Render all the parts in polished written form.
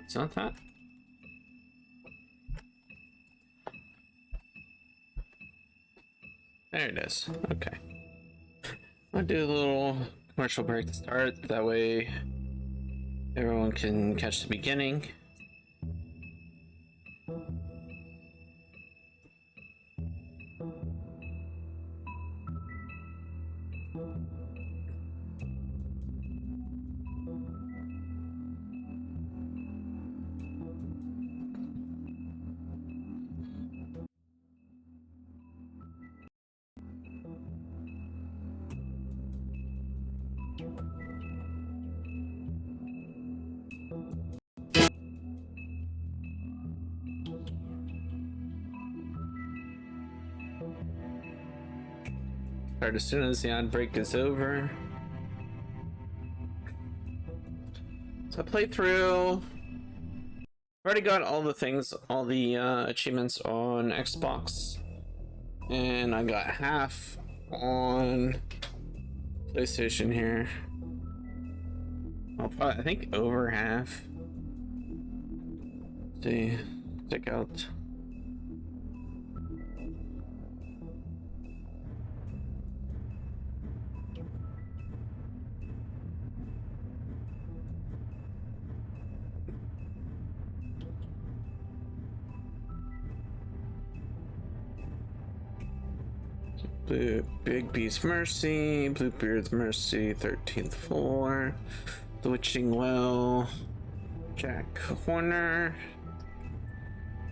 It's not that. There it is. Okay. I'll do a little commercial break to start. That way everyone can catch the beginning. Start as soon as the ad break is over. So I played through. Already got all the things, all the achievements on Xbox, and I got half on PlayStation here. I'll probably, I think, over half. Let's see, check out. Big Beast Mercy, Bluebeard's Mercy, 13th floor, The Witching Well, Jack Horner,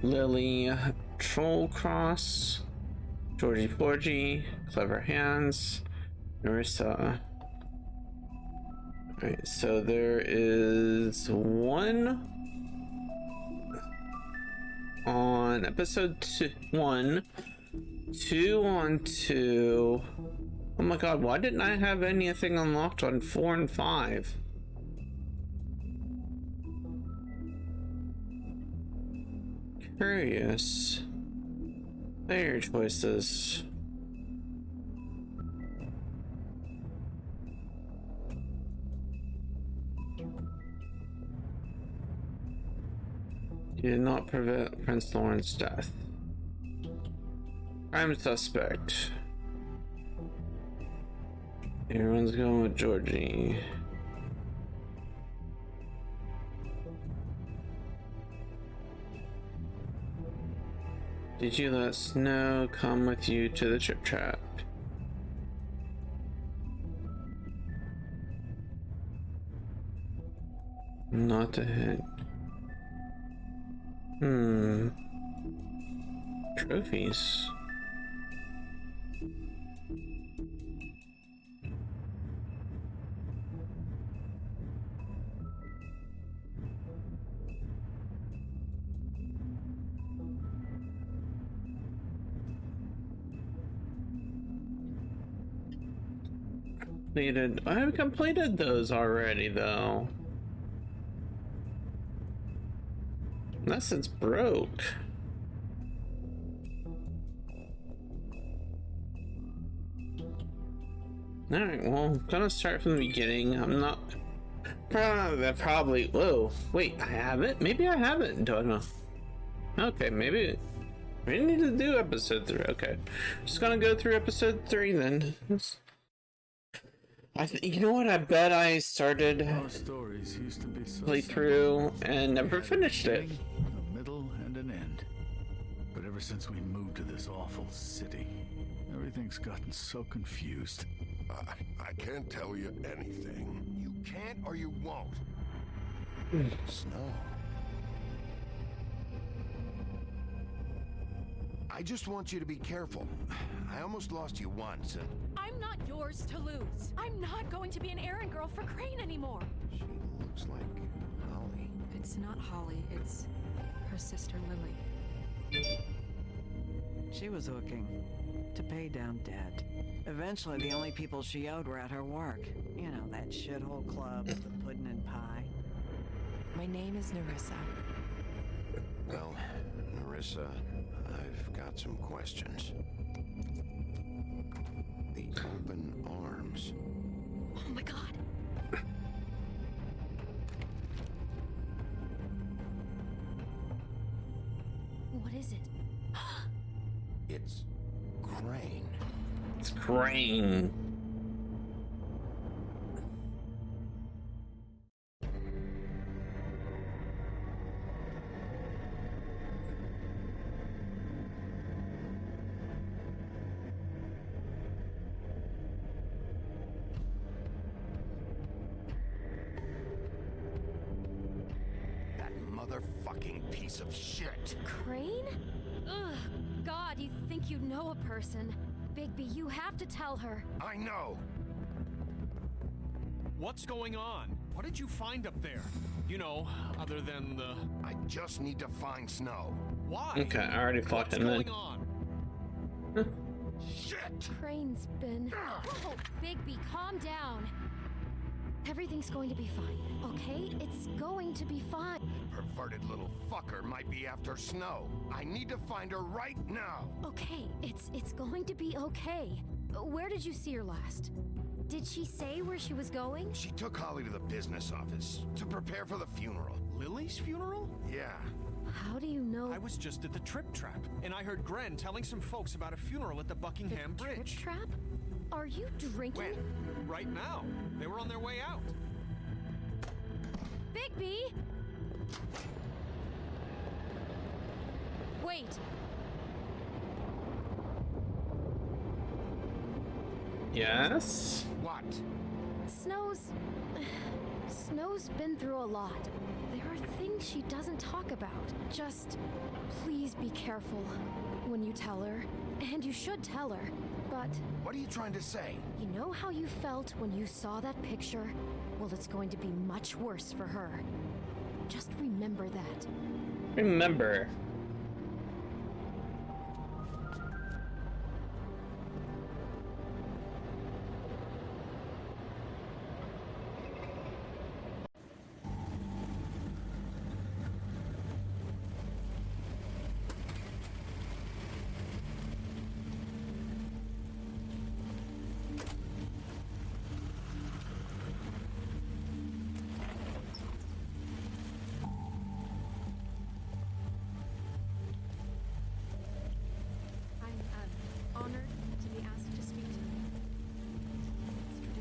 Lily Trollcross, Georgie Porgy, Clever Hands, Narissa. Alright, so there is one on on episode 1, 2 on 2. Oh my god, why didn't I have anything unlocked on 4 and 5? Curious. Player choices. Did not prevent Prince Lawrence's death. Crime suspect. Everyone's going with Georgie. Did you let Snow come with you to the trip trap? Not a hint. Trophies. Completed. I have completed those already, though. Unless it's broke. Alright, well, I'm gonna start from the beginning. I'm not... Probably... Whoa, wait, I haven't? Maybe I haven't, don't know. Okay, maybe... We need to do episode 3, okay. Just gonna go through episode 3 then. You know what, I bet I started playthrough and never finished it. A middle and an end. But ever since we moved to this awful city, everything's gotten so confused. I can't tell you anything. You can't or you won't. Snow. I just want you to be careful. I almost lost you once, and... I'm not yours to lose. I'm not going to be an errand girl for Crane anymore. She looks like Holly. It's not Holly, it's her sister Lily. She was hooking to pay down debt. Eventually, the only people she owed were at her work. You know, that shithole club with the pudding and pie. My name is Nerissa. Well, Nerissa, I've got some questions. The open arms. Oh my god. What is it? It's Crane. It's Crane. That motherfucking piece of shit. Crane? Ugh. God, you think you know a person. Bigby, you have to tell her. I know. What's going on? What did you find up there? You know, other than the... I just need to find Snow. Why? Okay, I already fucked him in. What's going on? Shit! Crane's been... Oh, Bigby, calm down. Everything's going to be fine, okay? It's going to be fine. Perverted little fucker might be after Snow. I need to find her right now. Okay, it's going to be okay. Where did you see her last? Did she say where she was going? She took Holly to the business office to prepare for the funeral. Lily's funeral? Yeah. How do you know? I was just at the Trip Trap, and I heard Gren telling some folks about a funeral at the Buckingham Bridge. Trip Trap? Are you drinking? When? Right now. They were on their way out. Bigby! Wait. Yes? What? Snow's been through a lot. There are things she doesn't talk about. Just please be careful when you tell her. And you should tell her. But What are you trying to say? you know how you felt when you saw that picture? Well, it's going to be much worse for her. Just remember that. Remember.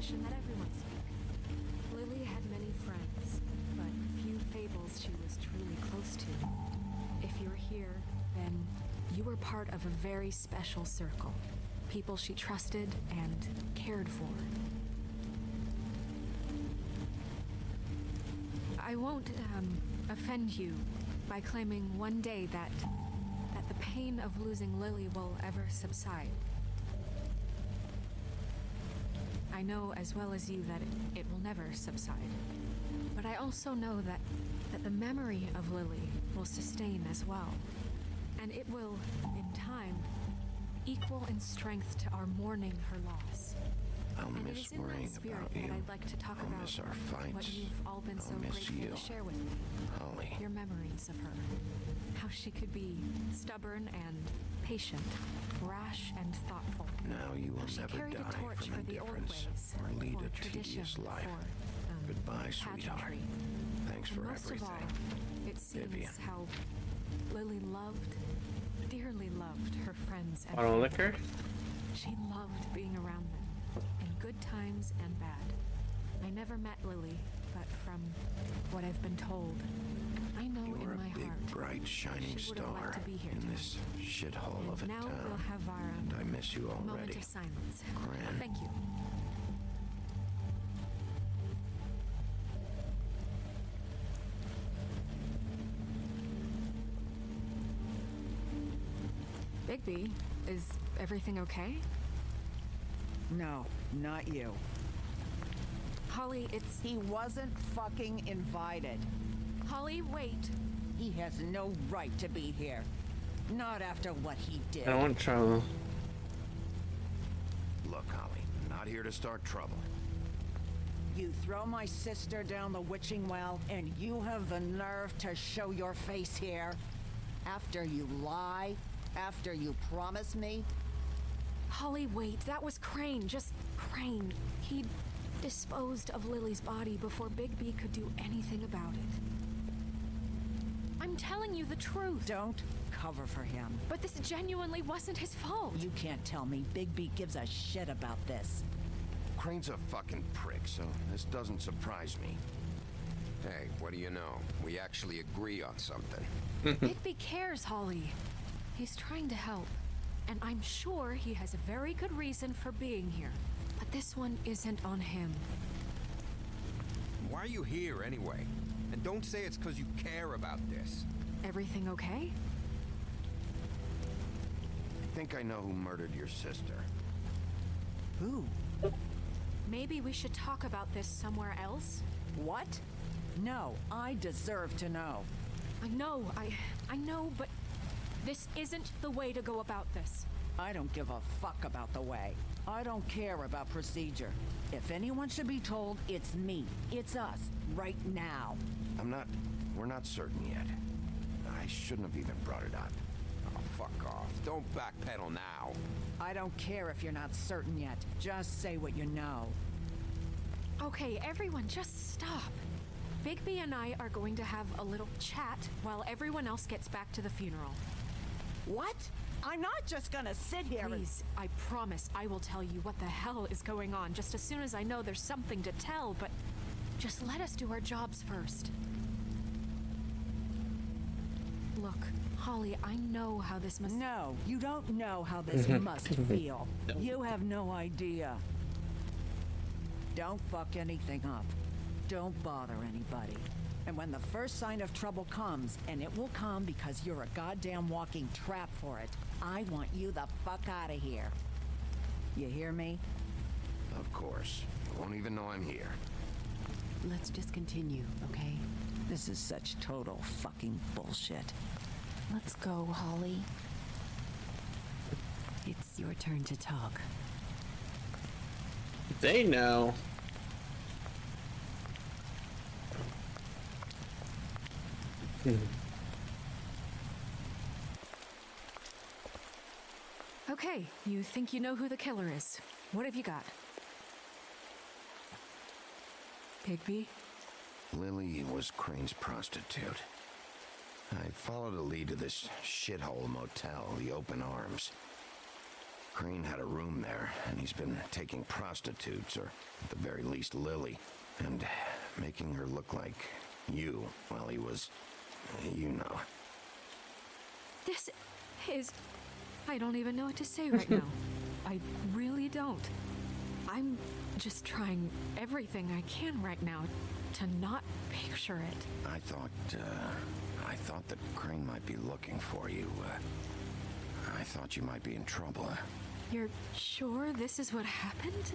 tradition that everyone spoke. Lily had many friends, but few fables she was truly close to. If you're here, then you were part of a very special circle. People she trusted and cared for. I won't, offend you by claiming one day that the pain of losing Lily will ever subside. I know as well as you that it will never subside. But I also know that the memory of Lily will sustain as well. And it will, in time, equal in strength to our mourning her loss. I'll And it miss is in worrying that spirit about you. that I'd like to talk I'll about miss our what fights. you've all been I'll so miss grateful you. to share with me. Holly. Your memories of her. How she could be stubborn and patient, rash and thoughtful. Now you How will she never carried a die torch from for the old indifference ways, or lead for a tradition, tedious life. for, Goodbye, sweetheart. pageantry. Thanks And for most everything. of all, it seems Vivian. how Lily loved, dearly loved her friends and Bottle of family. liquor? She loved being around them, in good times and bad. I never met Lily, but from what I've been told, I know You in were my a big, heart bright, shining she would have liked star to be here in tonight. this shithole of a Now town. we'll have our And I miss you moment already. of silence. Gran. Thank you. Bigby, is everything okay? No, not you. Holly, it's... He wasn't fucking invited. Holly, wait. He has no right to be here. Not after what he did. I don't want trouble. Look, Holly, I'm not here to start trouble. You throw my sister down the witching well, and you have the nerve to show your face here? After you lie? After you promise me? Holly, wait. That was Crane. Just Crane. He disposed of Lily's body before Bigby could do anything about it. I'm telling you the truth. Don't cover for him. But this genuinely wasn't his fault. You can't tell me Bigby gives a shit about this. Crane's a fucking prick, so this doesn't surprise me. Hey, what do you know? We actually agree on something. Bigby cares, Holly. He's trying to help. And I'm sure he has a very good reason for being here. But this one isn't on him. Why are you here anyway? And don't say it's because you care about this. Everything okay? I think I know who murdered your sister. Who? Maybe we should talk about this somewhere else? What? No, I deserve to know. I know, but this isn't the way to go about this. I don't give a fuck about the way. I don't care about procedure. If anyone should be told, it's me. It's us. Right now. We're not certain yet. I shouldn't have even brought it up. Oh, fuck off. Don't backpedal now. I don't care if you're not certain yet. Just say what you know. Okay, everyone, just stop. Bigby and I are going to have a little chat while everyone else gets back to the funeral. What? I'm not just gonna sit here and... Please, I promise I will tell you what the hell is going on just as soon as I know there's something to tell, but just let us do our jobs first. Look, Holly, I know how this must... No, you don't know how this must feel. You have no idea. Don't fuck anything up. Don't bother anybody. And when the first sign of trouble comes, and it will come because you're a goddamn walking trap for it, I want you the fuck out of here. You hear me? Of course. You won't even know I'm here. Let's just continue, okay? This is such total fucking bullshit. Let's go, Holly. It's your turn to talk. They know. Okay, you think you know who the killer is. What have you got? Bigby? Lily was Crane's prostitute. I followed a lead to this shithole motel, the Open Arms. Crane had a room there, and he's been taking prostitutes, or at the very least Lily, and making her look like you while he was, you know. This is... I don't even know what to say right now. I really don't. I'm just trying everything I can right now to not picture it. I thought that Crane might be looking for you. I thought you might be in trouble. You're sure this is what happened?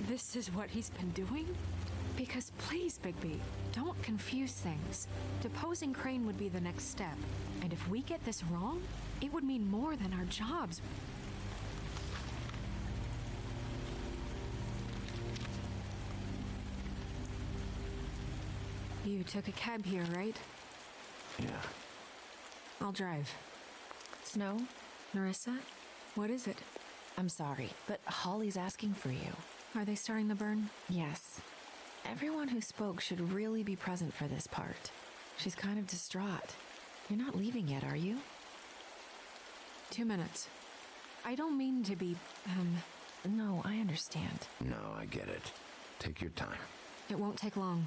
This is what he's been doing? Because please, Bigby, don't confuse things. Deposing Crane would be the next step. And if we get this wrong, it would mean more than our jobs. You took a cab here, right? Yeah. I'll drive. Snow? Narissa, what is it? I'm sorry, but Holly's asking for you. Are they starting the burn? Yes. Everyone who spoke should really be present for this part. She's kind of distraught. You're not leaving yet, are you? 2 minutes. I don't mean to be, No, I understand. No, I get it. Take your time. It won't take long.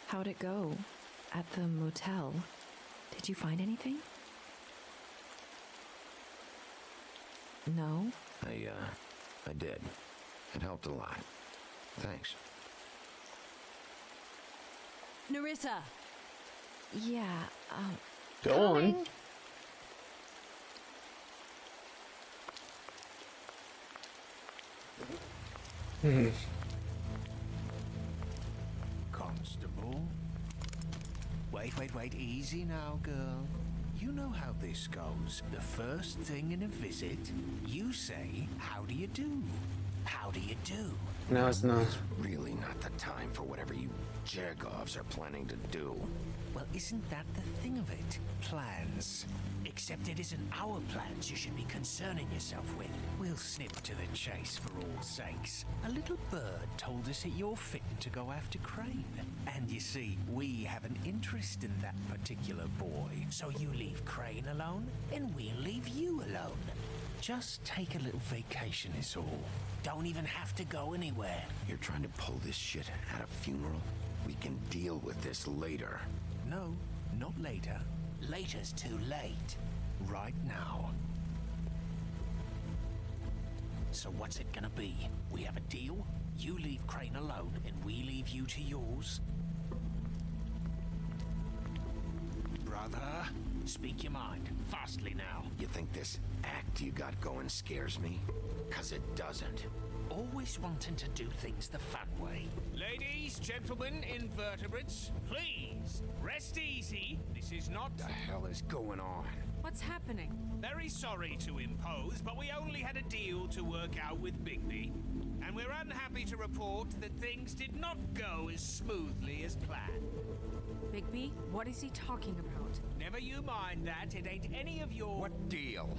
How'd it go? At the motel? Did you find anything? No? I did. It helped a lot. Thanks. Narissa! Yeah, Go on. Constable? Wait, easy now, girl. You know how this goes. The first thing in a visit, you say, how do you do? How do you do? No, it's not. Really not the time for whatever you Jergovs are planning to do. Well, isn't that the thing of it? Plans. Except it isn't our plans you should be concerning yourself with. We'll snip to the chase for all sakes. A little bird told us that you're fitting to go after Crane. And you see, we have an interest in that particular boy. So you leave Crane alone, and we'll leave you alone. Just take a little vacation is all. Don't even have to go anywhere. You're trying to pull this shit at a funeral? We can deal with this later. No, not later. Later's too late. Right now. So what's it gonna be? We have a deal? You leave Crane alone, and we leave you to yours? Brother, speak your mind. Fastly now. You think this act you got going scares me? 'Cause it doesn't. Always wanting to do things the fun way. Ladies, gentlemen, invertebrates, please, rest easy. This is not... The hell is going on? What's happening? Very sorry to impose, but we only had a deal to work out with Bigby. And we're unhappy to report that things did not go as smoothly as planned. Bigby, what is he talking about? Never you mind that, it ain't any of your... What deal?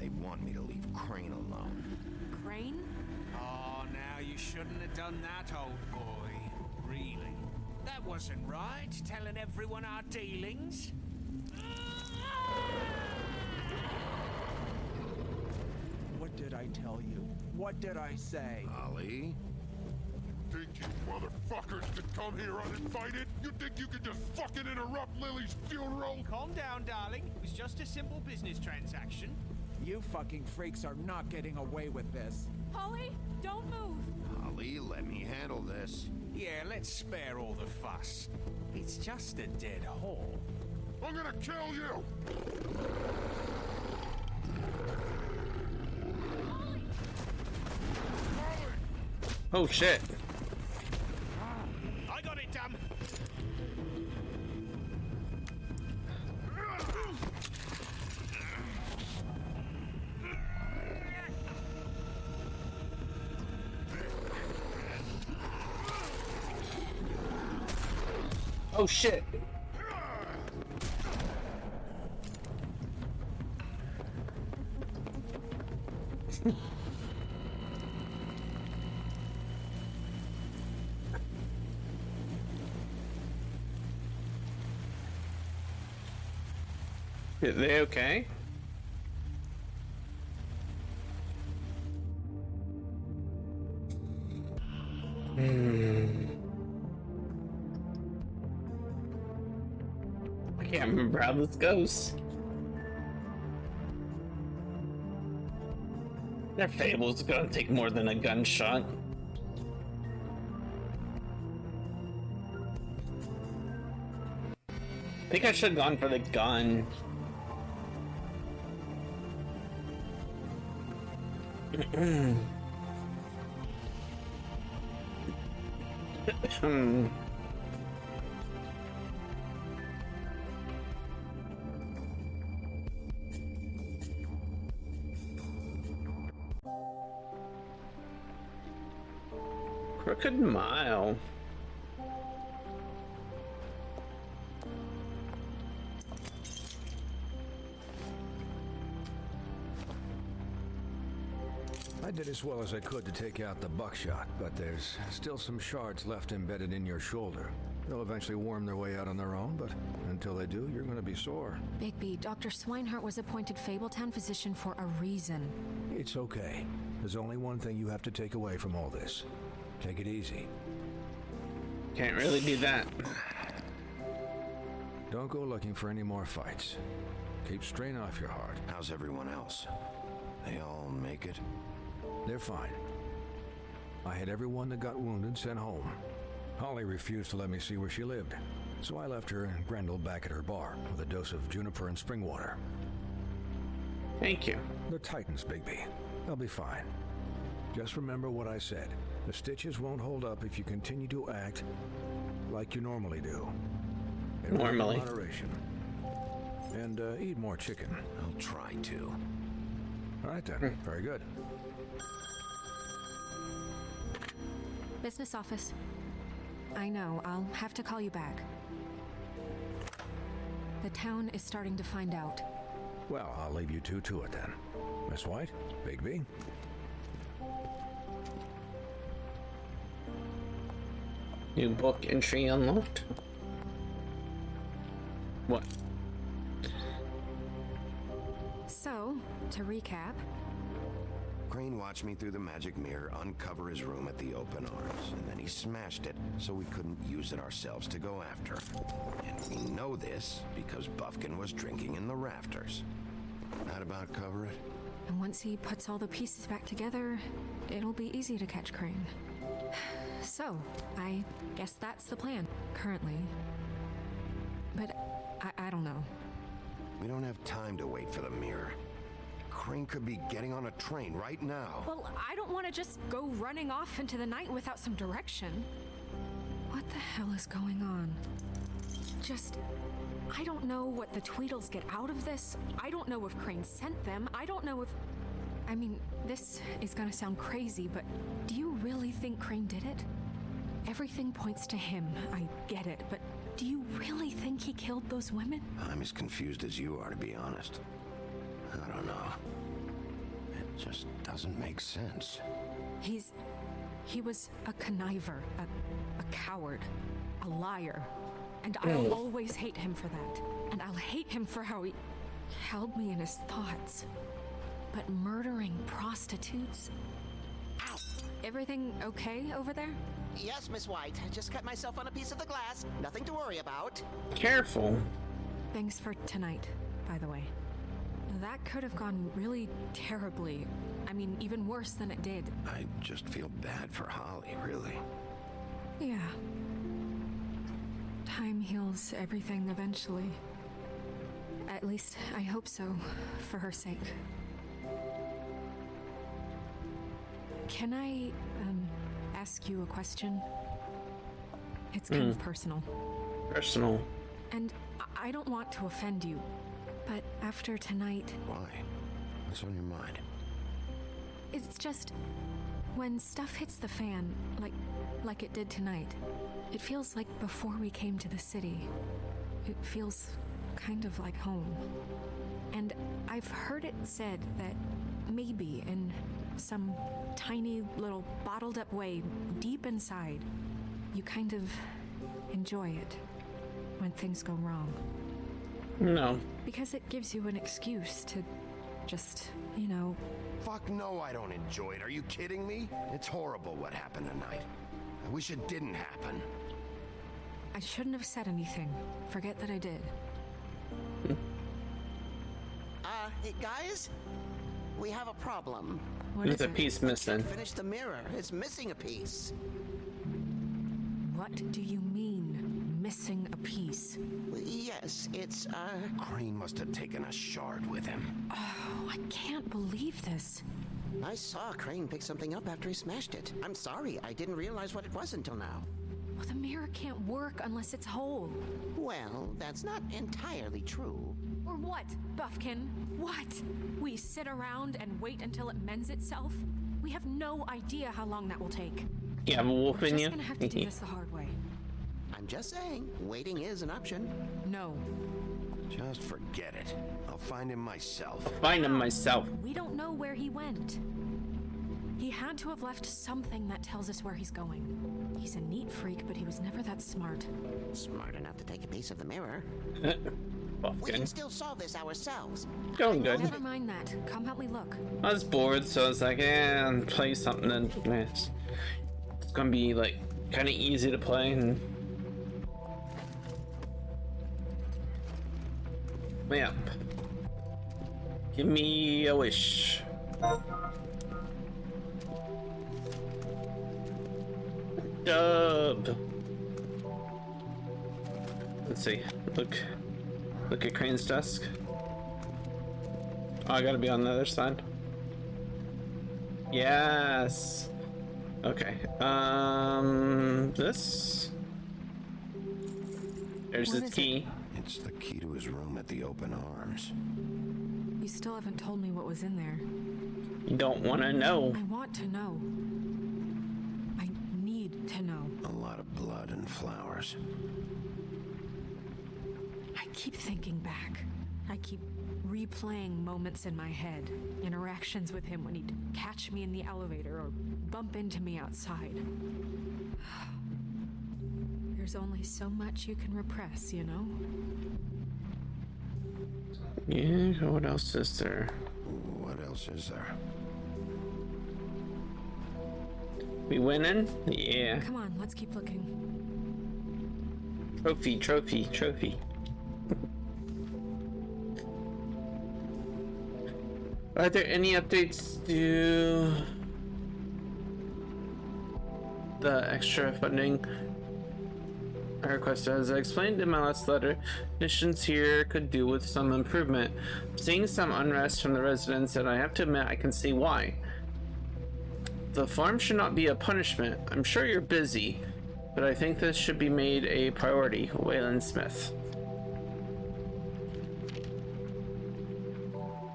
They want me to leave Crane alone. Crane? Oh, now you shouldn't have done that, old boy. Really? That wasn't right, telling everyone our dealings. What did I tell you? What did I say? Ollie? Think you motherfuckers could come here uninvited? You think you could just fucking interrupt Lily's funeral? Calm down, darling. It was just a simple business transaction. You fucking freaks are not getting away with this. Holly, don't move! Ollie, let me handle this. Yeah, let's spare all the fuss. It's just a dead hole. I'm gonna kill you! Oh shit. I got it, damn. Oh shit. Are they okay? I can't remember how this goes. Their fable's gonna take more than a gunshot. I think I should have gone for the gun. Crooked Mile. I did as well as I could to take out the buckshot, but there's still some shards left embedded in your shoulder. They'll eventually worm their way out on their own, but until they do, you're gonna be sore. Bigby, Dr. Swinehart was appointed Fabletown physician for a reason. It's okay. There's only one thing you have to take away from all this. Take it easy. Can't really do that. Don't go looking for any more fights. Keep strain off your heart. How's everyone else? They all make it? They're fine. I had everyone that got wounded sent home. Holly refused to let me see where she lived, so I left her and Grendel back at her bar with a dose of juniper and spring water. Thank you. They're Titans, Bigby. They'll be fine. Just remember what I said. The stitches won't hold up if you continue to act like you normally do. In Normally. Moderation. And eat more chicken. I'll try to. All right then. Very good. Business office. I know, I'll have to call you back. The town is starting to find out. Well, I'll leave you two to it then. Miss White, Bigby. New book entry unlocked. What? So, to recap, Crane watched me through the magic mirror uncover his room at the open arms, and then he smashed it so we couldn't use it ourselves to go after. And we know this because Buffkin was drinking in the rafters. That about cover it? and once he puts all the pieces back together, it'll be easy to catch Crane. So, I guess that's the plan, currently. But I don't know. We don't have time to wait for the mirror. Crane could be getting on a train right now. Well, I don't want to just go running off into the night without some direction. What the hell is going on? I don't know what the Tweedles get out of this. I don't know if Crane sent them. I don't know if... I mean, this is gonna sound crazy, but do you really think Crane did it? Everything points to him, I get it, but do you really think he killed those women? I'm as confused as you are, to be honest. I don't know. It just doesn't make sense. He was a conniver, a coward, a liar. And I'll always hate him for that. And I'll hate him for how he held me in his thoughts. But murdering prostitutes? Ow! Everything okay over there? Yes, Miss White. I just cut myself on a piece of the glass. Nothing to worry about. Careful. Thanks for tonight, by the way. That could have gone really terribly. I mean, even worse than it did. I just feel bad for Holly, really. Yeah. Time heals everything eventually. At least, I hope so, for her sake. Can I, ask you a question? It's kind of personal. Personal. And I don't want to offend you, but after tonight... Why? What's on your mind? It's just... when stuff hits the fan, like it did tonight, it feels like before we came to the city. It feels kind of like home. And I've heard it said that maybe in some tiny little bottled up way deep inside, you kind of enjoy it when things go wrong. No. Because it gives you an excuse to just, you know... Fuck no, I don't enjoy it. Are you kidding me? It's horrible what happened tonight. I wish it didn't happen. I shouldn't have said anything. Forget that I did. Hey guys? We have a problem. What There's is a it? piece missing. Finish the mirror. It's missing a piece. What do you mean, missing a piece? Yes, it's, Crane must have taken a shard with him. Oh, I can't believe this. I saw Crane pick something up after he smashed it. I'm sorry, I didn't realize what it was until now. Well, the mirror can't work unless it's whole. Well, that's not entirely true. Or what, Buffkin? What? We sit around and wait until it mends itself? We have no idea how long that will take. You have a wolf in We're you? just gonna have to do this the hard way. I'm just saying, waiting is an option. No. Just forget it. I'll find him myself. Find him myself. We don't know where he went. He had to have left something that tells us where he's going. He's a neat freak, but he was never that smart. Smart enough to take a piece of the mirror. We Buffkin. can still solve this ourselves. Going good. Never mind that. Come help me look. I was bored, so I was like, play something and it's gonna be like kind of easy to play. And yep, give me a wish. Dub. Let's see. Look at Crane's desk. Oh, I gotta be on the other side. Yes. Okay. This. There's What his is key. It's the key to his room at the Open Arms. You still haven't told me what was in there. You don't want to know. I want to know. I need to know. A lot of blood and flowers. I keep thinking back. I keep replaying moments in my head. Interactions with him when he'd catch me in the elevator or bump into me outside. There's only so much you can repress, you know? Yeah, what else is there? What else is there? We winning? Yeah. Come on, let's keep looking. Trophy. Are there any updates to the extra funding I requested? As I explained in my last letter, missions here could do with some improvement. I'm seeing some unrest from the residents, and I have to admit I can see why. The farm should not be a punishment. I'm sure you're busy, but I think this should be made a priority. Waylon Smith.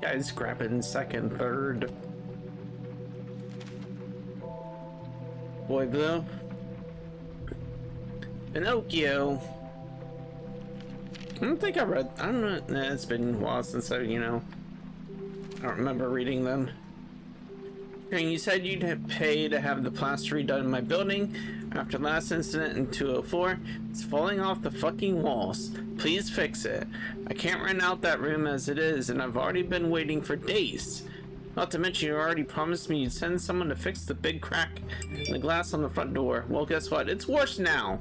Guys grabbing second, third. Boy Blue. Pinocchio. I don't think I read. I don't know. Nah, it's been a while since I don't remember reading them. And you said you'd pay to have the plaster redone in my building. After last incident in 204, it's falling off the fucking walls. Please fix it. I can't rent out that room as it is, and I've already been waiting for days. Not to mention you already promised me you'd send someone to fix the big crack in the glass on the front door. Well, guess what? It's worse now.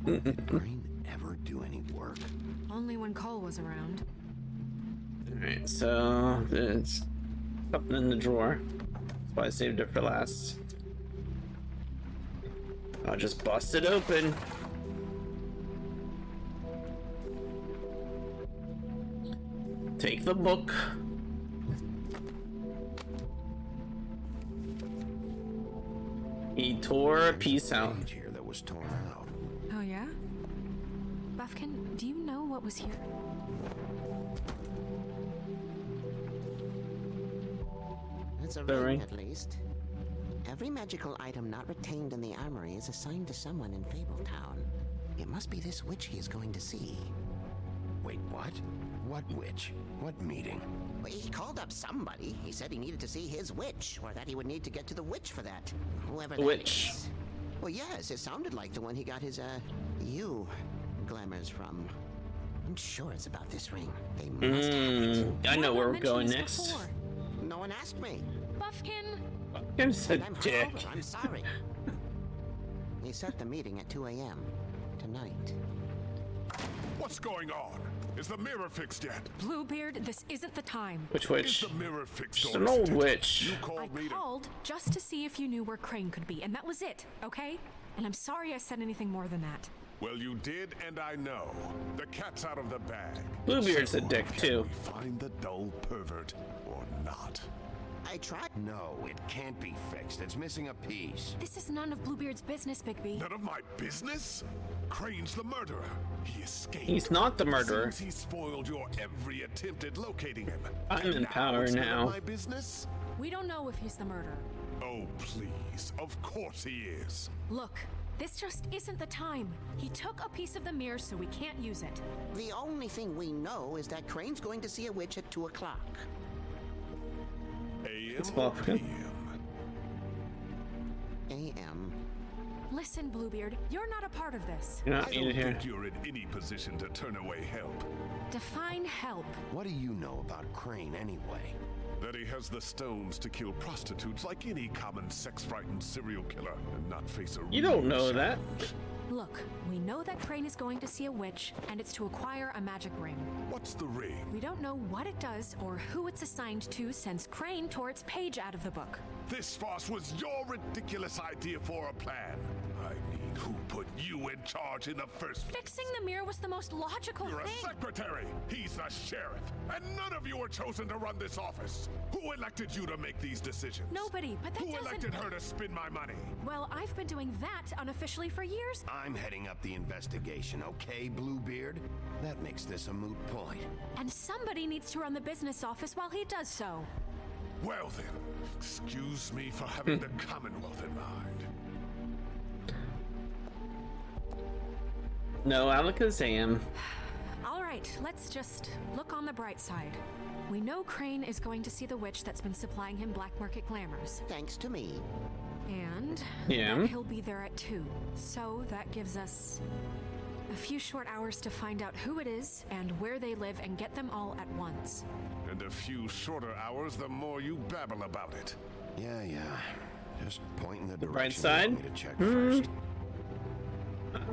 Did Crane ever do any work? Only when Cole was around. Alright, so there's something in the drawer. That's why I saved it for last. I'll just bust it open. Take the book. He tore a piece out. Page here that was torn out. Oh, yeah? Buffkin, do you know what was here? It's a The ring. ring, at least. Every magical item not retained in the armory is assigned to someone in Fabletown. It must be this witch he is going to see. Wait, what? What witch? What meeting? Well, he called up somebody. He said he needed to see his witch, or that he would need to get to the witch for that. Whoever that Witch. is. Well, yes, it sounded like the one he got his, glamours from. I'm sure it's about this ring. They must have it. I know Why where not we're going mention this next. before? No one asked me. Buffkin! Buffkin's a And I'm dick. hungover. I'm sorry. He set the meeting at 2 a.m. tonight. What's going on? Is the mirror fixed yet? Bluebeard, this isn't the time. Which Is witch? the mirror fixed? Just or an isn't old it? witch. You I called me to... called just to see if you knew where Crane could be, and that was it, okay? And I'm sorry I said anything more than that. Well, you did, and I know. The cat's out of the bag. Bluebeard's a So, dick, can too. we find the dull pervert or not? I tried. No, it can't be fixed. It's missing a piece. This is none of Bluebeard's business, Bigby. None of my business? Crane's the murderer. He escaped. He's not the murderer. Seems he spoiled your every attempt at locating him. I'm And in power it's none now. of my business? We don't know if he's the murderer. Oh, please. Of course he is. Look, this just isn't the time. He took a piece of the mirror, so we can't use it. The only thing we know is that Crane's going to see a witch at 2 o'clock. It's AM or Buffkin. PM? A.m. Listen, Bluebeard, you're not a part of this. You're not I needed don't here. think you're in any position to turn away help. Define help. What do you know about Crane anyway? That he has the stones to kill prostitutes like any common sex-frightened serial killer and not face a You don't real know that. challenge. Look, we know that Crane is going to see a witch, and it's to acquire a magic ring. What's the ring? We don't know what it does or who it's assigned to since Crane tore its page out of the book. This farce was your ridiculous idea for a plan. I mean, who put you in charge in the first place? Fixing the mirror was the most logical You're a thing. secretary. He's the sheriff. And none of you were chosen to run this office. Who elected you to make these decisions? Nobody, but that Who doesn't... elected her to spend my money? Well, I've been doing that unofficially for years. I'm heading up the investigation, okay, Bluebeard? That makes this a moot point. And somebody needs to run the business office while he does so. Well then, excuse me for having the Commonwealth in mind. No, Alakazam. All right, let's just look on the bright side. We know Crane is going to see the witch that's been supplying him black market glamours. Thanks to me. And Yeah. that he'll be there at 2. So that gives us a few short hours to find out who it is and where they live and get them all at once. And a few shorter hours, the more you babble about it. Yeah. Just point in the bright direction side? you want me to check first.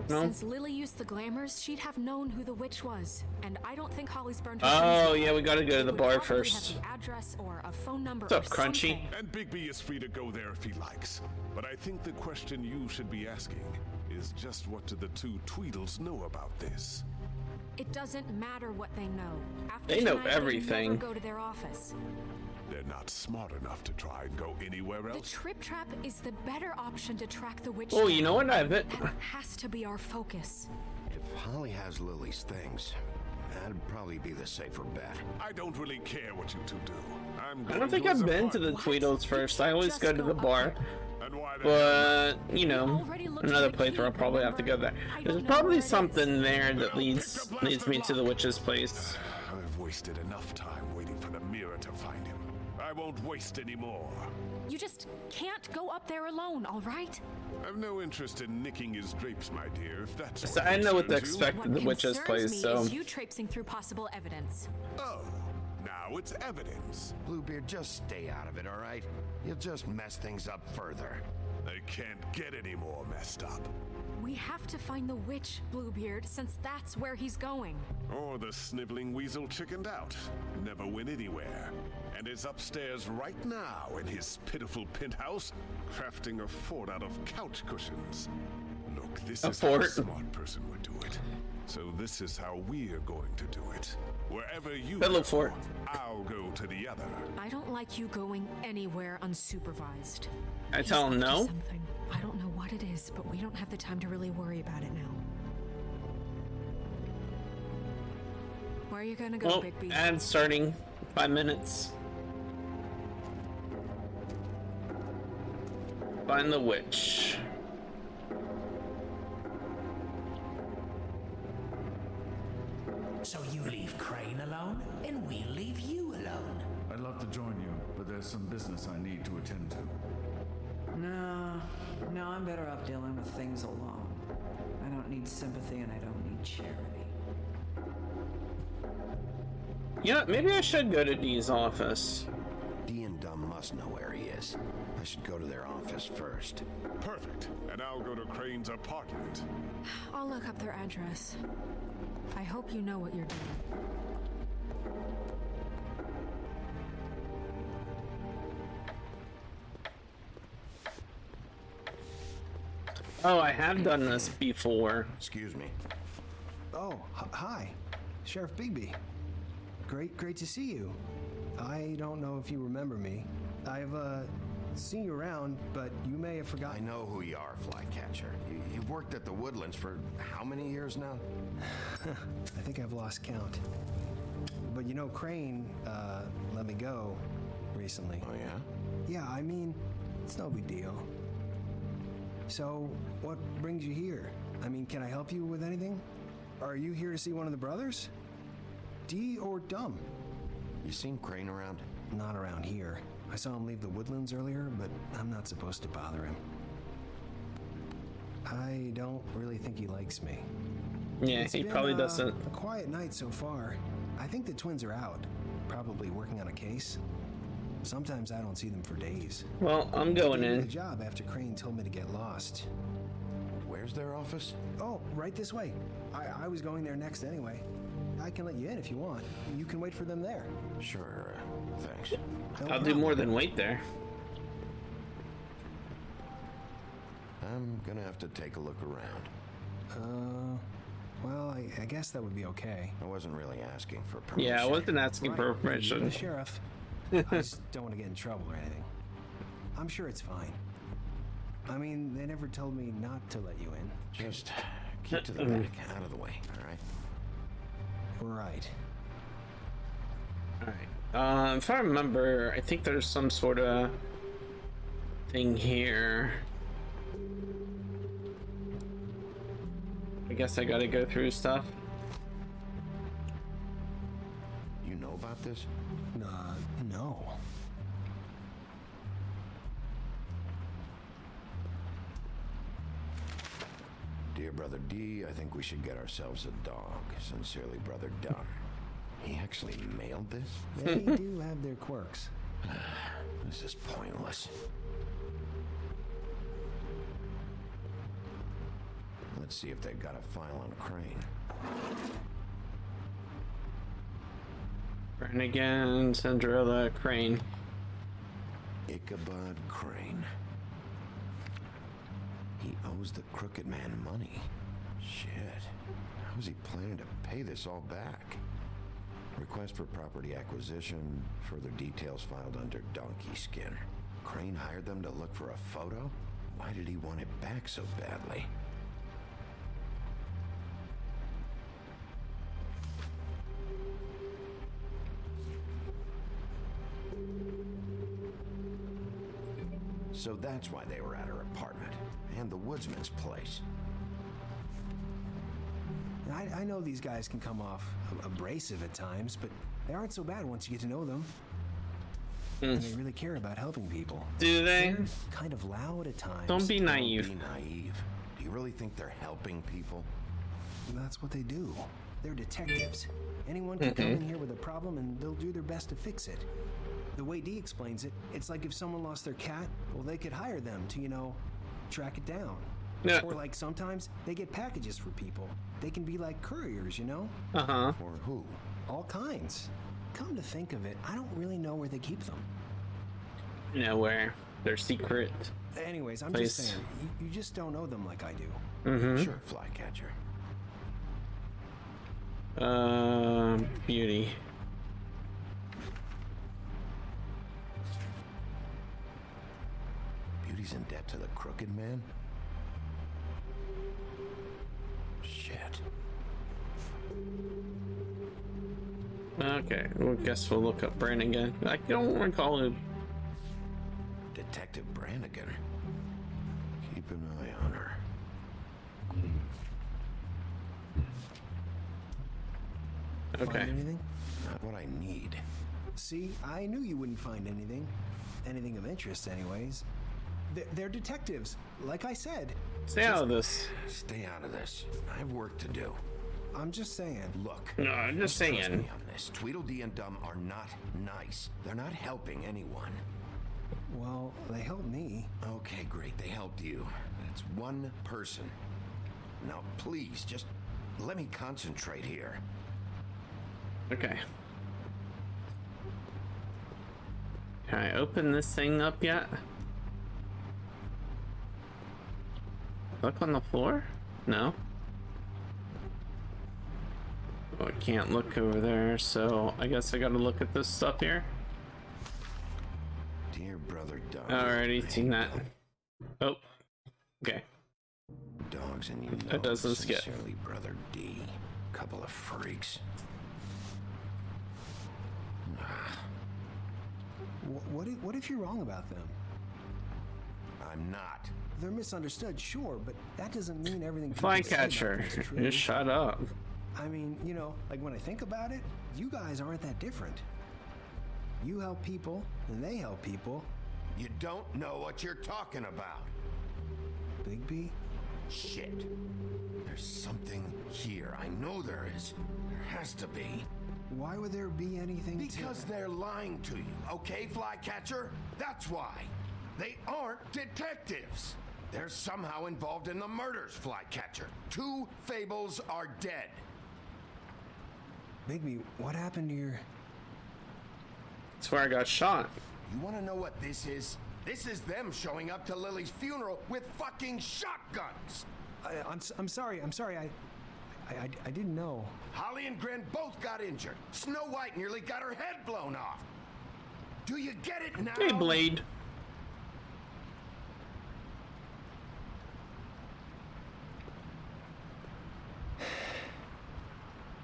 No. Since Lily used the glamours, she'd have known who the witch was. And I don't think Holly's burned her Oh, fingers. yeah, we gotta go to She the would bar probably first. have the address or a phone number What's up, or Crunchy? something. And Bigby is free to go there if he likes. But I think the question you should be asking is just what do the two Tweedles know about this? It doesn't matter what they know. After They know tonight, everything. They never go to their office. They're not smart enough to try and go anywhere The else. trip trap is the better option to track the witch. Oh, down. you know what? I've it. That has to be our focus. If Holly has Lily's things, that'd probably be the safer bet. I don't really care what you two do. I'm I going don't think to as I've a been to the partner. Tweedles first. I always Just go to go the up bar. And why the But, you know, already looked another for the place where I'll key, probably have to go there. I There's don't know probably where it is. something there that leads me to the witch's place. I've wasted enough time waiting for the mirror to find him. I won't waste any more. You just can't go up there alone, all right? I've no interest in nicking his drapes, my dear, if that's So I know what to concerns you. expect at the witch's concerns place, me so... is you traipsing through possible evidence. Oh, now it's evidence. Bluebeard, just stay out of it, all right? You'll just mess things up further. They can't get any more messed up. We have to find the witch, Bluebeard, since that's where he's going. Or the sniveling weasel chickened out. Never went anywhere. And is upstairs right now in his pitiful penthouse, crafting a fort out of couch cushions. Look, this A is how a fort? smart person would do it. So this is how we're going to do it. Wherever you Hello, go, fort. I'll go to the other. I don't like you going anywhere unsupervised. I He's tell him up to no? Something. I don't know what it is, but we don't have the time to really worry about it now. Where are you gonna go, Well, Bigby? ad starting 5 minutes. Find the witch. So you leave Crane alone, and we'll leave you alone. I'd love to join you, but there's some business I need to attend to. No, I'm better off dealing with things alone. I don't need sympathy and I don't need charity. Yeah, maybe I should go to Dee's office. Dee and Dumb must know where he is. I should go to their office first. Perfect. And I'll go to Crane's apartment. I'll look up their address. I hope you know what you're doing. Oh, I have done this before. Excuse me. Oh, hi. Sheriff Bigby. Great to see you. I don't know if you remember me. I've, seen you around, but you may have I forgotten. know who you are, Flycatcher. You've worked at the Woodlands for how many years now? I think I've lost count. But you know, Crane, let me go recently. Oh, yeah? Yeah, I mean, it's no big deal. So, what brings you here? I mean, can I help you with anything? Are you here to see one of the brothers? Dee or Dumb? You seen Crane around? Not around here. I saw him leave the Woodlands earlier, but I'm not supposed to bother him. I don't really think he likes me. Yeah, It's he been, probably doesn't. A quiet night so far. I think the twins are out, probably working on a case. Sometimes I don't see them for days. Well, I'm going They gave me in. the job after Crane told me to get lost. Where's their office? Oh, right this way. I was going there next anyway. I can let you in if you want. You can wait for them there. Sure, thanks. No I'll do problem. more than wait there. I'm gonna have to take a look around. Well, I guess that would be okay. I wasn't really asking for permission. Yeah, I wasn't asking for Right, you're permission. the sheriff. I just don't want to get in trouble or anything. I'm sure it's fine. I mean, they never told me not to let you in. Just keep to the back, out of the way, all right? Right. Alright. If I remember, I think there's some sort of thing here. I guess I gotta go through stuff. You know about this? No. Dear Brother D, I think we should get ourselves a dog. Sincerely, Brother Dumb. He actually mailed this? They do have their quirks. This is pointless. Let's see if they've got a file on Crane. Brannigan, Cinderella, Crane. Ichabod Crane. He owes the Crooked Man money. Shit. How's he planning to pay this all back? Request for property acquisition. Further details filed under donkey skin. Crane hired them to look for a photo? Why did he want it back so badly? So that's why they were at her apartment and the woodsman's place. I know these guys can come off abrasive at times, but they aren't so bad once you get to know them. And they really care about helping people. Do they? They're kind of loud at times. Don't be naive. Don't be naive. Do you really think they're helping people? That's what they do. They're detectives. Anyone can come in here with a problem and they'll do their best to fix it. The way Dee explains it, it's like if someone lost their cat, well, they could hire them to, you know, track it down. Yeah. Or like sometimes they get packages for people. They can be like couriers, you know? Uh-huh. For who? All kinds. Come to think of it, I don't really know where they keep them. You know where? Their secret. Anyways, I'm Place. just saying, you just don't know them like I do. Sure, Flycatcher. Beauty. Beauty's in debt to the Crooked Man? Shit. Okay, well, guess we'll look up Brannigan. I don't recall who. Detective Brannigan. Keep an eye on her. Okay. Find anything? Not what I need. See, I knew you wouldn't find anything. Anything of interest, anyways. They're detectives, like I said. Stay out of this. Stay out of this. I have work to do. I'm just saying. Look. No, I'm just trust saying. me on this. Tweedledee and Dum are not nice. They're not helping anyone. Well, they helped me. Okay, great. They helped you. That's one person. Now, please, just let me concentrate here. Okay. Can I open this thing up yet? Look on the floor? No. Oh, I can't look over there, so I guess I gotta look at this stuff here. Dear brother Doug. Already seen that. Oh. Okay. Dogs and you That doesn't skip. Sincerely, brother D. Couple of freaks. What if you're wrong about them? I'm not. They're misunderstood, sure, but that doesn't mean everything. Flycatcher, just shut up. I mean, you know, like when I think about it, you guys aren't that different. You help people, and they help people. You don't know what you're talking about. Bigby? Shit. There's something here. I know there is. There has to be. Why would there be anything Because they're lying to you, okay, Flycatcher? That's why. They aren't detectives. They're somehow involved in the murders, Flycatcher. 2 Fables are dead. Bigby, what happened to your... That's where I got shot. You want to know what this is? This is them showing up to Lily's funeral with fucking shotguns. I'm sorry. I didn't know. Holly and Gren both got injured. Snow White nearly got her head blown off. Do you get it now? Hey, Blade.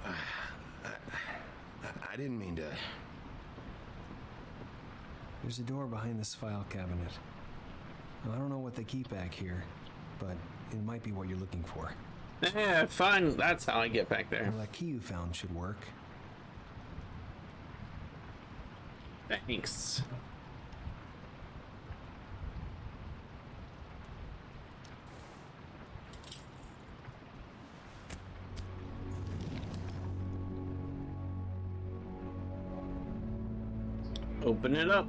I didn't mean to... There's a door behind this file cabinet. Well, I don't know what they keep back here, but it might be what you're looking for. Yeah, fine. That's how I get back there. Well, that key you found should work. Thanks. Open it up.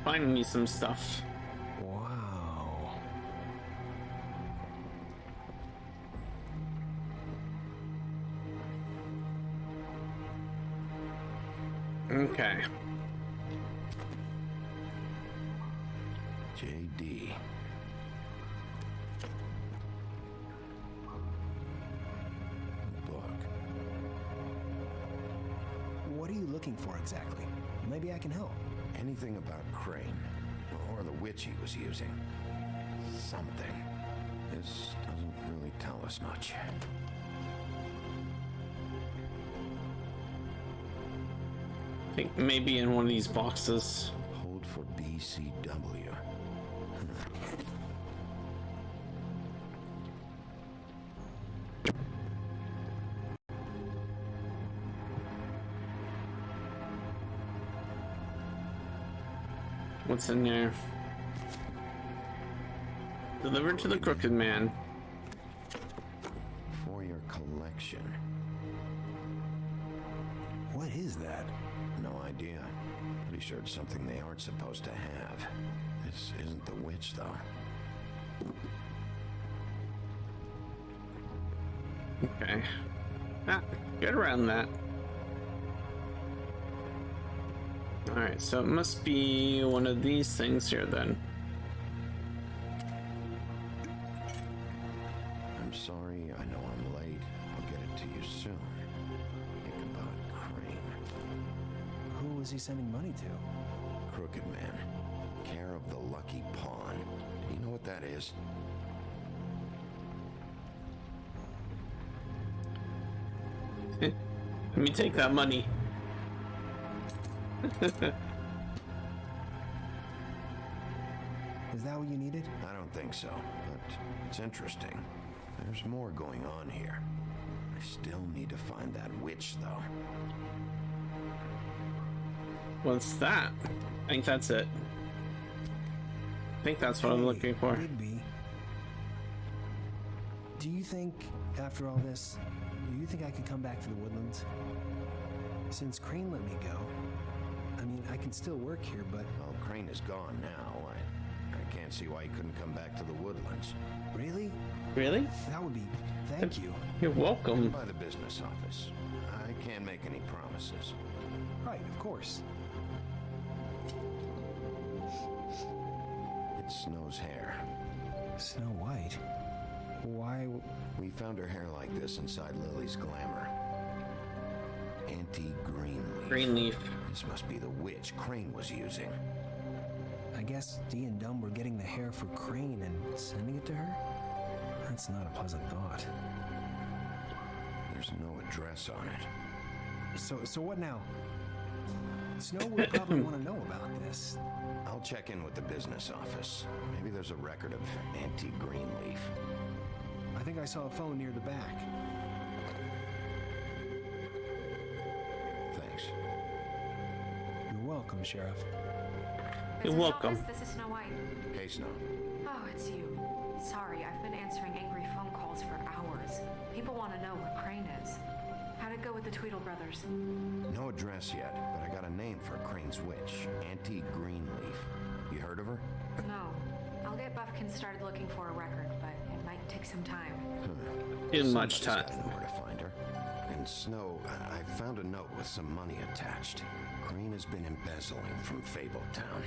Find me some stuff. Wow. Okay. JD. Book. What are you looking for exactly? Maybe I can help. Anything about Crane, or the witch he was using. Something. This doesn't really tell us much. I think maybe in one of these boxes. Hold for BCW. What's in there? Delivered to the Crooked Man. For your collection. What is that? No idea. Pretty sure it's something they aren't supposed to have. This isn't the witch, though. Okay. Ah, get around that. Alright, so it must be one of these things here then. I'm sorry, I know I'm late. I'll get it to you soon. Ichabod Crane. Who was he sending money to? Crooked Man. Care of the Lucky Pawn. Do you know what that is? Let me take that money. Is that what you needed? I don't think so, but it's interesting. There's more going on here. I Still need to find that witch, though. What's that? I think that's it. I think that's what I'm looking for. Bigby, do you think, after all this, do you think I could come back to the Woodlands? Since Crane let me go, I mean, I can still work here, but... Well, Crane is gone now. I can't see why he couldn't come back to the Woodlands. Really? Really? That would be... Thank you. You're welcome. By the business office. I can't make any promises. Right, of course. It's Snow's hair. Snow White? Why... We found her hair like this inside Lily's glamour. Anti-Greenleaf. Greenleaf. This must be the witch Crane was using. I guess Dee and Dumb were getting the hair for Crane and sending it to her? That's not a pleasant thought. There's no address on it. So what now? Snow would probably want to know about this. I'll check in with the business office. Maybe there's a record of Anti-Greenleaf. I think I saw a phone near the back. Thanks. You're welcome, Sheriff. You're welcome. This is Snow White. Hey, Snow. Oh, it's you. Sorry, I've been answering angry phone calls for hours. People want to know where Crane is. How'd it go with the Tweedle brothers? No address yet, but I got a name for Crane's witch. Anti-Greenleaf. You heard of her? No. I'll get Buffkin started looking for a record, but it might take some time. In much time. Somebody's gotta know where to find her. And Snow, I found a note with some money attached. Crane has been embezzling from Fabletown.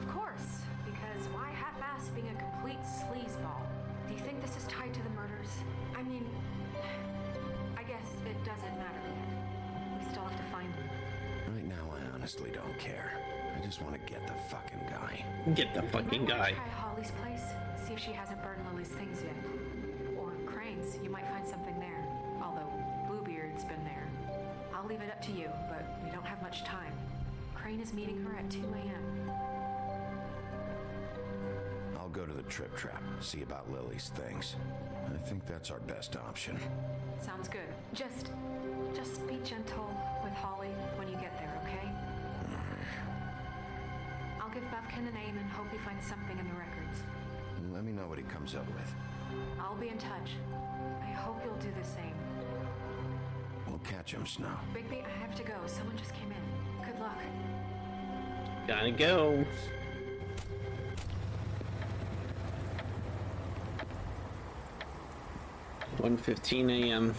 Of course, because why half-ass being a complete sleazeball? Do you think this is tied to the murders? I mean, I guess it doesn't matter yet. We still have to find him. Right now, I honestly don't care. I just want to get the fucking guy. Get the fucking guy. Try Holly's place, see if she hasn't burned Lily's things yet. Or Crane's, you might find something there. Although Bluebeard's been there. I'll leave it up to you, but we don't have much time. Crane is meeting her at 2 a.m. I'll go to the Trip Trap, see about Lily's things. I think that's our best option. Sounds good. Just be gentle with Holly when you get there, okay? I'll give Buffkin a name and hope he finds something in the records. Let me know what he comes up with. I'll be in touch. I hope you'll do the same. We'll catch him, Snow. Bigby, I have to go. Someone just came in. Good luck. Gotta go. (1:15 a.m.)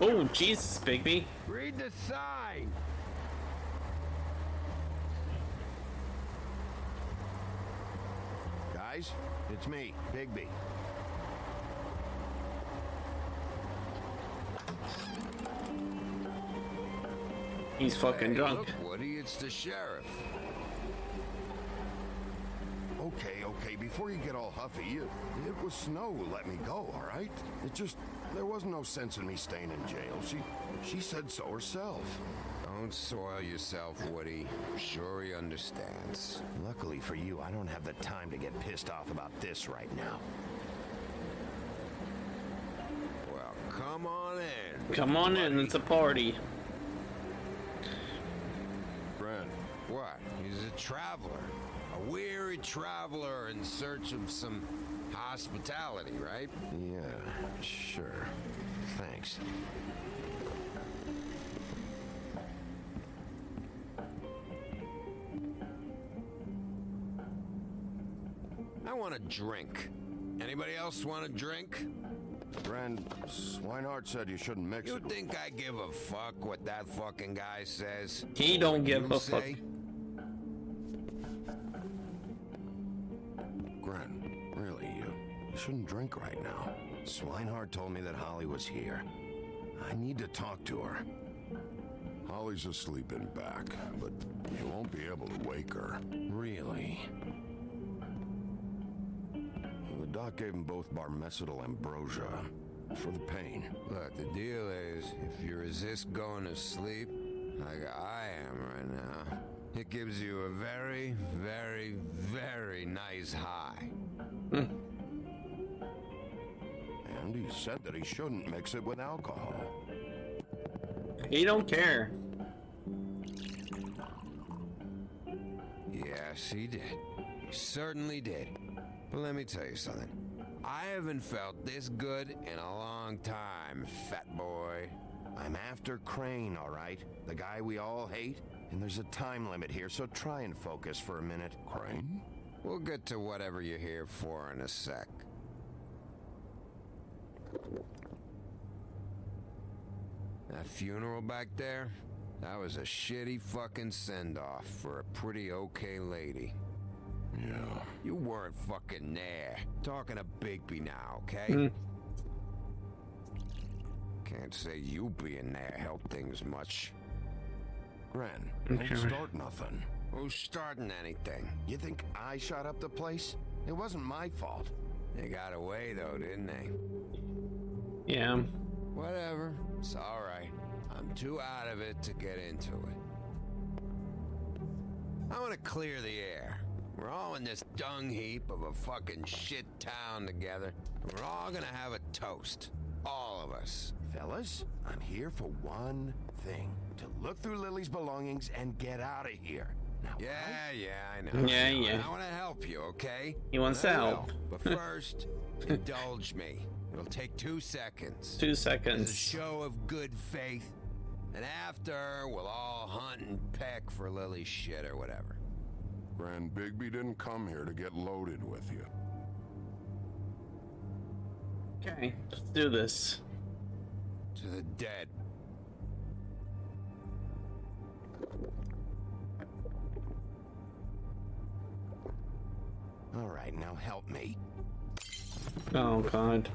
Oh, Jesus, Bigby. Read the sign. Guys, it's me, Bigby. He's fucking drunk. Look, Woody, it's the sheriff. Okay, before you get all huffy, it was Snow who let me go, all right? There was no sense in me staying in jail. She said so herself. Don't soil yourself, Woody. Sure he understands. Luckily for you, I don't have the time to get pissed off about this right now. Well, come on in. Come on in, it's a party. Brent. What? He's a traveler. A weary traveler in search of some hospitality, right? Yeah, sure. Thanks. I want a drink. Anybody else want a drink? Friend, Swinehart said you shouldn't mix You it. think I give a fuck what that fucking guy says? He don't give You a fuck. say? Gren, really, you shouldn't drink right now. Swinehart told me that Holly was here. I need to talk to her. Holly's asleep in back, but you won't be able to wake her. Really? The doc gave them both Barmecidal ambrosia. for the pain. Look, the deal is, if you resist going to sleep, like I am right now, it gives you a very, very, very nice high. And he said that he shouldn't mix it with alcohol. He don't care. Yes, he did. He certainly did. But let me tell you something. I haven't felt this good in a long time, fat boy. I'm after Crane, all right? The guy we all hate? And there's a time limit here, so try and focus for a minute. Crane? We'll get to whatever you're here for in a sec. That funeral back there? That was a shitty fucking send-off for a pretty okay lady. Yeah. You weren't fucking there. Talking to Bigby now, okay? Can't say you being there helped things much. Gren, don't start nothing. Who's starting anything? You think I shot up the place? It wasn't my fault. They got away though, didn't they? Yeah. Whatever. It's alright. I'm too out of it to get into it. I want to clear the air. We're all in this dung heap of a fucking shit town together. And we're all gonna have a toast. All of us. Fellas, I'm here for one thing. To look through Lily's belongings and get out of here. Now, Yeah, I know. Yeah. I want to help you, okay? He wants to help. But first, indulge me. It'll take 2 seconds. 2 As a seconds. show of good faith. And after, we'll all hunt and peck for Lily's shit or whatever. Grand Bigby didn't come here to get loaded with you. Okay, let's do this. To the dead. All right, now help me. Oh God.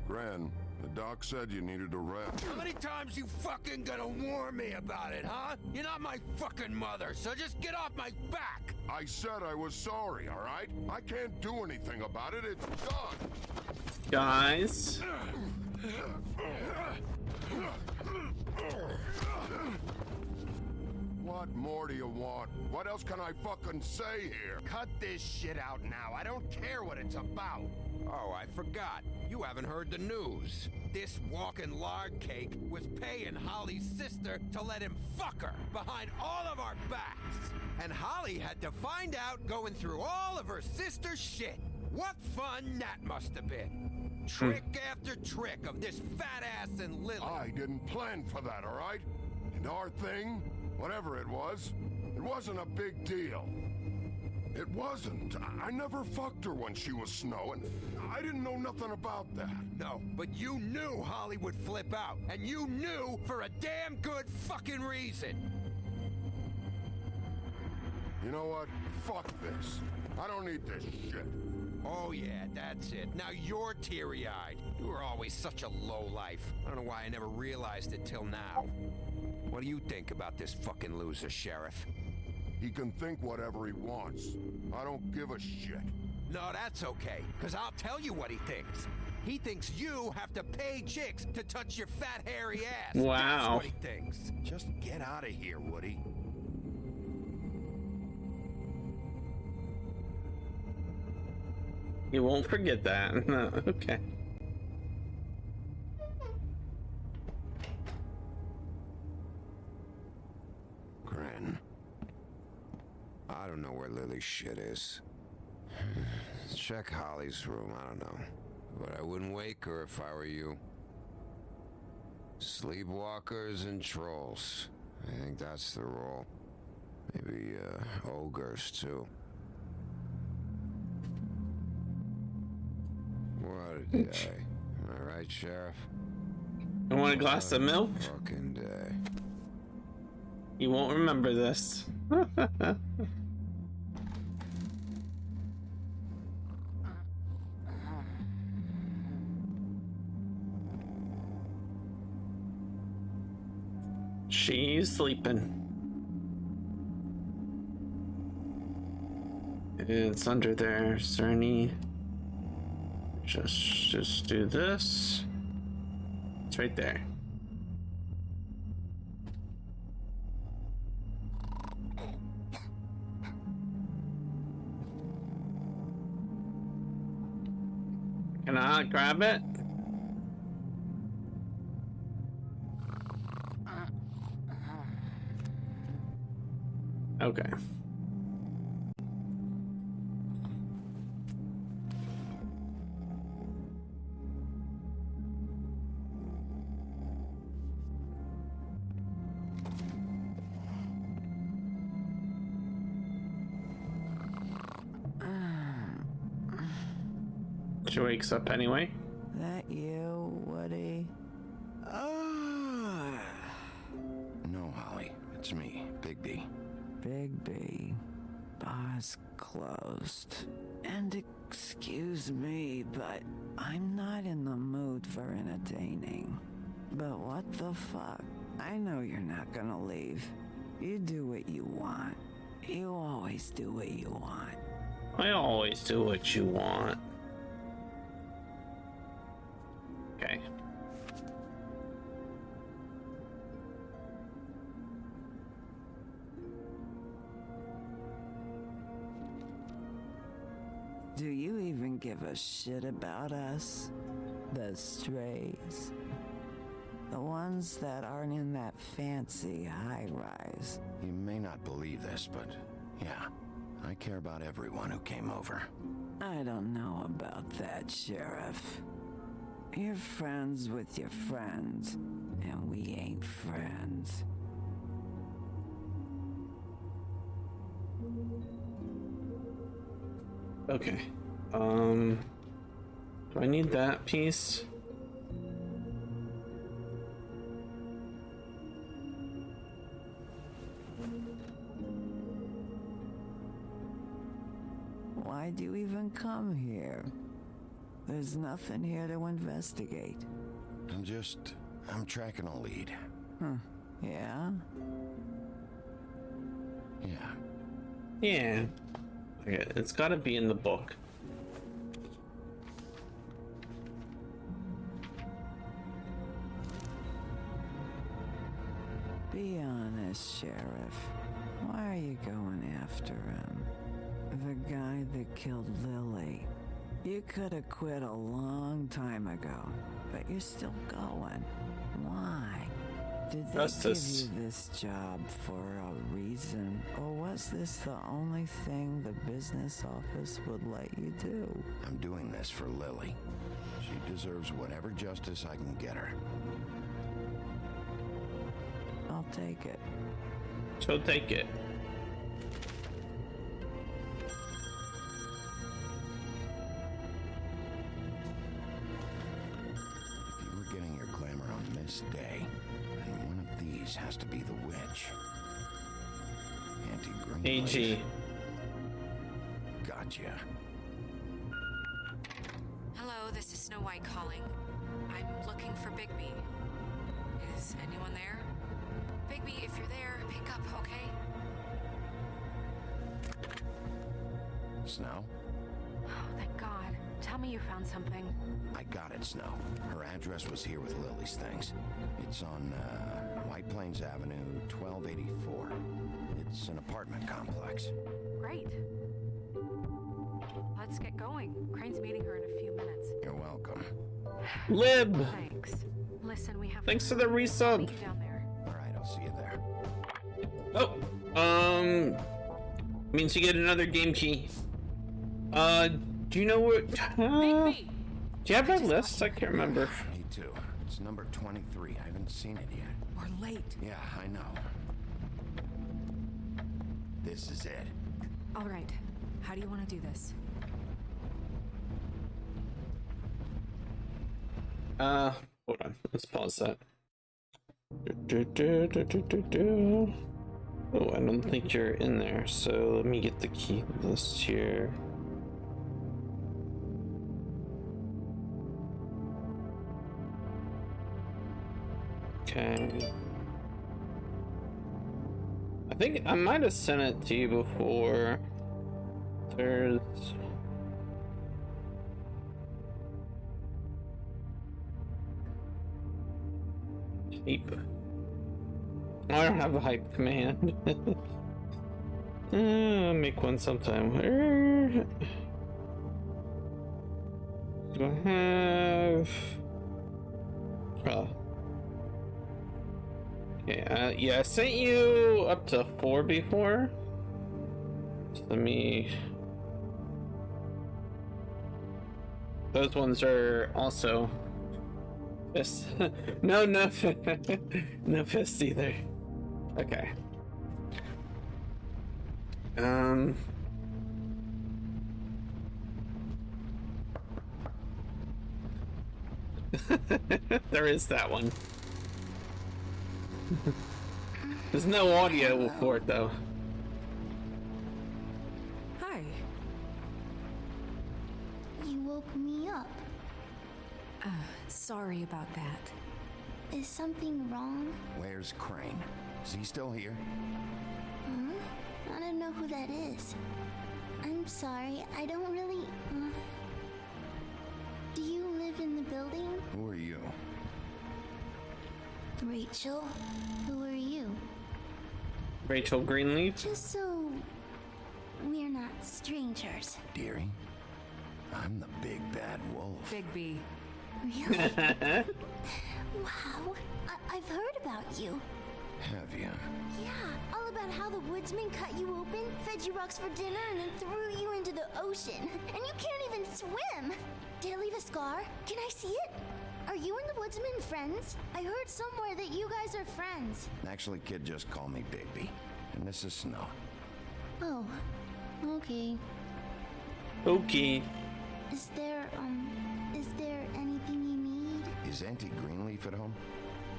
Gran, the doc said you needed a rest. How many times you fucking gonna warn me about it, huh? You're not my fucking mother, so just get off my back! I said I was sorry, all right? I can't do anything about it. It's done. Guys. What more do you want? What else can I fucking say here? Cut this shit out now. I don't care what it's about. Oh, I forgot. You haven't heard the news. This walking lard cake was paying Holly's sister to let him fuck her behind all of our backs. And Holly had to find out going through all of her sister's shit. What fun that must have been. Trick after trick of this fat ass and Lily. I didn't plan for that, all right? And our thing, whatever it wasn't a big deal. It wasn't. I never fucked her when she was snowing. I didn't know nothing about that. No, but you knew Holly would flip out. And you knew for a damn good fucking reason. You know what? Fuck this. I don't need this shit. Oh yeah, that's it. Now you're teary-eyed. You were always such a lowlife. I don't know why I never realized it till now. What do you think about this fucking loser, Sheriff? He can think whatever he wants. I don't give a shit. No, that's okay, because I'll tell you what he thinks. He thinks you have to pay chicks to touch your fat, hairy ass. Wow. That's what he thinks. Just get out of here, Woody. You won't forget that. No, okay. Gren. I don't know where Lily's shit is. Check Holly's room, I don't know. But I wouldn't wake her if I were you. Sleepwalkers and trolls. I think that's the role. Maybe, ogres, too. What a day. Am I right, Sheriff? I want a glass of milk? Fucking day. You won't remember this. She's sleeping. It's under there, Cerny. Just do this. It's right there. Can I grab it? Okay. She wakes up anyway. That you, Woody? No, Holly. It's me, Bigby. Bigby. Bar's closed. And excuse me, but I'm not in the mood for entertaining. But what the fuck? I know you're not gonna leave. You do what you want. You always do what you want. I always do what you want. Okay. Do you even give a shit about us? The strays? The ones that aren't in that fancy high-rise. You may not believe this, but yeah, I care about everyone who came over. I don't know about that, Sheriff. You're friends with your friends, and we ain't friends. Okay. Do I need that piece? Why'd you even come here? There's nothing here to investigate. I'm tracking a lead. Yeah? Yeah. Yeah. Okay, it's gotta be in the book. Be honest, Sheriff. Why are you going after him? The guy that killed Lily. You could have quit a long time ago, but you're still going. Why? Did they Justice. give you this job for a reason, or was this the only thing the business office would let you do? I'm doing this for Lily. She deserves whatever justice I can get her. I'll take it. She'll take it. If you were getting your glamour on this day, then one of these has to be the witch. Anti-Green AG. Leaf. Gotcha. Hello, this is Snow White calling. I'm looking for Bigby. Is anyone there? Bigby, if you're there, pick up, okay? Snow? Oh, thank God. Tell me you found something. I got it, Snow. Her address was here with Lily's things. It's on White Plains Avenue, 1284. It's an apartment complex. Great. Let's get going. Crane's meeting her in a few minutes. You're welcome. Lib! Thanks. Listen, we have Thanks to for the I'll resub. meet you down there. All right, I'll see you there. Oh, means you get another game key. Do you know what? Do you have that list? I can't remember. Me too. It's number 23. I haven't seen it yet. We're late. Yeah, I know. This is it. All right. How do you want to do this? Hold on. Let's pause that. Oh, I don't think you're in there, so let me get the key list here. Okay. I think I might have sent it to you before. There's... Hype. I don't have a hype command. I'll make one sometime. Where do I have? Oh. Okay, yeah, I sent you up to 4 before. So let me... Those ones are also fist. No, no, no fist either. Okay. There is that one. There's no audio for it though. Hi. You woke me up. Sorry about that. Is something wrong? Where's Crane? Is he still here? Huh? I don't know who that is. I'm sorry, I don't really... Do you live in the building? Who are you? Rachel? Who are you? Rachel Greenleaf? Just so... we're not strangers. Dearie? I'm the big bad wolf. Big B. Really? Wow. I've heard about you. Have you? Yeah, all about how the woodsman cut you open, fed you rocks for dinner, and then threw you into the ocean. And you can't even swim! Did it leave a scar? Can I see it? Are you and the woodsman friends? I heard somewhere that you guys are friends. Actually, kid, just call me Bigby. And this is Snow. Oh, okay. Okay. Is there anything you need? Is Auntie Greenleaf at home?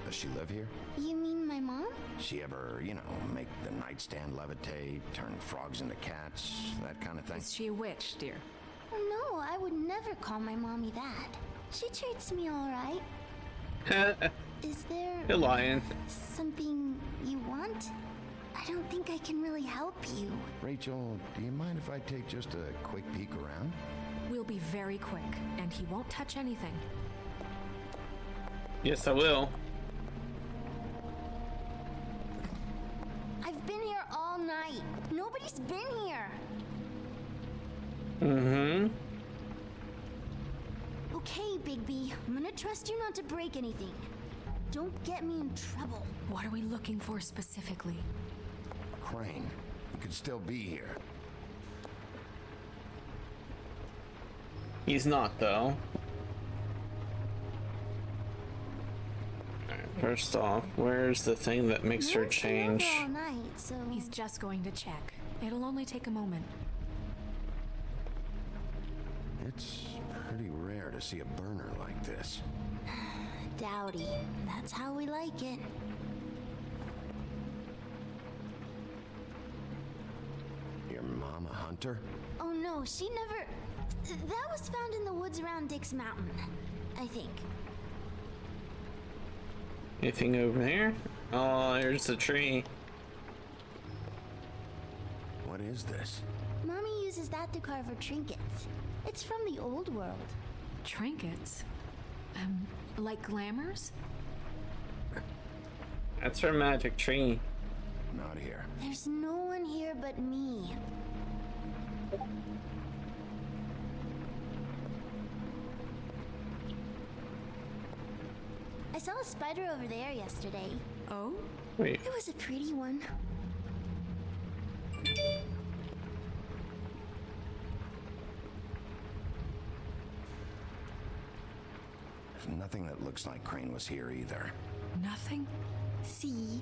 Does she live here? You mean my mom? She ever, make the nightstand levitate, turn frogs into cats, that kind of thing? Is she a witch, dear? Oh, no, I would never call my mommy that. She treats me all right. Is there... You're lying. something you want? I don't think I can really help you. Rachel, do you mind if I take just a quick peek around? We'll be very quick, and he won't touch anything. Yes, I will. I've been here all night. Nobody's been here. Mm-hmm. Okay, Bigby. I'm gonna trust you not to break anything. Don't get me in trouble. What are we looking for specifically? Crane, he could still be here. He's not, though. Alright, first off, where's the thing that makes her change? All night, so... He's just going to check. It'll only take a moment. It's pretty rare to see a burner like this. Dowdy. That's how we like it. Your mom a hunter? Oh no, she never... That was found in the woods around Dick's Mountain, I think. Anything over here? Oh, there's the tree. What is this? Mommy uses that to carve her trinkets. It's from the old world. Trinkets? Like glamours? That's her magic tree. Not here. There's no one here but me. I saw a spider over there yesterday. Oh? Wait. It was a pretty one. There's nothing that looks like Crane was here either. Nothing? See?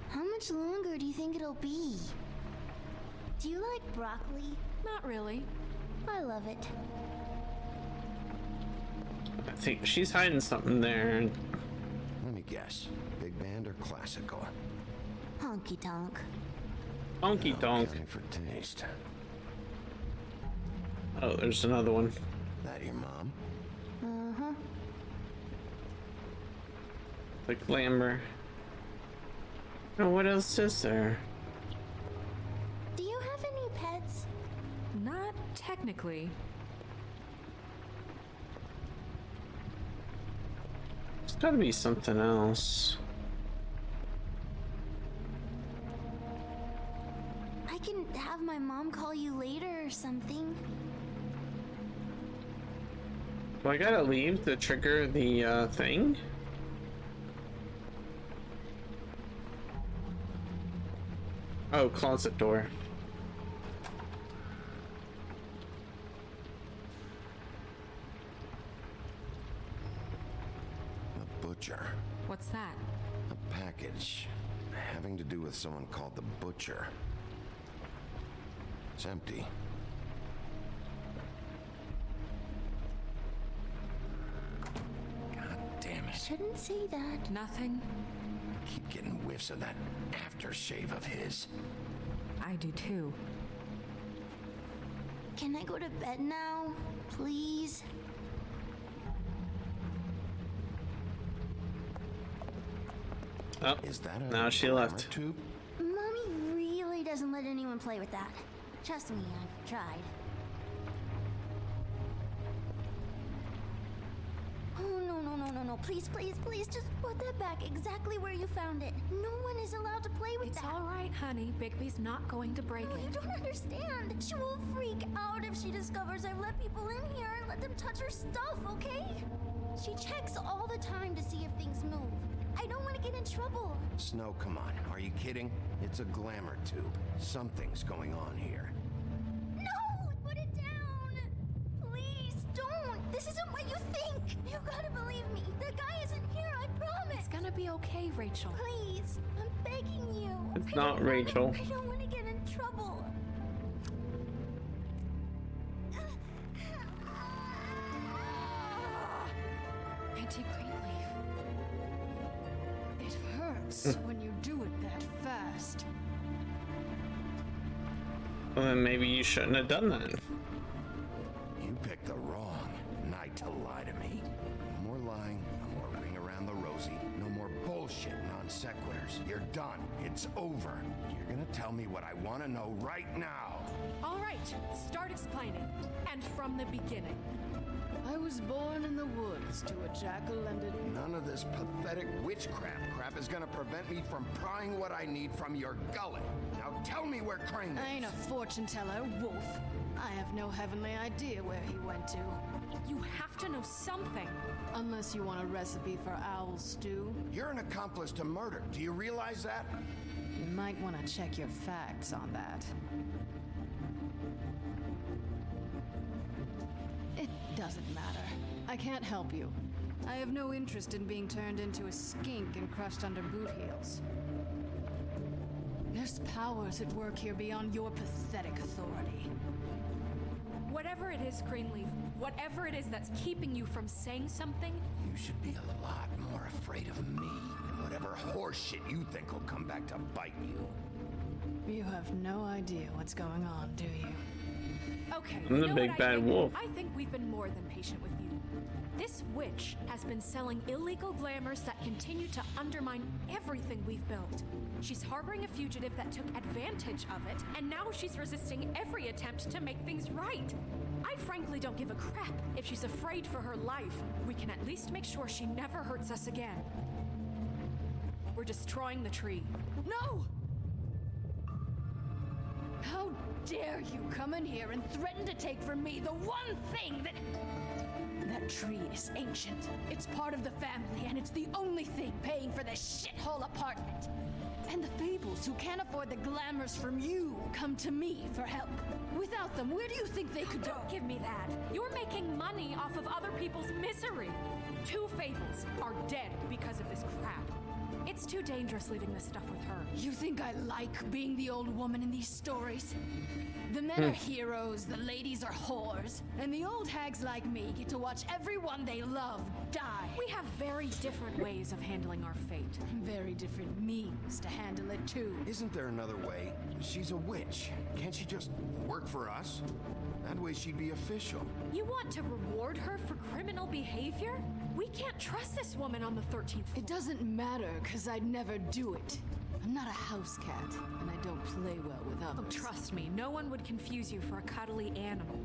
How much longer do you think it'll be? Do you like broccoli? Not really. I love it. I think she's hiding something there. Let me guess. Big band or classical? Honky tonk. Honky tonk. Counting for taste. Oh, there's another one. That your mom? Uh-huh. The glamour. Oh, what else is there? Do you have any pets? Not technically. Gotta be something else. I can have my mom call you later or something. Do I gotta leave to trigger the thing? Oh, closet door. The Butcher. What's that? A package having to do with someone called the Butcher. It's empty. God damn it. Shouldn't say that. Nothing. I keep getting whiffs of that aftershave of his. I do too. Can I go to bed now? Please? Oh, Is that a now she glamour left. tube? Mommy really doesn't let anyone play with that. Trust me, I've tried. Oh, no. Please, just put that back exactly where you found it. No one is allowed to play with that. It's all right, honey. Bigby's not going to break No, you it. don't understand. She will freak out if she discovers I've let people in here and let them touch her stuff, okay? She checks all the time to see if things move. I don't want to get in trouble. Snow, come on. Are you kidding? It's a glamour tube. Something's going on here. No! Put it down! Please, don't! This isn't what you think! You gotta believe me. The guy isn't here, I promise! It's gonna be okay, Rachel. Please, I'm begging you. It's I not don't Rachel. I don't want to get in trouble. Auntie Greenleaf. It hurts when you do it that fast. Well, then maybe you shouldn't have done that. You picked the wrong night to lie to me. No more lying, no more ring around the rosy, no more bullshit non sequiturs. You're done. It's over. You're gonna tell me what I want to know right now. All right, start explaining. And from the beginning. I was born in the woods to a jack-o'-lantern. None of this pathetic witchcraft crap is gonna prevent me from prying what I need from your gullet. Now tell me where Crane is. I ain't a fortune teller, Wolf. I have no heavenly idea where he went to. You have to know something. Unless you want a recipe for owl stew. You're an accomplice to murder. Do you realize that? You might want to check your facts on that. It doesn't matter. I can't help you. I have no interest in being turned into a skink and crushed under boot heels. There's powers at work here beyond your pathetic authority. Whatever it is, Greenleaf, whatever it is that's keeping you from saying something, You should be a lot more afraid of me than whatever horseshit you think will come back to bite you. You have no idea what's going on, do you? okay. I'm you the know big what bad I think? wolf. I think we've been more than patient with you. This witch has been selling illegal glamours that continue to undermine everything we've built. She's harboring a fugitive that took advantage of it, and now she's resisting every attempt to make things right. I frankly don't give a crap if she's afraid for her life. We can at least make sure she never hurts us again. We're destroying the tree. No! How dare you come in here and threaten to take from me the one thing that... That tree is ancient. It's part of the family, and it's the only thing paying for this shithole apartment. And the Fables, who can't afford the glamours from you, come to me for help. Without them, where do you think they could go? Don't give me that. You're making money off of other people's misery. 2 Fables are dead because of this crap. It's too dangerous leaving this stuff with her. You think I like being the old woman in these stories? The men are heroes, the ladies are whores, and the old hags like me get to watch everyone they love die. We have very different ways of handling our fate. Very different means to handle it, too. Isn't there another way? She's a witch. Can't she just work for us? That way she'd be official. You want to reward her for criminal behavior? We can't trust this woman on the 13th floor. It doesn't matter, because I'd never do it. I'm not a house cat, and I don't play well with others. Oh, trust me, no one would confuse you for a cuddly animal.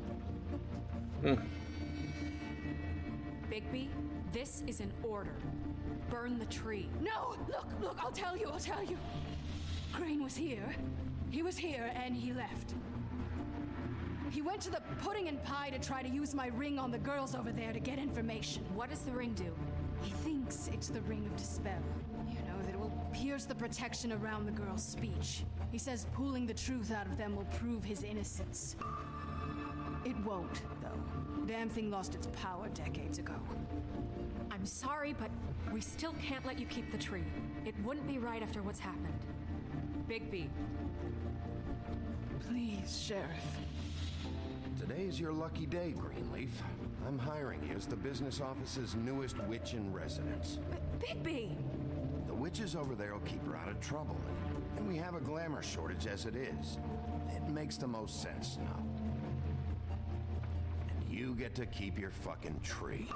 Bigby, This is an order. Burn the tree. No! Look, I'll tell you. Crane was here. He was here and he left. He went to the pudding and pie to try to use my ring on the girls over there to get information. What does the ring do? He thinks it's the ring of dispel. You know, that it will pierce the protection around the girls' speech. He says pulling the truth out of them will prove his innocence. It won't, though. Damn thing lost its power decades ago. I'm sorry, but we still can't let you keep the tree. It wouldn't be right after what's happened. Bigby. Please, Sheriff. Today's your lucky day, Greenleaf. I'm hiring you as the business office's newest witch in residence. Bigby! The witches over there will keep her out of trouble, and we have a glamour shortage as it is. It makes the most sense now. And you get to keep your fucking tree.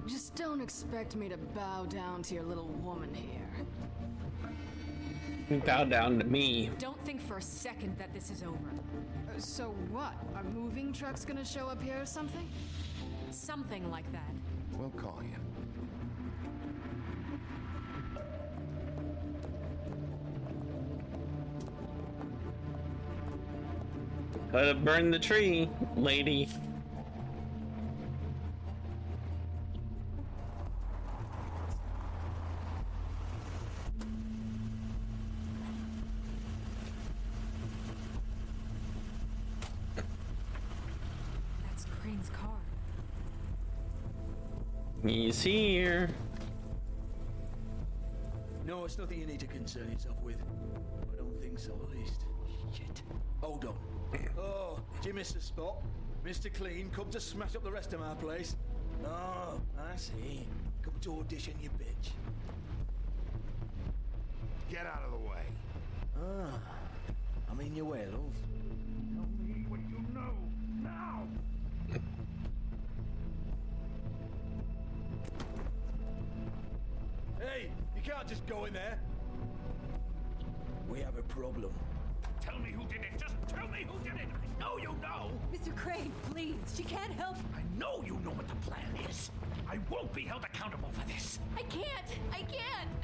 Just don't expect me to bow down to your little woman here. Bow down to me. Don't think for a second that this is over. So what? Are moving trucks gonna show up here or something? Something like that. We'll call you. Gotta burn the tree, lady. That's Crane's car. He's here. No, it's nothing you need to concern yourself with. I don't think so, at least. Shit. Hold on. Oh, did you miss the spot? Mr. Clean, come to smash up the rest of my place. Oh, I see. Come to audition, you bitch. Get out of the way. Ah, I'm in your way, love. Tell me what you know, now! Hey, you can't just go in there. We have a problem. Tell me who did it. Just tell me who did it. I know you know. Mr. Crane, please. She can't help. I know you know what the plan is. I won't be held accountable for this. I can't!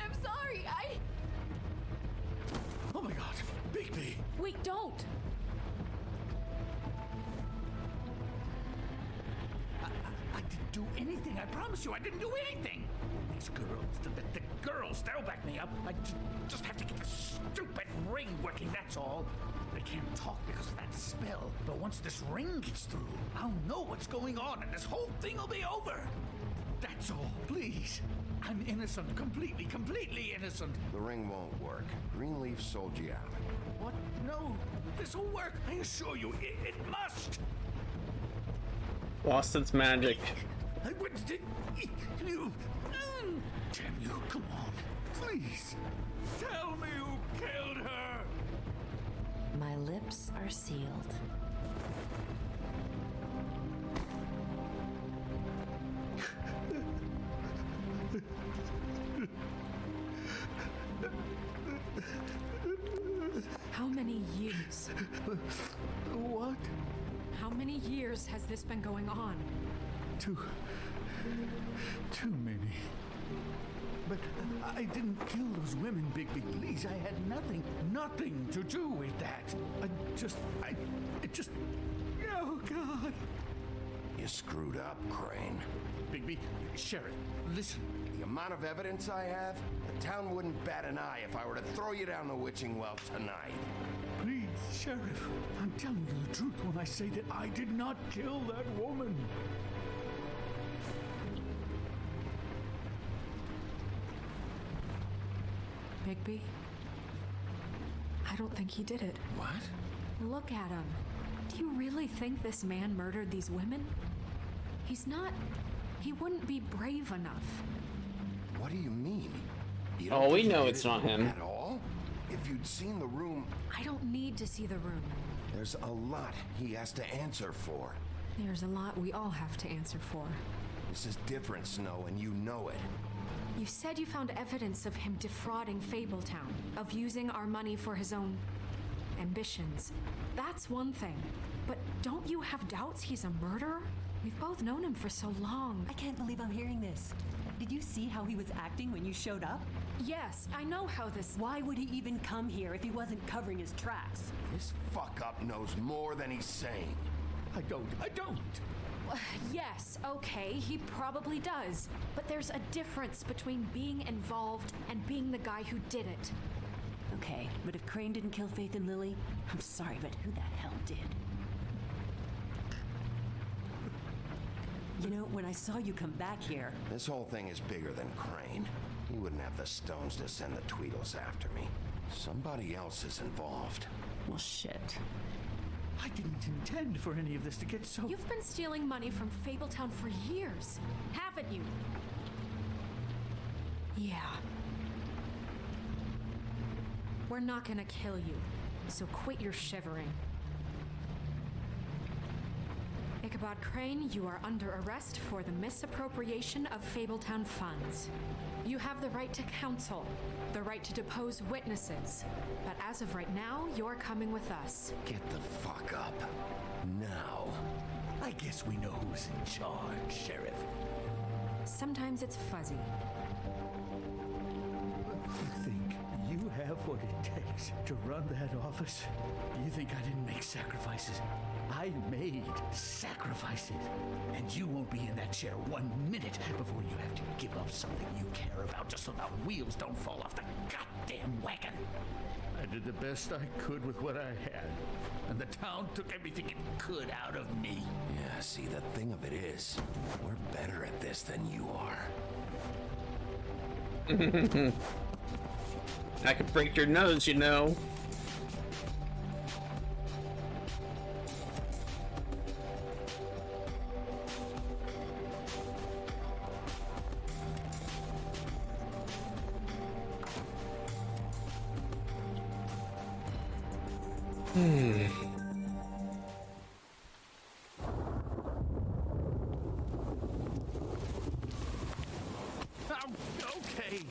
I'm sorry, Oh my god, Bigby! Wait, don't! I didn't do anything. I promise you, I didn't do anything. These girls, the girls, they'll back me up. I just have to get the stupid ring working, that's all. They can't talk because of that spell. But once this ring gets through, I'll know what's going on and this whole thing will be over. That's all, please. I'm innocent, completely innocent. The ring won't work. Greenleaf sold you out. What? No, this will work. I assure you, it must. Lost its magic. I wouldn't. You. Damn you, come on. Please. Tell me who killed her. My lips are sealed. How many years? What? How many years has this been going on? Too many. But I didn't kill those women, Bigby. Please, I had nothing to do with that. It just... Oh, God. You screwed up, Crane. Bigby, Sheriff, listen. The amount of evidence I have, the town wouldn't bat an eye if I were to throw you down the witching well tonight. Please, Sheriff, I'm telling you the truth when I say that I did not kill that woman. Bigby? I don't think he did it. What? Look at him. Do you really think this man murdered these women? He's not... He wouldn't be brave enough. What do you mean? You Oh, don't we think know he it's did not it him. At all? If you'd seen the room, I don't need to see the room. there's a lot he has to answer for. There's a lot we all have to answer for. This is different, Snow, and you know it. You said you found evidence of him defrauding Fabletown, of using our money for his own ambitions. That's one thing. But don't you have doubts he's a murderer? We've both known him for so long. I can't believe I'm hearing this. Did you see how he was acting when you showed up? Yes, I know how this... Why would he even come here if he wasn't covering his tracks? This fuck-up knows more than he's saying. I don't. Yes, okay, he probably does. But there's a difference between being involved and being the guy who did it. Okay, but if Crane didn't kill Faith and Lily, I'm sorry, but who the hell did? You know, when I saw you come back here... This whole thing is bigger than Crane. He wouldn't have the stones to send the Tweedles after me. Somebody else is involved. Well, shit. I didn't intend for any of this to get so... You've been stealing money from Fabletown for years, haven't you? Yeah. We're not gonna kill you, so quit your shivering. Ichabod Crane, you are under arrest for the misappropriation of Fabletown funds. You have the right to counsel, the right to depose witnesses, but as of right now, you're coming with us. Get the fuck up. Now. I guess we know who's in charge, Sheriff. Sometimes it's fuzzy. You think you have what it takes to run that office? You think I didn't make sacrifices? I made sacrifices. And you won't be in that chair 1 minute before you have to give up something you care about just so the wheels don't fall off the goddamn wagon. I did the best I could with what I had. And the town took everything it could out of me. Yeah, see, the thing of it is, we're better at this than you are. I could break your nose, you know. Okay.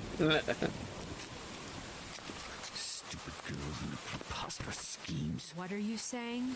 Stupid girls and their preposterous schemes. What are you saying?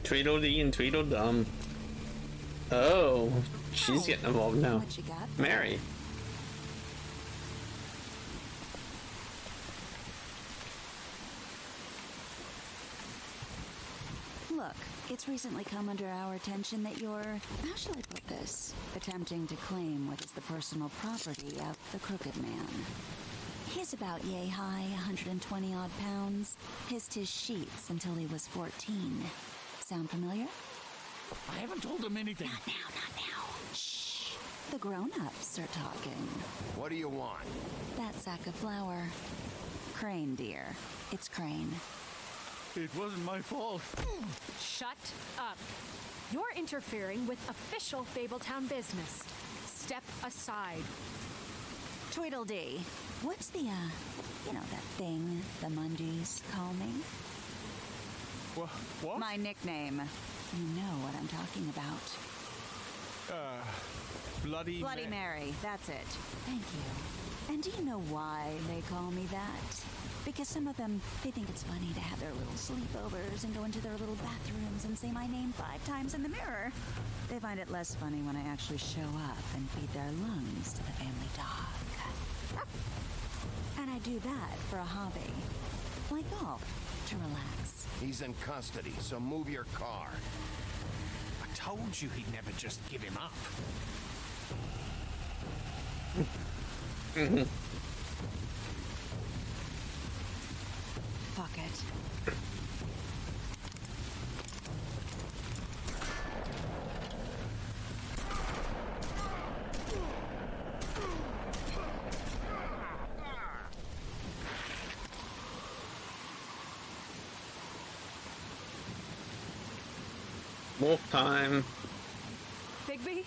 Tweedledee and Tweedledum. Oh, she's getting involved now. What you got? Mary. Look, it's recently come under our attention that you're, how shall I put this, attempting to claim what is the personal property of the Crooked Man. He's about yay high, 120 odd pounds, pissed his sheets until he was 14. Sound familiar? I haven't told him anything. Not now. Shh. The grown-ups are talking. What do you want? That sack of flour. Crane, dear. It's Crane. It wasn't my fault. Shut up. You're interfering with official Fabletown business. Step aside. Tweedledee. What's the, you know that thing the Mungies call me? What? My nickname. You know what I'm talking about. Bloody Mary, that's it. Thank you. And do you know why they call me that? Because some of them, they think it's funny to have their little sleepovers and go into their little bathrooms and say my name 5 times in the mirror. They find it less funny when I actually show up and feed their lungs to the family dog. And I do that for a hobby. Like golf, to relax. He's in custody, so move your car. I told you he'd never just give him up. Fuck it. Wolf time. Bigby?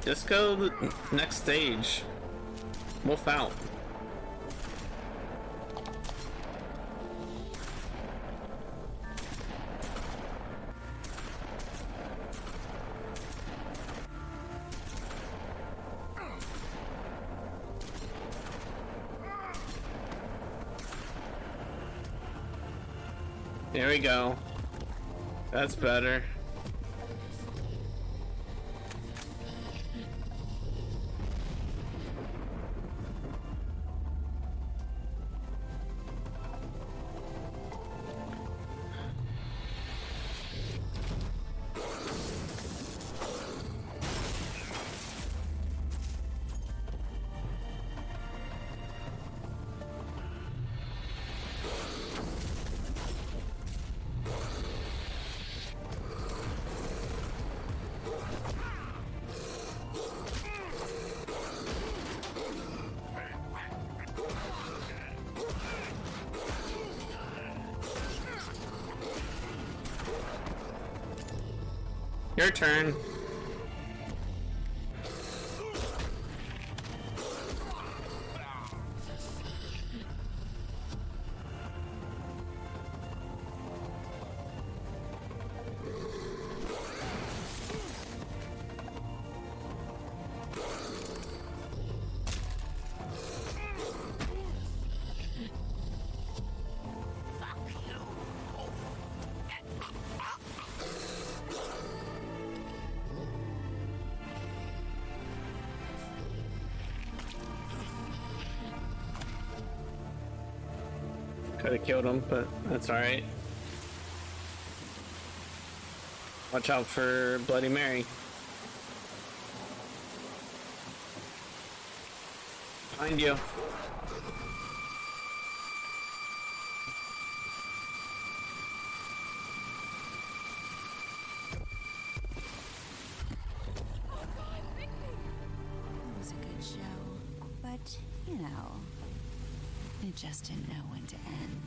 Just go to the next stage. Wolf out. There we go. That's better. Your turn. Could have killed him, but that's alright. Watch out for Bloody Mary. Behind you. It was a good show, but, you know, it just didn't know when to end.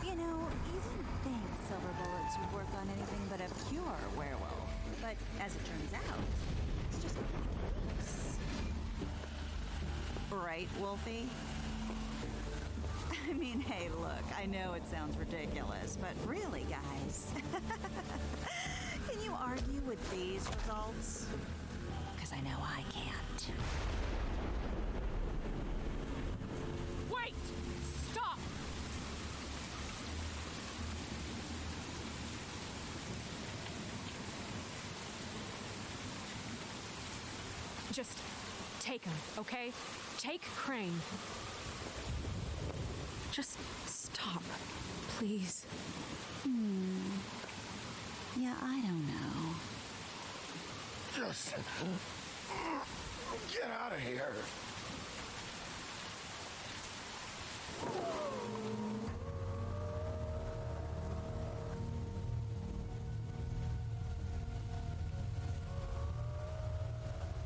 You know, you didn't think silver bullets would work on anything but a pure werewolf. But as it turns out, it's just what it looks. Right, Wolfie? I mean, hey, look, I know it sounds ridiculous, but really, guys, can you argue with these results? Because I know I can't. Wait! Stop! Just take him, okay? Take Crane. Just stop, please. Yeah, I don't know. Just get out of here.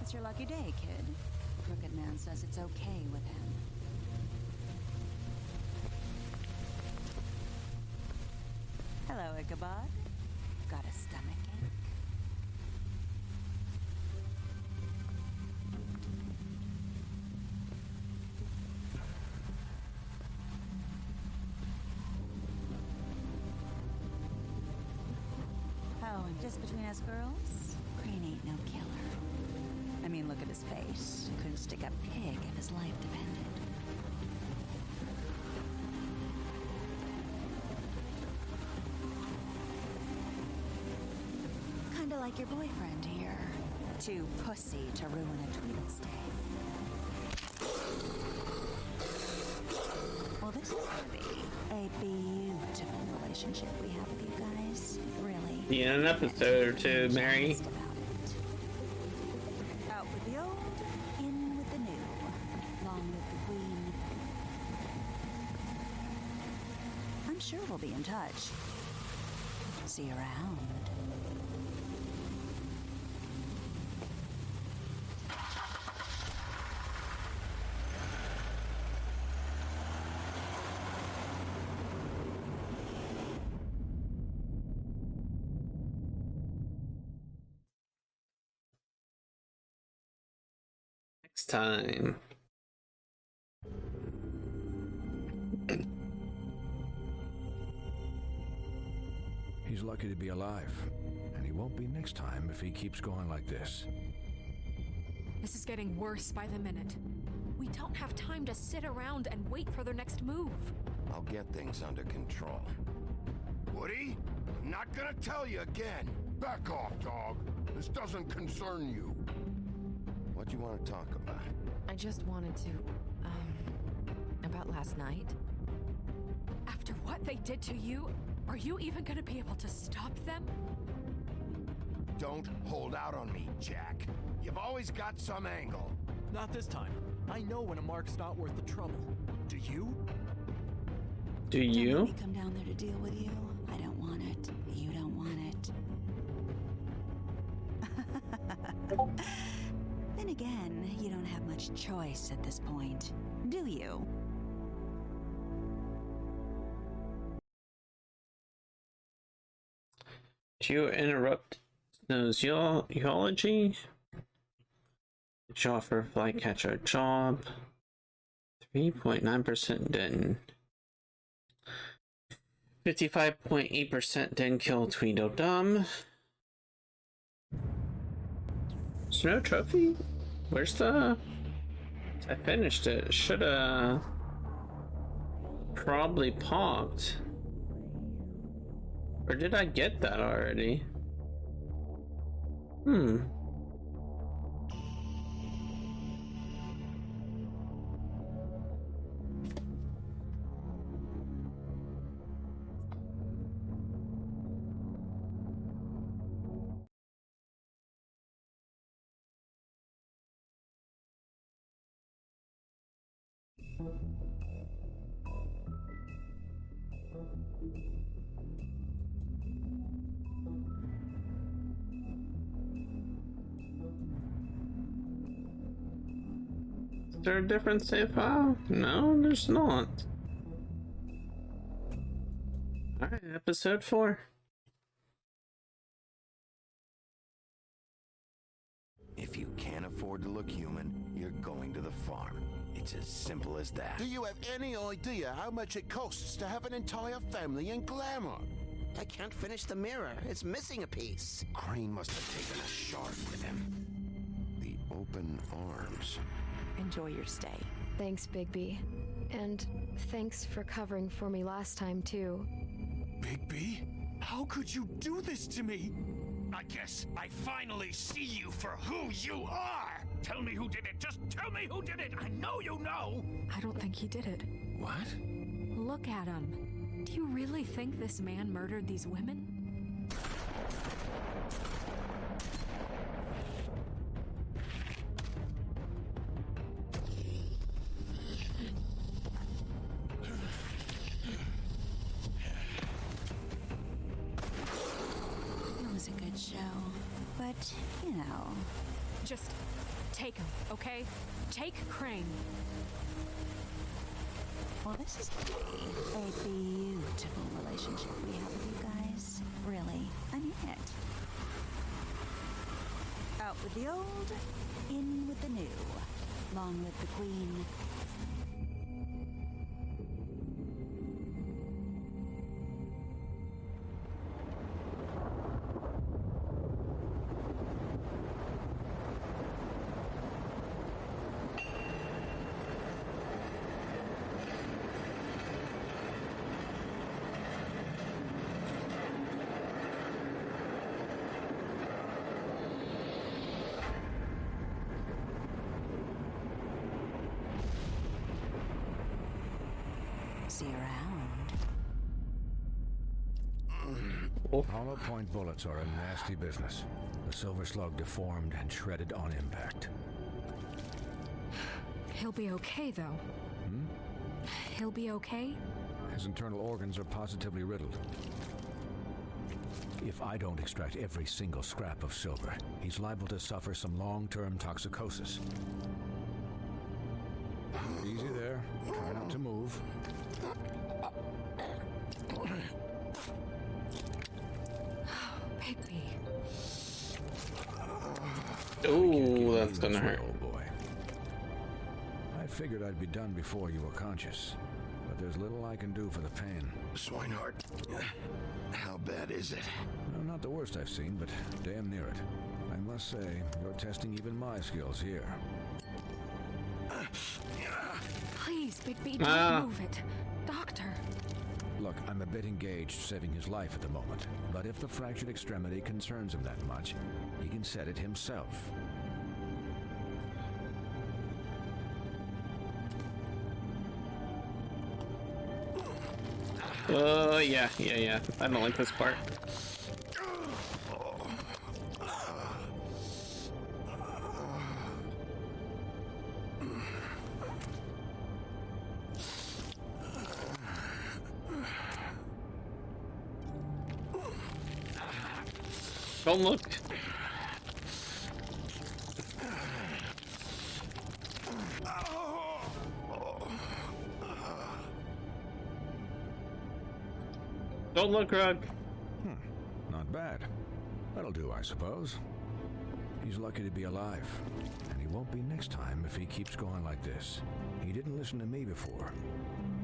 It's your lucky day, kid. Crooked Man says it's okay with him. Hello, Ichabod. Got a stomachache? Oh, and just between us girls, Crane ain't no killer. I mean, look at his face. Couldn't stick a pig if his life depended. Kinda like your boyfriend here. Too pussy to ruin a Tweedle's day. Well, this is gonna be a beautiful relationship we have with you guys. Really. Be in an episode or two, Mary. Out with the old, in with the new. Long with the queen. I'm sure we'll be in touch. See you around. Next time. He's lucky to be alive, and he won't be next time if he keeps going like this. This is getting worse by the minute. We don't have time to sit around and wait for their next move. I'll get things under control. Woody? I'm not gonna tell you again. Back off, dog. This doesn't concern you. What do you want to talk about? I just wanted to, about last night. After what they did to you, are you even gonna be able to stop them? Don't hold out on me, Jack. You've always got some angle. Not this time. I know when a mark's not worth the trouble. Do you? Do Don't you? let me come down there to deal with you. I don't want it. You don't want it. Then again, you don't have much choice at this point, do you? Do you interrupt the zoology? Did you offer flycatcher a job? 3.9% didn't. 55.8% didn't kill Tweedledum. Is there no trophy? Where's the... I finished it. Shoulda... probably popped. Or did I get that already? Is there a different save file? No, there's not. Alright, episode 4. If you can't afford to look human, you're going to the farm. It's as simple as that. Do you have any idea how much it costs to have an entire family in glamour? I can't finish the mirror. It's missing a piece. Crane must have taken a shard with him. The open arms. Enjoy your stay. Thanks, Bigby. And thanks for covering for me last time, too. Bigby? How could you do this to me? I guess I finally see you for who you are! Tell me who did it! Just tell me who did it! I know you know! I don't think he did it. What? Look at him. Do you really think this man murdered these women? It was a good show, but, you know... Just take him, okay? Take Crane. Well, this is gonna be a beautiful relationship we have with you guys. Really, I mean it. Out with the old, in with the new. Long live the queen. See you around. Hollow point bullets are a nasty business. The silver slug deformed and shredded on impact. He'll be okay, though. He'll be okay? His internal organs are positively riddled. If I don't extract every single scrap of silver, he's liable to suffer some long-term toxicosis. Easy there. Try not to move. Baby. Ooh, that's gonna hurt. Old boy. I figured I'd be done before you were conscious, but there's little I can do for the pain. Swinehart, how bad is it? Well, not the worst I've seen, but damn near it. I must say, you're testing even my skills here. Please, Bigby, don't move it. Doctor. Look, I'm a bit engaged saving his life at the moment, but if the fractured extremity concerns him that much, he can set it himself. Yeah. I don't like this part. Don't look. Don't look, Rug. Not bad. That'll do, I suppose. He's lucky to be alive, and he won't be next time if he keeps going like this. He didn't listen to me before.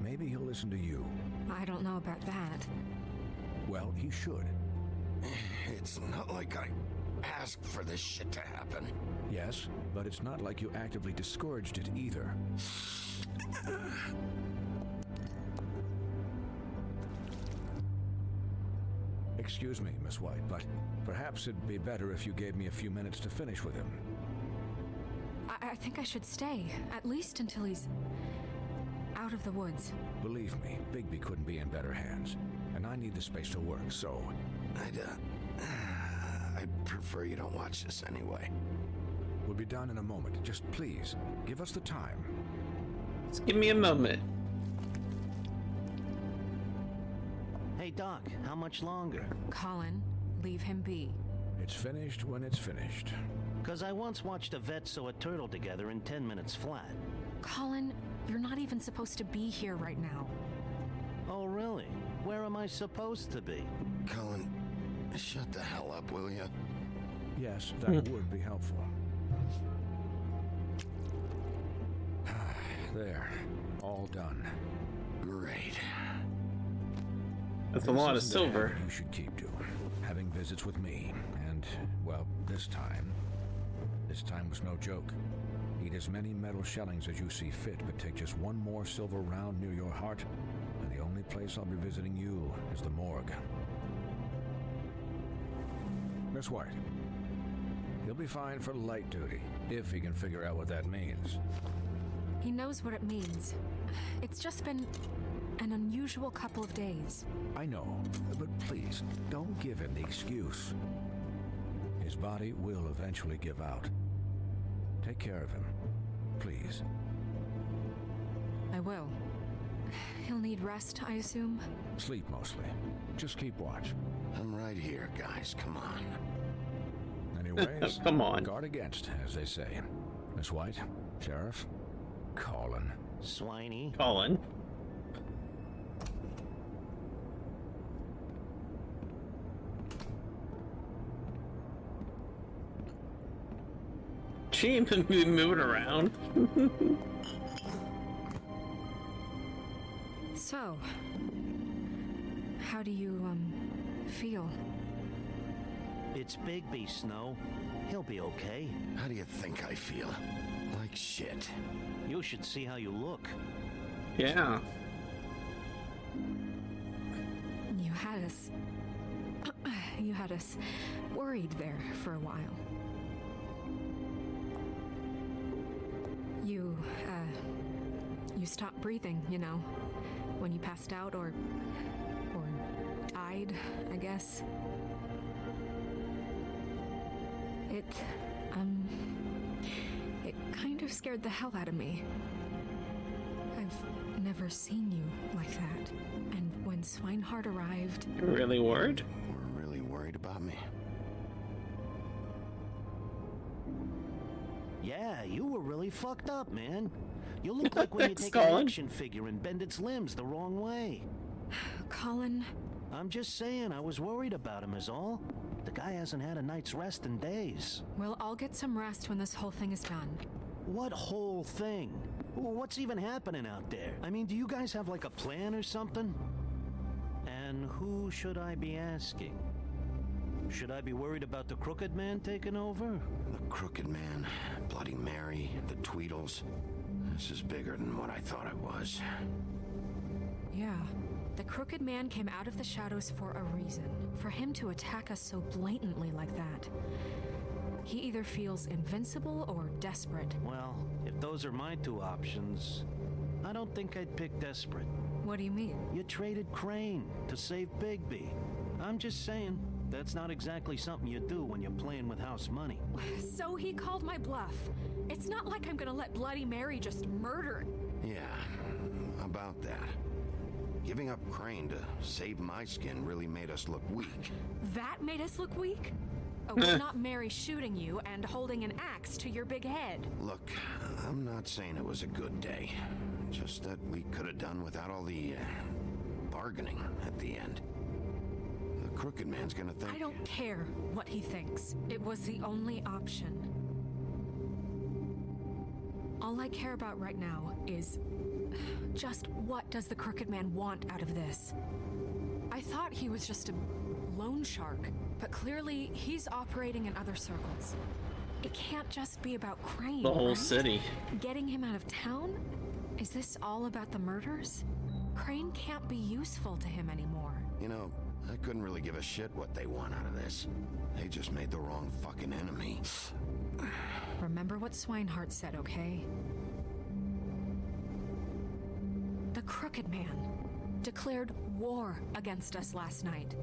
Maybe he'll listen to you. I don't know about that. Well, he should. It's not like I asked for this shit to happen. Yes, but it's not like you actively discouraged it either. Excuse me, Miss White, but perhaps it'd be better if you gave me a few minutes to finish with him. I think I should stay, at least until he's out of the woods. Believe me, Bigby couldn't be in better hands, and I need the space to work, so... I'd prefer you don't watch this anyway. We'll be done in a moment. Just please, give us the time. Just give me a moment. Hey, Doc, how much longer? Colin, leave him be. It's finished when it's finished. 'Cause I once watched a vet sew a turtle together in 10 minutes flat. Colin, you're not even supposed to be here right now. Oh, really? Where am I supposed to be? Colin, shut the hell up, will you? Yes, that would be helpful. There, all done. Great. That's a lot of This isn't a silver. habit you should keep to. Having visits with me, and, well, this time was no joke. Eat as many metal shellings as you see fit, but take just one more silver round near your heart, and the only place I'll be visiting you is the morgue. Miss White, he'll be fine for light duty, if he can figure out what that means. He knows what it means. It's just been an unusual couple of days. I know, but please, don't give him the excuse. His body will eventually give out. Take care of him, please. I will. He'll need rest, I assume? Sleep mostly. Just keep watch. I'm right here, guys. Come on. Anyways, Come on. Guard against, as they say. Miss White, Sheriff, Colin. Swiney. Colin. She ain't been moving around. So, how do you, feel? It's Bigby, Snow. He'll be okay. How do you think I feel? Like shit. You should see how you look. Yeah. You had us worried there for a while. You stopped breathing, you know, when you passed out or died, I guess. It kind of scared the hell out of me. I've never seen you like that. And when Swinehart arrived... You're really worried? We're really worried about me. Yeah, you were really fucked up, man. You look like when you Thanks, take Colin. an action figure and bend its limbs the wrong way. Colin... I'm just saying, I was worried about him is all. The guy hasn't had a night's rest in days. We'll all get some rest when this whole thing is done. What whole thing? What's even happening out there? I mean, do you guys have like a plan or something? And who should I be asking? Should I be worried about the Crooked Man taking over? The Crooked Man, Bloody Mary, the Tweedles. This is bigger than what I thought it was. Yeah. The Crooked Man came out of the shadows for a reason. For him to attack us so blatantly like that. He either feels invincible or desperate. Well, if those are my two options, I don't think I'd pick desperate. What do you mean? You traded Crane to save Bigby. I'm just saying, that's not exactly something you do when you're playing with house money. So he called my bluff. It's not like I'm gonna let Bloody Mary just murder. Yeah, about that. Giving up Crane to save my skin really made us look weak. That made us look weak? Oh, it's not Mary shooting you and holding an axe to your big head. Look, I'm not saying it was a good day. Just that we could have done without all the bargaining at the end. The Crooked Man's gonna think... I don't care what he thinks. It was the only option. All I care about right now is... just what does the Crooked Man want out of this? I thought he was just a loan shark, but clearly he's operating in other circles. It can't just be about Crane, The whole right? city. Getting him out of town? Is this all about the murders? Crane can't be useful to him anymore. You know, I couldn't really give a shit what they want out of this. They just made the wrong fucking enemy. Remember what Swinehart said, okay? The Crooked Man declared war against us last night.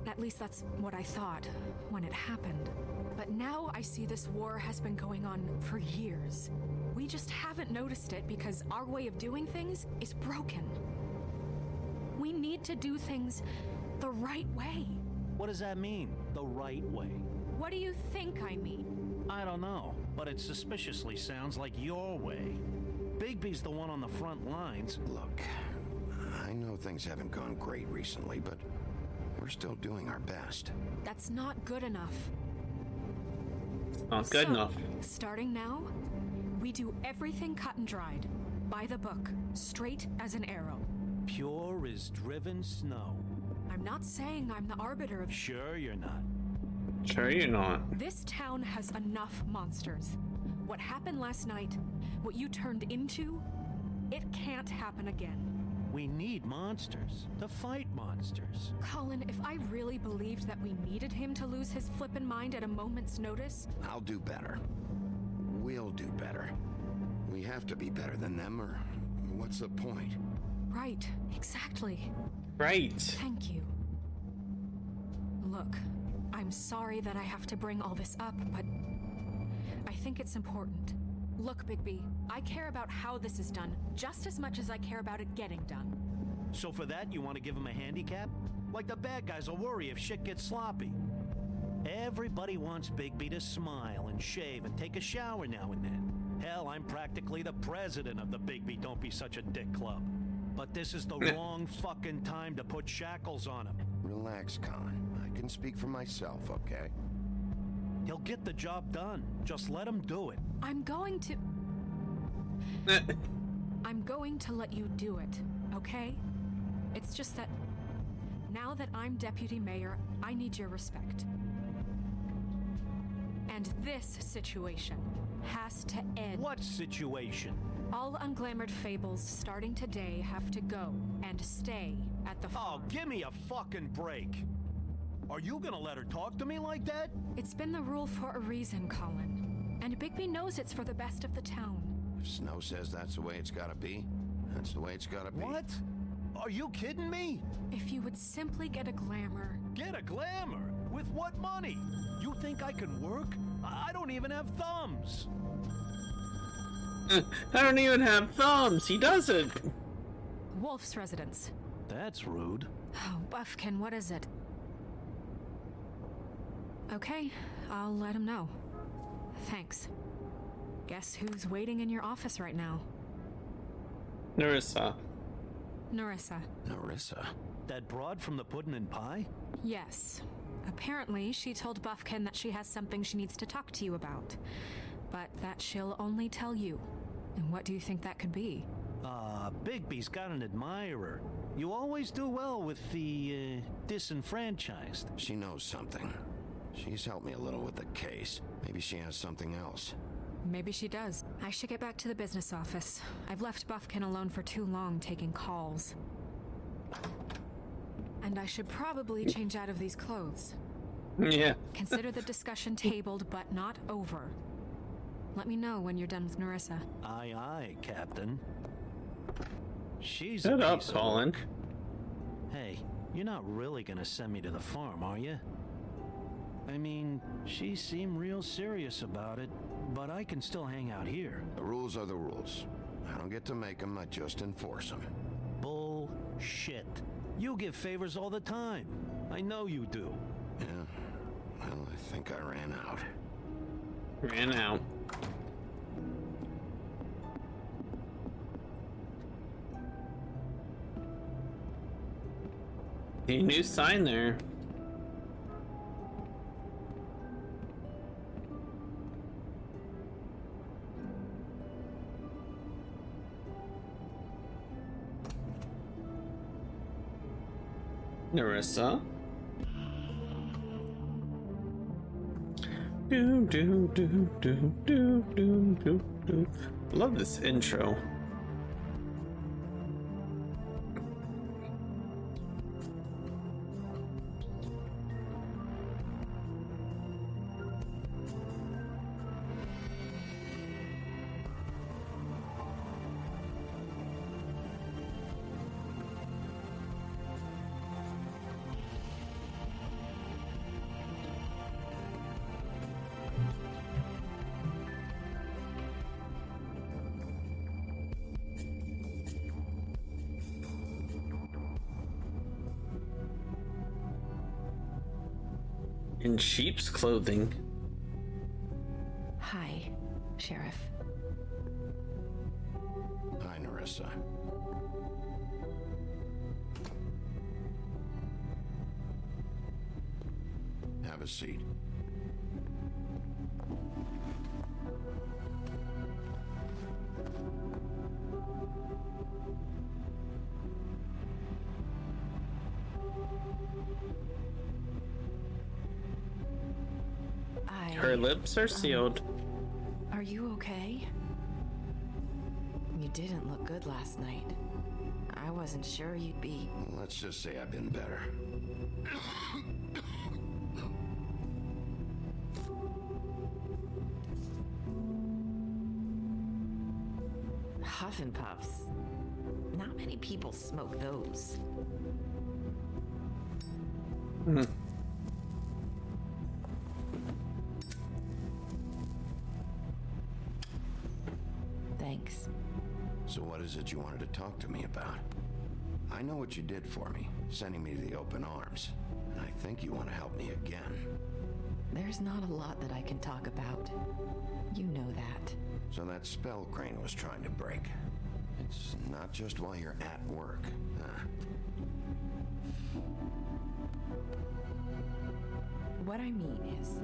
At least that's what I thought when it happened. But now I see this war has been going on for years. We just haven't noticed it because our way of doing things is broken. We need to do things the right way. What does that mean, the right way? What do you think I mean? I don't know, but it suspiciously sounds like your way. Bigby's the one on the front lines. Look, I know things haven't gone great recently, but we're still doing our best. That's not good enough. Not good enough. Starting now, we do everything cut and dried. By the book, straight as an arrow. Pure as driven snow. I'm not saying I'm the arbiter of... Sure you're not. Sure you're not. This town has enough monsters. What happened last night, what you turned into, it can't happen again. We need monsters to fight monsters. Colin, if I really believed that we needed him to lose his flippin' mind at a moment's notice... I'll do better. We'll do better. We have to be better than them, or what's the point? Right, exactly. Right. Thank you. Look, I'm sorry that I have to bring all this up, but I think it's important. Look, Bigby, I care about how this is done just as much as I care about it getting done. So for that, you want to give him a handicap? Like the bad guys will worry if shit gets sloppy. Everybody wants Bigby to smile and shave and take a shower now and then. Hell, I'm practically the president of the Bigby Don't Be Such a Dick Club. But this is the wrong fucking time to put shackles on him. Relax, Colin. I can speak for myself, okay? He'll get the job done. Just let him do it. I'm going to let you do it, okay? It's just that now that I'm deputy mayor, I need your respect. And this situation has to end. What situation? All unglamored fables starting today have to go and stay at the farm. Oh, give me a fucking break. Are you gonna let her talk to me like that? It's been the rule for a reason, Colin. And Bigby knows it's for the best of the town. If Snow says that's the way it's gotta be, That's the way it's gotta be. What? Are you kidding me? If you would simply get a glamour. Get a glamour? With what money? You think I can work? I don't even have thumbs. I don't even have thumbs. He doesn't. Wolf's residence. That's rude. Oh, Buffkin, what is it? Okay, I'll let him know. Thanks. Guess who's waiting in your office right now? Narissa. Narissa. Narissa? That broad from the puddin' and pie? Yes. Apparently, she told Buffkin that she has something she needs to talk to you about, but that she'll only tell you. And what do you think that could be? Bigby's got an admirer. You always do well with the, disenfranchised. She knows something. She's helped me a little with the case. Maybe she has something else. Maybe she does. I should get back to the business office. I've left Buffkin alone for too long taking calls. And I should probably change out of these clothes. Yeah. Consider the discussion tabled, but not over. Let me know when you're done with Narissa. Aye, aye, Captain. She's Shut a up, piece of Colin. work. Hey, you're not really gonna send me to the farm, are you? I mean, she seemed real serious about it, but I can still hang out here. The rules are the rules. I don't get to make them, I just enforce them. Bullshit. You give favors all the time. I know you do. Yeah, well, I think I ran out. Ran out. A new sign there. Narissa. Do do do do do do do do. Love this intro. In sheep's clothing. Hi, Sheriff. Hi, Narissa. Have a seat. Her lips are sealed. Are you okay? You didn't look good last night. I wasn't sure you'd be. Let's just say I've been better. Huff and Puffs. Not many people smoke those. Thanks. So what is it you wanted to talk to me about? I know what you did for me, sending me to the open arms. And I think you want to help me again. There's not a lot that I can talk about. You know that. So that spell Crane was trying to break. It's not just while you're at work, huh? What I mean is,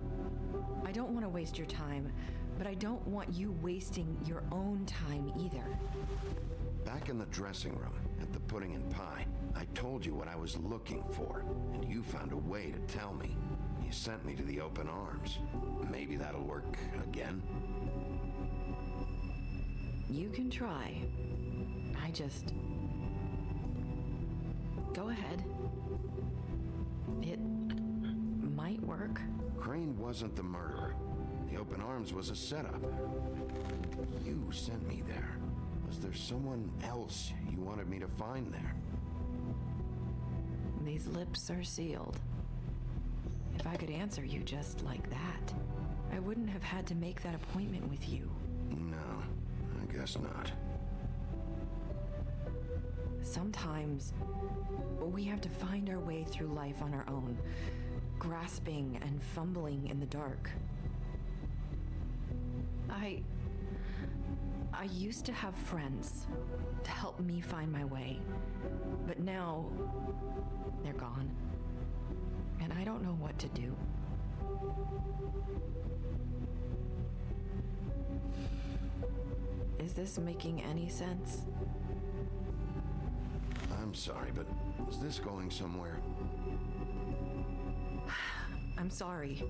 I don't want to waste your time, but I don't want you wasting your own time either. Back in the dressing room, at the pudding and pie, I told you what I was looking for, and you found a way to tell me. You sent me to the open arms. Maybe that'll work again? You can try. I just... Go ahead. It might work. Crane wasn't the murderer. The open arms was a setup. You sent me there. Was there someone else you wanted me to find there? These lips are sealed. If I could answer you just like that, I wouldn't have had to make that appointment with you. No, I guess not. Sometimes we have to find our way through life on our own, grasping and fumbling in the dark. I used to have friends to help me find my way, but now they're gone, and I don't know what to do. Is this making any sense? I'm sorry, but is this going somewhere? I'm sorry.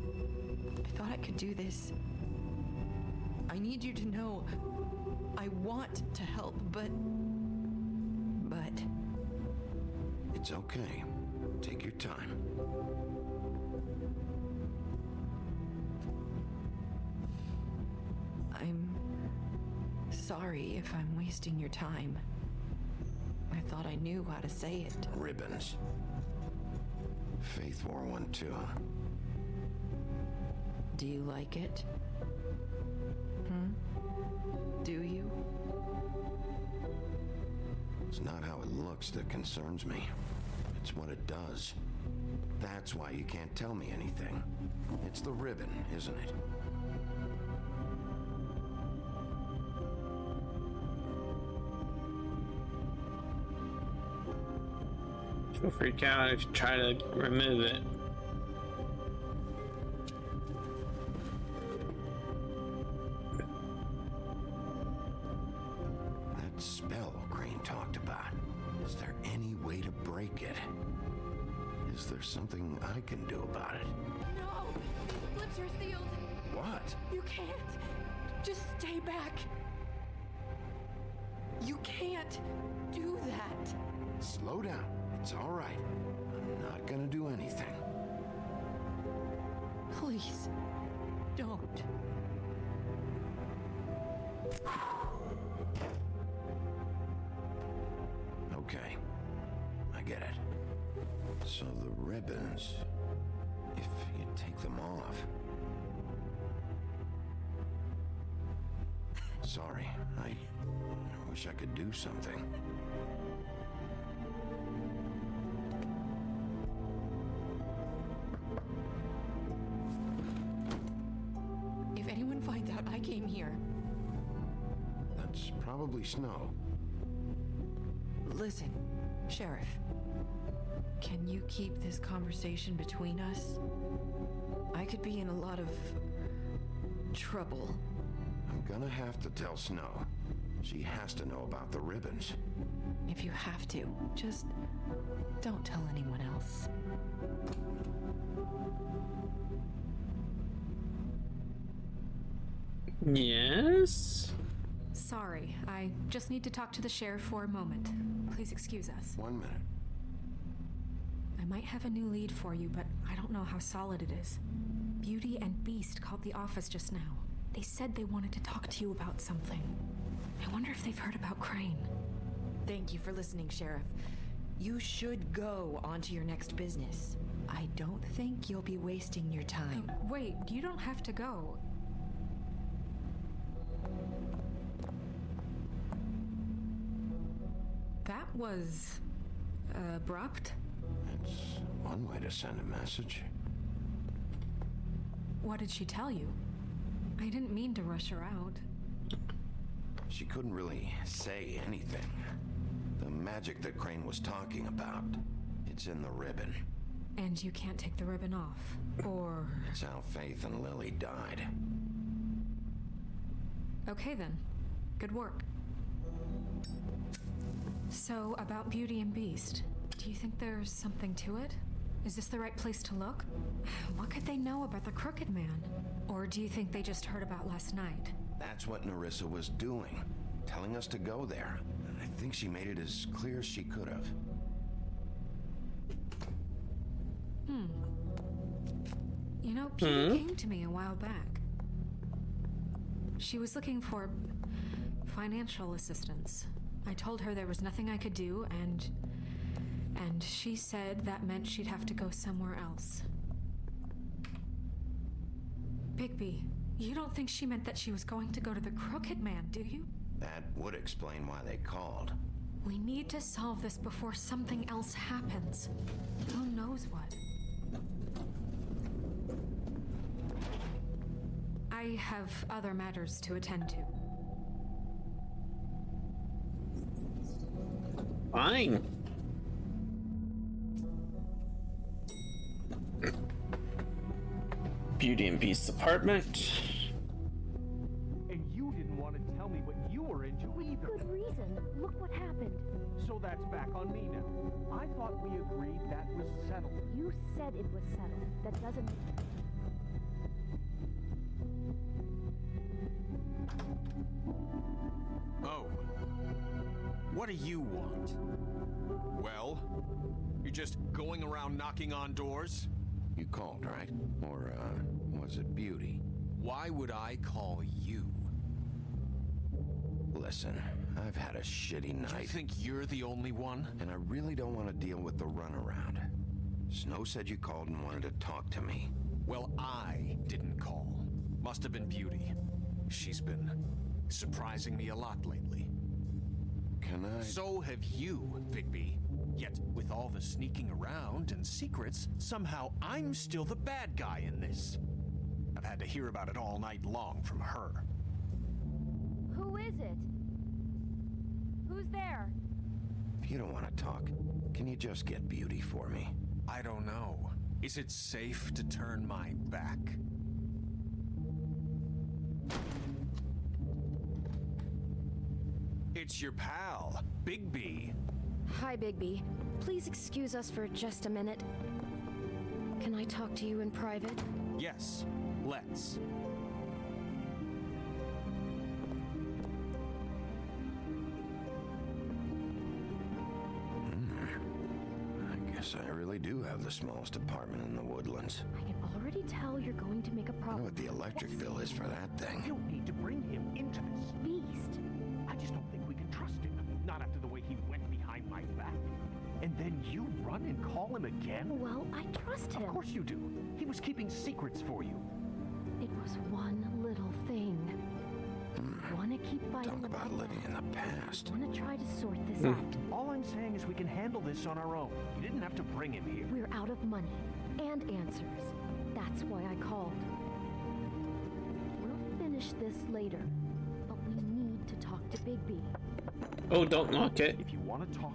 I thought I could do this. I need you to know I want to help, but... It's okay. Take your time. I'm sorry if I'm wasting your time. I thought I knew how to say it. Ribbons. Faith wore one too, huh? Do you like it? Do you? It's not how it looks that concerns me. It's what it does. That's why you can't tell me anything. It's the ribbon, isn't it? She'll freak out if you try to remove it. That spell Crane talked about. Is there any way to break it? Is there something I can do about it? No! Lips are sealed. What? You can't. Just stay back. You can't do that. Slow down. It's all right. I'm not gonna do anything. Please, don't. Okay, I get it. So the ribbons, if you take them off... Sorry, I wish I could do something. If anyone finds out I came here... That's probably Snow. Listen, Sheriff. Can you keep this conversation between us? I could be in a lot of... trouble. I'm gonna have to tell Snow. She has to know about the ribbons. If you have to, just don't tell anyone else. Yes? Sorry, I just need to talk to the sheriff for a moment. Please excuse us. 1 minute. I might have a new lead for you, but I don't know how solid it is. Beauty and Beast called the office just now. They said they wanted to talk to you about something. I wonder if they've heard about Crane. Thank you for listening, Sheriff. You should go on to your next business. I don't think you'll be wasting your time. Wait, you don't have to go. That was... abrupt? It's one way to send a message. What did she tell you? I didn't mean to rush her out. She couldn't really say anything. The magic that Crane was talking about, it's in the ribbon. And you can't take the ribbon off, or... It's how Faith and Lily died. Okay then. Good work. So, about Beauty and Beast, do you think there's something to it? Is this the right place to look? What could they know about the Crooked Man? Or do you think they just heard about last night? That's what Nerissa was doing, telling us to go there. I think she made it as clear as she could have. You know, Beauty came to me a while back. She was looking for Financial assistance. I told her there was nothing I could do, and she said that meant she'd have to go somewhere else. Bigby, you don't think she meant that she was going to go to the Crooked Man, do you? That would explain why they called. We need to solve this before something else happens. Who knows what? I have other matters to attend to. Fine. Beauty and Beast's apartment. And you didn't want to tell me what you were into either. Good reason. Look what happened. So that's back on me now. I thought we agreed that was settled. You said it was settled. That doesn't... Oh. What do you want? Well, you're just going around knocking on doors? You called, right? Or, was it Beauty? Why would I call you? Listen, I've had a shitty night. You think you're the only one? And I really don't want to deal with the runaround. Snow said you called and wanted to talk to me. Well, I didn't call. Must have been Beauty. She's been surprising me a lot lately. Can I? So have you, Bigby. Yet, with all the sneaking around and secrets, somehow I'm still the bad guy in this. I've had to hear about it all night long from her. Who is it? Who's there? If you don't want to talk, can you just get Beauty for me? I don't know. Is it safe to turn my back? It's your pal, Bigby. Hi, Bigby. Please excuse us for just a minute. Can I talk to you in private? Yes, let's. I guess I really do have the smallest apartment in the Woodlands. I can already tell you're going to make a I know problem. what the electric bill is for that thing. You don't need to bring him into this. Beast. I just don't think we can trust him. Not after the way he went behind my back. And then you run and call him again? Well, I trust him. Of course you do. He was keeping secrets for you. It was one little thing. Want to keep fighting Talk about living in the past. Want to try to sort this out. All I'm saying is we can handle this on our own. You didn't have to bring him here. We're out of money and answers. That's why I called. We'll finish this later, but we need to talk to Bigby. Oh, don't knock it. If you want to talk.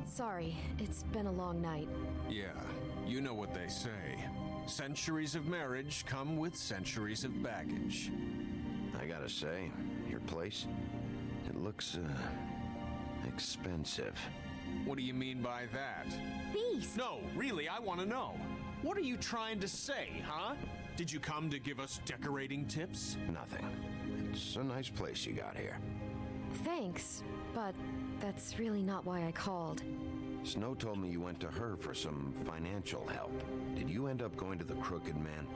Sorry, it's been a long night. Yeah, you know what they say. Centuries of marriage come with centuries of baggage. I gotta say, your place, it looks, expensive. What do you mean by that? Beast! No, really, I want to know. What are you trying to say, huh? Did you come to give us decorating tips? Nothing. It's a nice place you got here. Thanks, but that's really not why I called. Snow told me you went to her for some financial help. Did you end up going to the Crooked Man?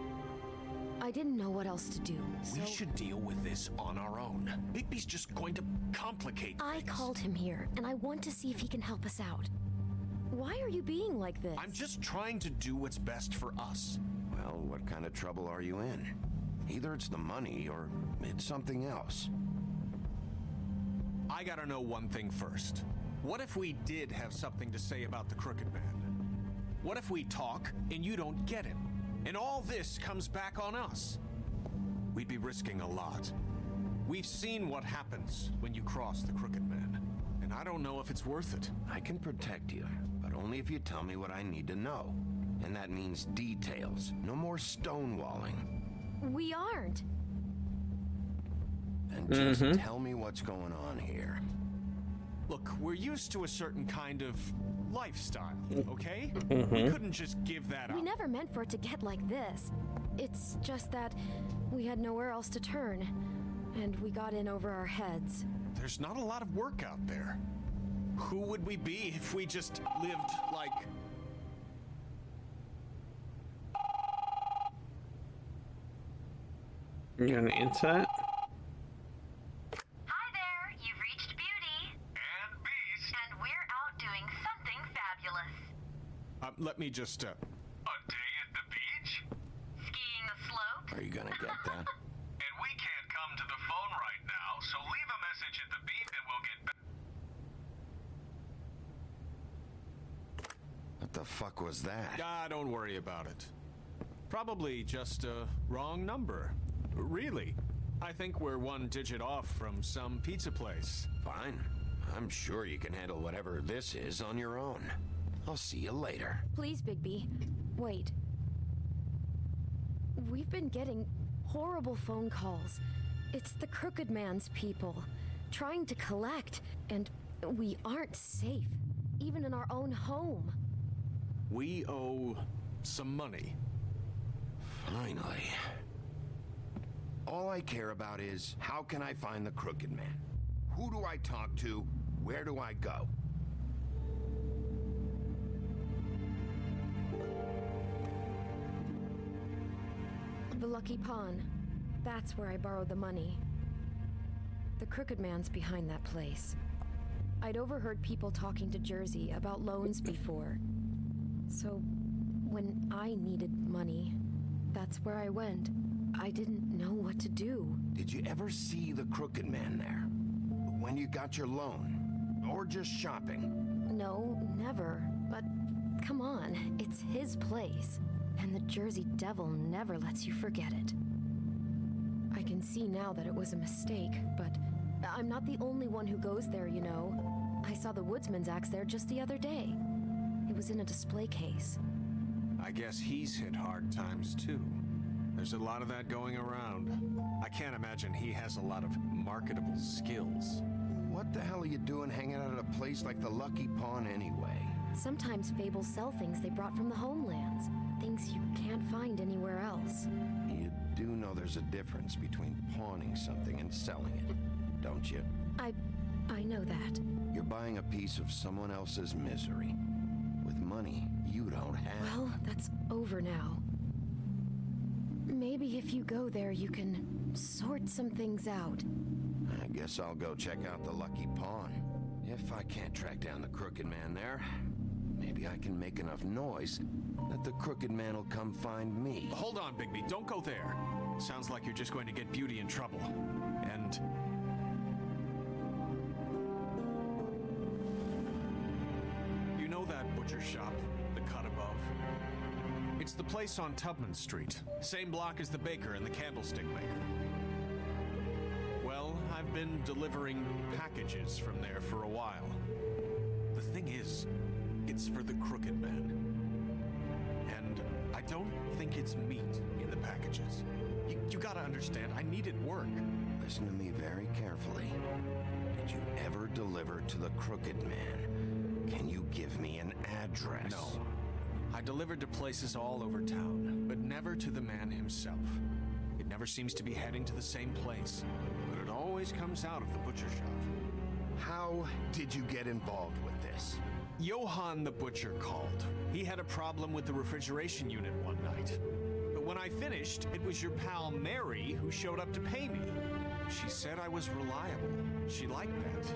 I didn't know what else to do, so... We should deal with this on our own. Bigby's just going to complicate I things. called him here, and I want to see if he can help us out. Why are you being like this? I'm just trying to do what's best for us. Well, what kind of trouble are you in? Either it's the money, or it's something else. I gotta know one thing first. What if we did have something to say about the Crooked Man? What if we talk and you don't get him? And all this comes back on us? We'd be risking a lot. We've seen what happens when you cross the Crooked Man. And I don't know if it's worth it. I can protect you, but only if you tell me what I need to know. And that means details. No more stonewalling. We aren't. And just tell me what's going on here. Look, we're used to a certain kind of lifestyle, okay? We couldn't just give that up. We never meant for it to get like this. It's just that we had nowhere else to turn, and we got in over our heads. There's not a lot of work out there. Who would we be if we just lived like... You're gonna answer that? Hi there, you've reached Beauty. And Beast. And we're out doing something fabulous. Let me just, A day at the beach? Skiing the slopes? Are you gonna get that? And we can't come to the phone right now, so leave a message at the beep and we'll get back. What the fuck was that? Ah, don't worry about it. Probably just a wrong number. Really. I think we're one digit off from some pizza place. Fine. I'm sure you can handle whatever this is on your own. I'll see you later. Please, Bigby. Wait. We've been getting horrible phone calls. It's the Crooked Man's people, trying to collect, and we aren't safe, even in our own home. We owe some money. Finally. All I care about is, how can I find the Crooked Man? Who do I talk to? Where do I go? The Lucky Pawn. That's where I borrowed the money. The Crooked Man's behind that place. I'd overheard people talking to Jersey about loans before. So, when I needed money, that's where I went. I didn't know what to do. Did you ever see the Crooked Man there? When you got your loan? Or just shopping? No, never. But come on, it's his place. And the Jersey Devil never lets you forget it. I can see now that it was a mistake, but I'm not the only one who goes there, you know. I saw the Woodsman's axe there just the other day. It was in a display case. I guess he's hit hard times too. There's a lot of that going around. I can't imagine he has a lot of marketable skills. What the hell are you doing hanging out at a place like the Lucky Pawn anyway? Sometimes fables sell things they brought from the homelands. Things you can't find anywhere else. You do know there's a difference between pawning something and selling it, don't you? I know that. You're buying a piece of someone else's misery. With money you don't have. Well, that's over now. Maybe if you go there, you can sort some things out. I guess I'll go check out the Lucky Pawn. If I can't track down the Crooked Man there, maybe I can make enough noise that the Crooked Man will come find me. Hold on, Bigby. Don't go there. Sounds like you're just going to get Beauty in trouble. And... you know that butcher shop, the cut above? It's the place on Tubman Street. Same block as the baker and the candlestick maker. Well, I've been delivering packages from there for a while. The thing is, it's for the Crooked Man. And I don't think it's meat in the packages. You gotta understand, I needed work. Listen to me very carefully. Did you ever deliver to the Crooked Man? Can you give me an address? No. I delivered to places all over town, but never to the man himself. It never seems to be heading to the same place, but it always comes out of the butcher shop. How did you get involved with this? Johann the butcher called. He had a problem with the refrigeration unit one night. But when I finished, it was your pal Mary who showed up to pay me. She said I was reliable. She liked that.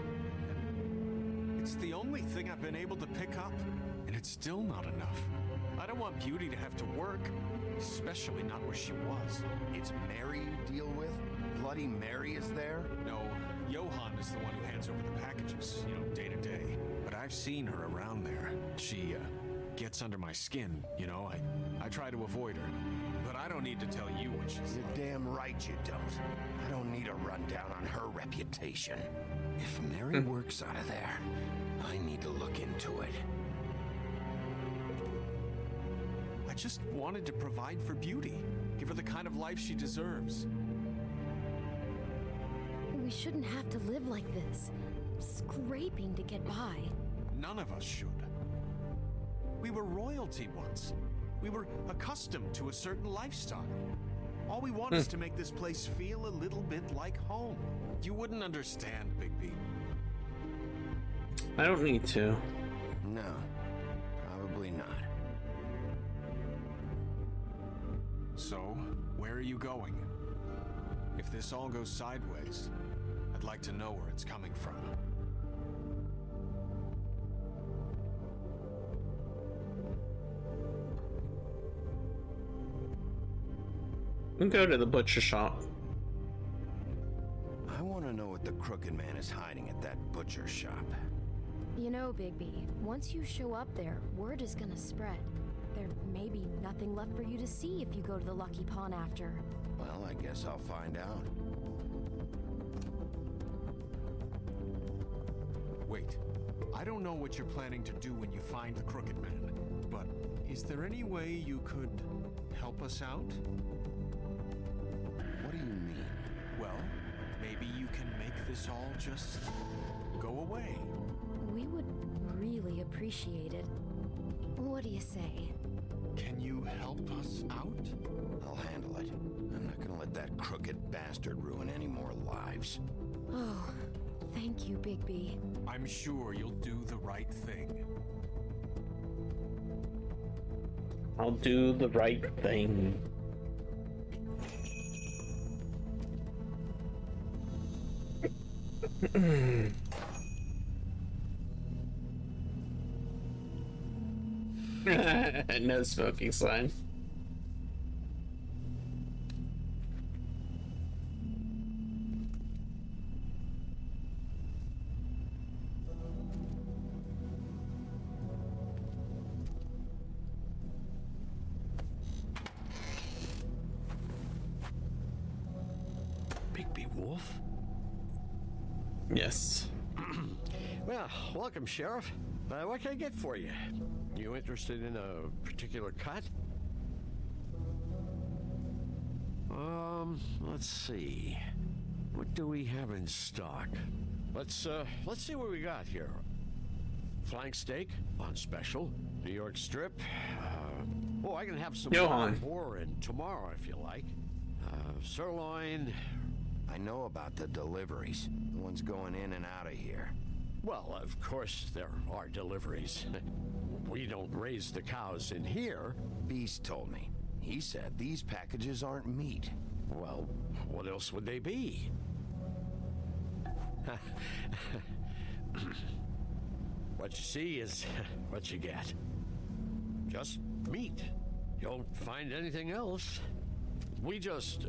And it's the only thing I've been able to pick up, and it's still not enough. I don't want Beauty to have to work, especially not where she was. It's Mary you deal with? Bloody Mary is there? No, Johann is the one who hands over the packages, you know, day to day. But I've seen her around there. She, gets under my skin, you know. I try to avoid her. But I don't need to tell you what she's You're like. damn right you don't. I don't need a rundown on her reputation. If Mary works out of there, I need to look into it. I just wanted to provide for Beauty. Give her the kind of life she deserves. We shouldn't have to live like this, scraping to get by. None of us should. We were royalty once. We were accustomed to a certain lifestyle. All we want is to make this place feel a little bit like home. You wouldn't understand, Bigby. I don't need to. No, probably not. So, where are you going? If this all goes sideways, I'd like to know where it's coming from. We can go to the butcher shop. I want to know what the Crooked Man is hiding at that butcher shop. You know, Bigby, once you show up there, word is gonna spread. There may be nothing left for you to see if you go to the Lucky Pawn after. Well, I guess I'll find out. Wait, I don't know what you're planning to do when you find the Crooked Man, but is there any way you could help us out? What do you mean? Well, maybe you can make this all just go away. We would really appreciate it. What do you say? Can you help us out? I'll handle it. I'm not gonna let that crooked bastard ruin any more lives. Oh, thank you, Bigby. I'm sure you'll do the right thing. I'll do the right thing. No smoking sign. Bigby Wolf? Yes. Well, welcome, Sheriff. What can I get for you? You interested in a particular cut? Let's see. What do we have in stock? Let's see what we got here. Flank steak on special. New York strip. I can have some Johan. more in tomorrow if you like. Sirloin. I know about the deliveries. The ones going in and out of here. Well, of course there are deliveries. We don't raise the cows in here. Beast told me. He said these packages aren't meat. Well, what else would they be? What you see is what you get. Just meat. You don't find anything else. We just,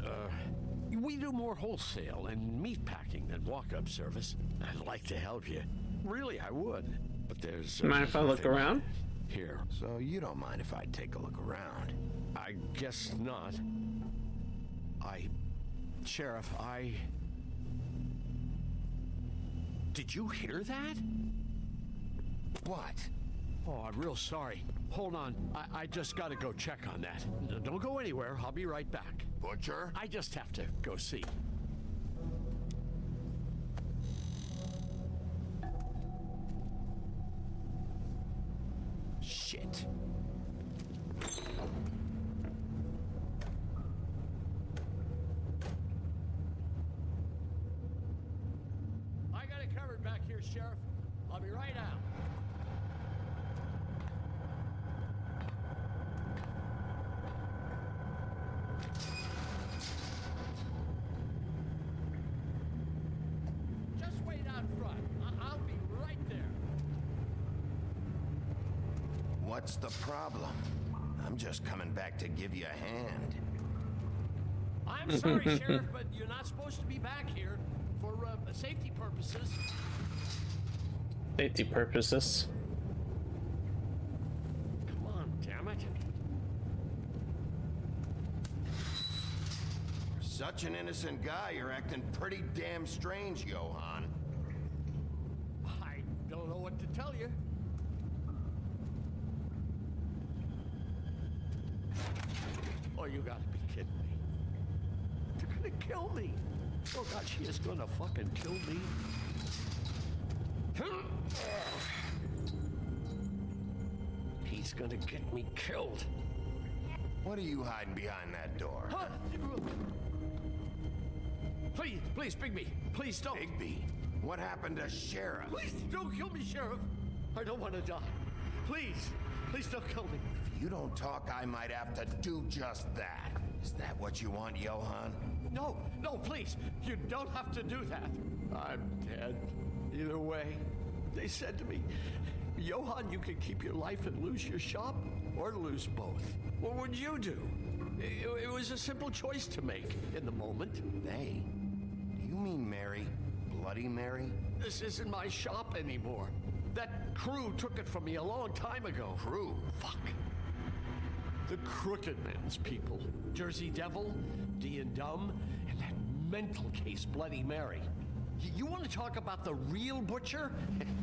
we do more wholesale and meat packing than walk-up service. I'd like to help you. Really, I would. But there's... Mind if I look around? Here. So you don't mind if I take a look around? I guess not. Sheriff, Did you hear that? What? Oh, I'm real sorry. Hold on. I just gotta go check on that. Don't go anywhere. I'll be right back. Butcher? I just have to go see. Shit. I got it covered back here, Sheriff. I'll be right out. Just wait out front. I'll be right there. What's the problem? I'm just coming back to give you a hand. I'm sorry, Sheriff, but you're not supposed to be back here for safety purposes. Safety purposes. Come on, damn it. For such an innocent guy, you're acting pretty damn strange, Johan. I don't know what to tell you. Oh, you gotta be kidding me. They're gonna kill me. Oh God, she is gonna fucking kill me. He's gonna get me killed. What are you hiding behind that door? Huh? Please, Bigby, please don't. Bigby? What happened to Sheriff? Please don't kill me, Sheriff. I don't want to die. Please don't kill me. If you don't talk, I might have to do just that. Is that what you want, Johann? No, no, please. You don't have to do that. I'm dead. Either way, they said to me, Johann, you can keep your life and lose your shop, or lose both. What would you do? It was a simple choice to make in the moment. They? Do you mean Mary? Bloody Mary? This isn't my shop anymore. That crew took it from me a long time ago. Crew? Fuck. The Crooked Man's people. Jersey Devil, D and Dumb, and that mental case, Bloody Mary. You want to talk about the real butcher?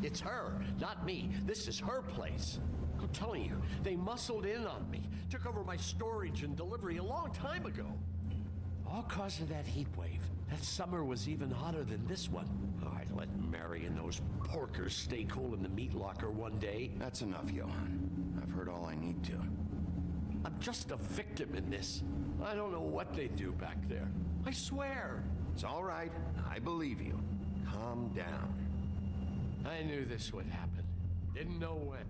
It's her, not me. This is her place. I'm telling you, they muscled in on me, took over my storage and delivery a long time ago. All cause of that heat wave. That summer was even hotter than this one. Oh, I'd let Mary and those porkers stay cool in the meat locker one day. That's enough, Johann. I've heard all I need to. I'm just a victim in this. I don't know what they do back there. I swear. It's all right. I believe you. Calm down. I knew this would happen. Didn't know when.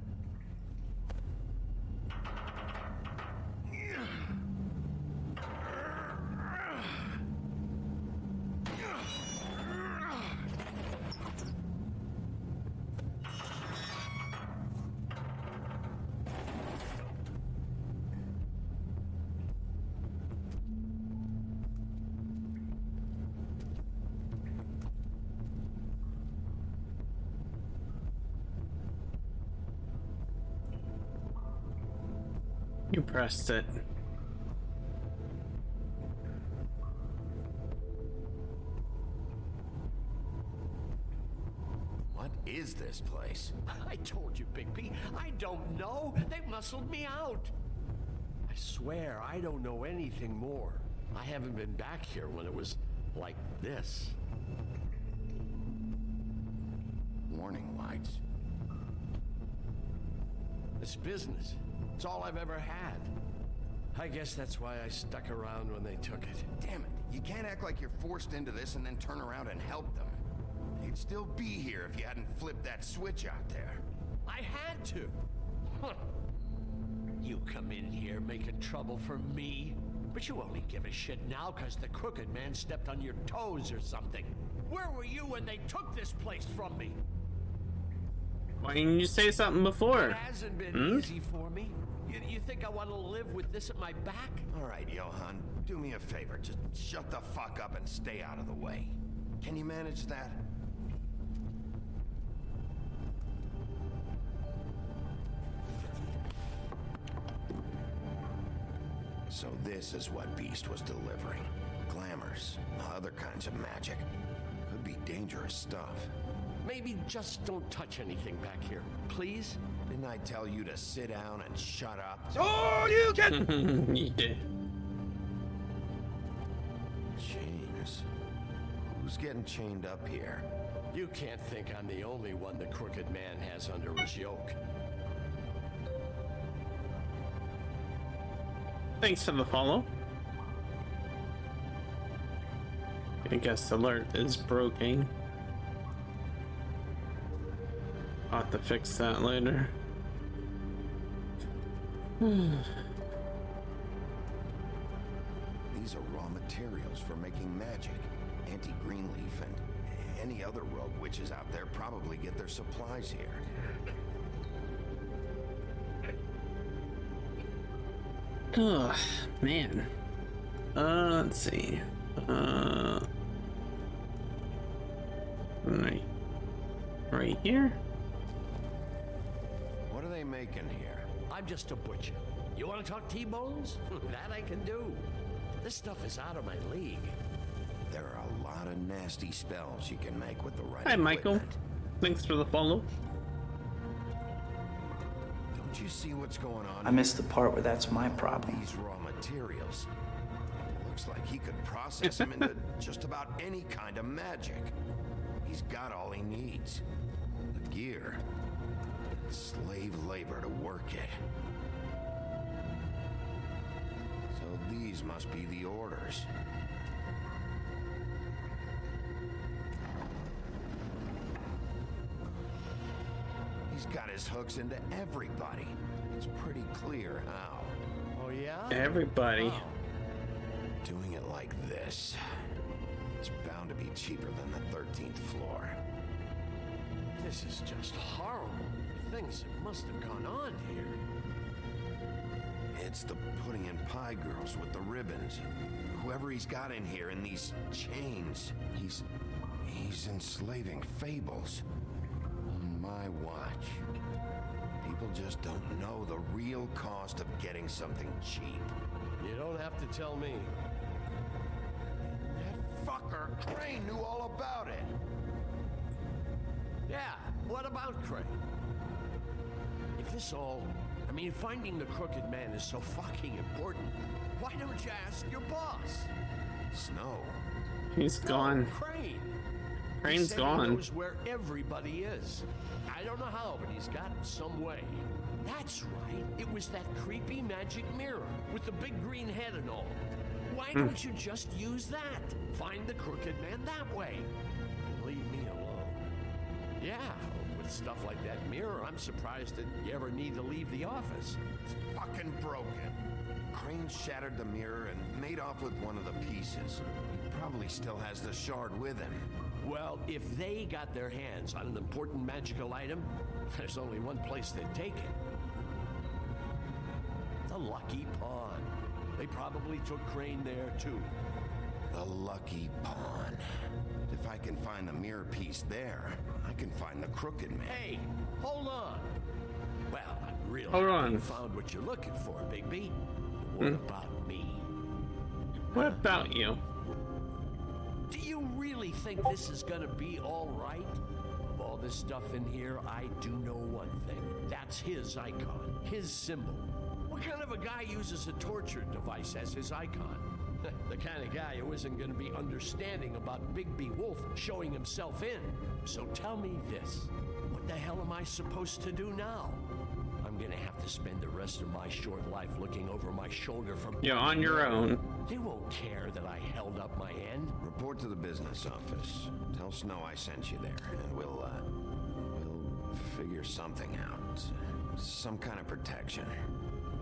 You pressed it. What is this place? I told you, Bigby. I don't know. They muscled me out. I swear I don't know anything more. I haven't been back here when it was like this. Warning lights. It's business. It's all I've ever had. I guess that's why I stuck around when they took it. Damn it. You can't act like you're forced into this and then turn around and help them. You'd still be here if you hadn't flipped that switch out there. I had to. Huh. You come in here making trouble for me, but you only give a shit now because the Crooked Man stepped on your toes or something. Where were you when they took this place from me? Why didn't you say something before? It hasn't been easy for me. You think I want to live with this at my back? All right, Johann, do me a favor. Just shut the fuck up and stay out of the way. Can you manage that? So this is what Beast was delivering. Glamours, other kinds of magic. Could be dangerous stuff. Maybe just don't touch anything back here, please? Didn't I tell you to sit down and shut up? Oh, you can! You did. Chains. Who's getting chained up here? You can't think I'm the only one the Crooked Man has under his yoke. Thanks for the follow. I guess alert is broken. I'll have to fix that later. These are raw materials for making magic. Anti-Greenleaf and any other rogue witches out there probably get their supplies here. Oh, man. Let's see. Right here? What are they making here? I'm just a butcher. You want to talk T-bones? That I can do. This stuff is out of my league. There are a lot of nasty spells you can make with the right Hi, Michael. equipment. Thanks for the follow. Don't you see what's going on? I missed the part where that's my problem. These raw materials. It looks like he could process them into just about any kind of magic. He's got all he needs. The gear. Slave labor to work it. So these must be the orders. He's got his hooks into everybody. it's pretty clear how. Oh, yeah? Everybody. Doing it like this. It's bound to be cheaper than the 13th floor. This is just horrible. Things that must have gone on here. It's the pudding and pie girls with the ribbons. Whoever he's got in here in these chains, he's enslaving fables. On my watch. People just don't know the real cost of getting something cheap. You don't have to tell me. That fucker Crane knew all about it. Yeah, what about Crane? If this all... I mean, finding the crooked man is so fucking important, why don't you ask your boss? Snow. He's gone. Crane. Crane's He said gone. He knows where everybody is. I don't know how, but he's got some way. That's right. It was that creepy magic mirror with the big green head and all. Why don't you just use that? Find the crooked man that way. And leave me alone. Yeah, with stuff like that mirror, I'm surprised that you ever need to leave the office. It's fucking broken. Crane shattered the mirror and made off with one of the pieces. He probably still has the shard with him. Well, if they got their hands on an important magical item, there's only one place they'd take it. The Lucky Pawn. They probably took Crane there, too. The Lucky Pawn. If I can find the mirror piece there, I can find the crooked man. Hey, hold on. Well, I'm really Hold happy on. you found what you're looking for, Bigby. What about me? What about you? Do you really think this is gonna be all right? Of all this stuff in here, I do know one thing. That's his icon, his symbol. What kind of a guy uses a torture device as his icon? The kind of guy who isn't gonna be understanding about Bigby Wolf showing himself in. So tell me this. What the hell am I supposed to do now? I'm gonna have to spend the rest of my short life looking over my shoulder from... You're on your own. They won't care that I held up my end. Report to the business office. Tell Snow I sent you there, and we'll figure something out. Some kind of protection.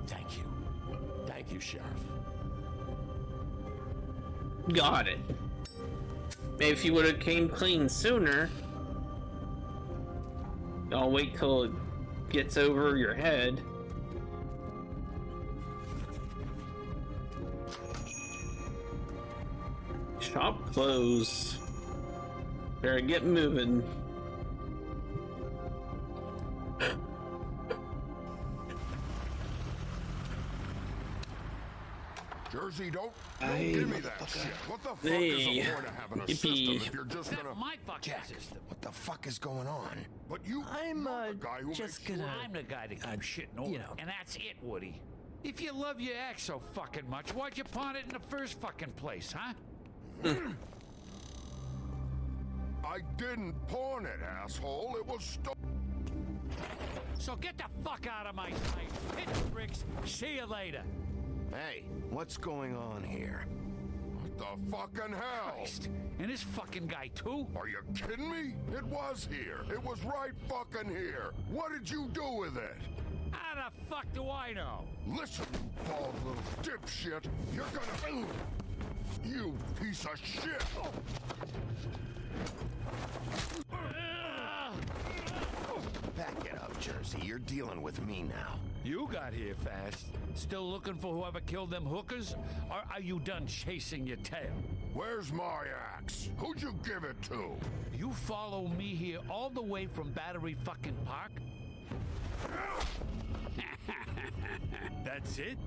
Thank you. Thank you, Sheriff. Got it. Maybe if you would have came clean sooner. I'll wait till it gets over your head. Shop closed. Better get moving. Jersey, don't give me that shit. What the fuck is the point of having a system if you're just gonna... My fucking system. What the fuck is going on? But you're the guy who just makes gonna... sure... I'm the guy that keeps shitting over. And that's it, Woody. If you love your ex so fucking much, why'd you pawn it in the first fucking place, huh? I didn't pawn it, asshole. It was stolen. So get the fuck out of my sight. Hit the bricks. See you later. Hey, what's going on here? What the fucking hell? Christ. And this fucking guy, too? Are you kidding me? It was here. It was right fucking here. What did you do with it? How the fuck do I know? Listen, you bald little dipshit. You're gonna... You piece of shit. Back it up, Jersey. You're dealing with me now. You got here fast. Still looking for whoever killed them hookers? Or are you done chasing your tail? Where's my axe? Who'd you give it to? You follow me here all the way from Battery fucking Park? That's it?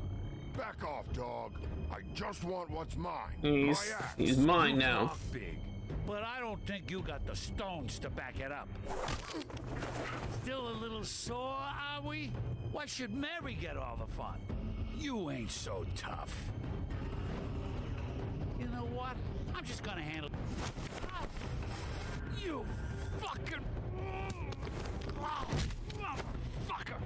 Back off, dog. I just want what's mine. He's mine now. Talk big, but I don't think you got the stones to back it up. Still a little sore, are we? Why should Mary get all the fun? You ain't so tough. You know what? I'm just gonna handle it. You fucking... Motherfucker!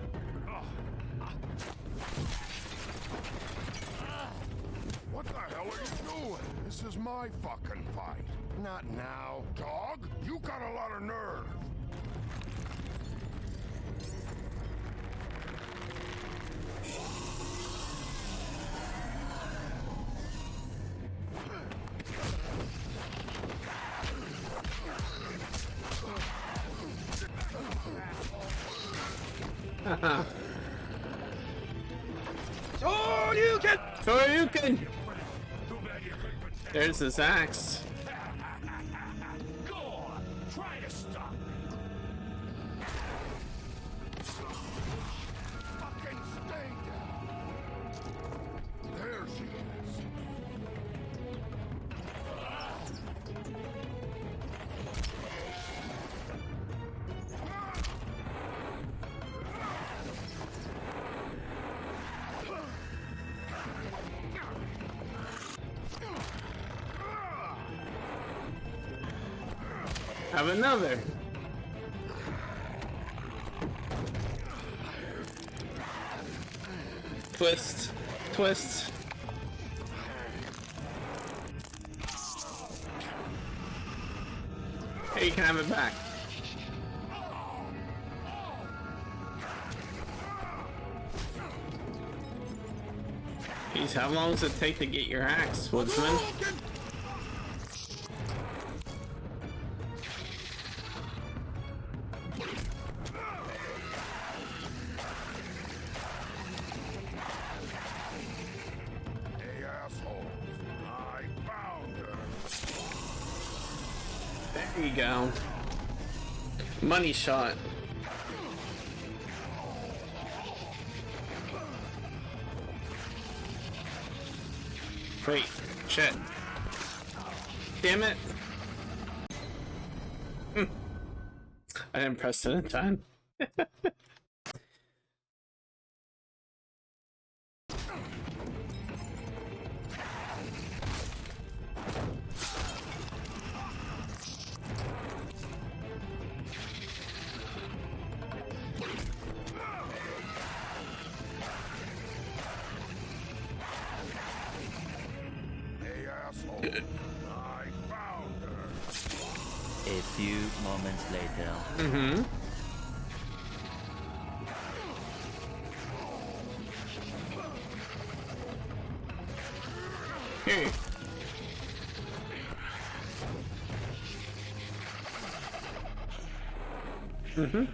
What the hell are you doing? This is my fucking fight. Not now. Dog, you got a lot of nerve. Shoryuken! There's his axe. Go on, try to stop me. Fucking stay down. There she is. Have another. Twist. Twist. Hey, you can have it back. Jeez, how long does it take to get your axe, woodsman? There you go. Money shot. Wait, shit. Damn it. I didn't press it in time. A few moments later. Mm-hmm. Hey. Mm-hmm.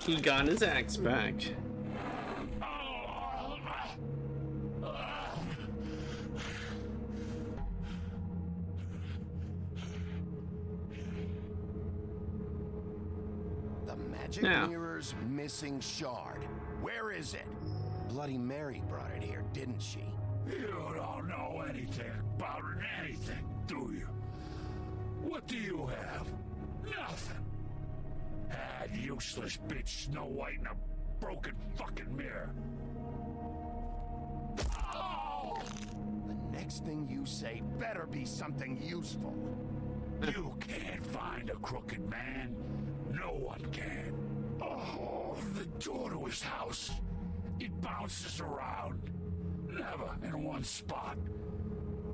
He got his axe back. Magic Mirror's missing shard. Where is it? Bloody Mary brought it here, didn't she? You don't know anything about anything, do you? What do you have? Nothing. That useless bitch Snow White in a broken fucking mirror. Oh! The next thing you say better be something useful. You can't find a crooked man. No one can. Oh, the door to his house. It bounces around. Never in one spot.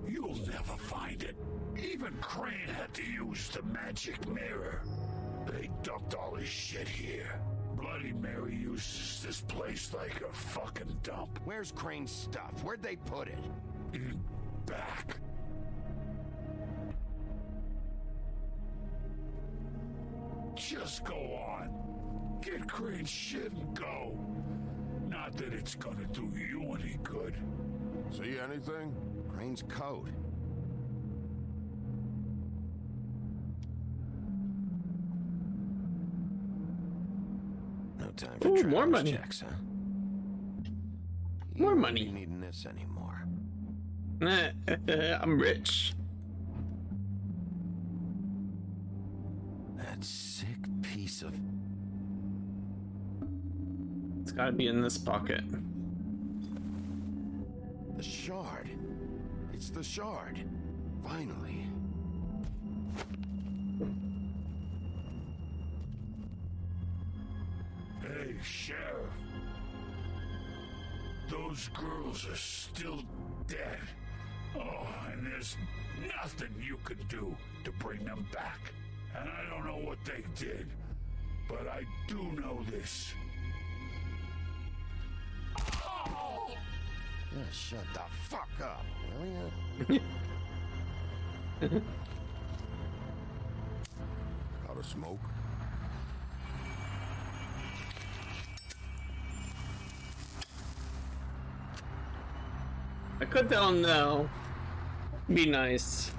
You'll never find it. Even Crane had to use the magic mirror. They dumped all his shit here. Bloody Mary uses this place like a fucking dump. Where's Crane's stuff? Where'd they put it? In back. Just go on. Get Crane's shit and go. Not that it's gonna do you any good. See anything? Crane's coat. No time for Ooh, more money. Checks, huh? More money. You needing this anymore? I'm rich. That sick piece of... It's gotta be in this pocket. The shard. It's the shard. Finally. Hey, Sheriff. Those girls are still dead. Oh, and there's nothing you can do to bring them back. and I don't know what they did, but I do know this. Oh! Yeah, shut the fuck up, will ya? Got a smoke? I could tell him no. Be nice.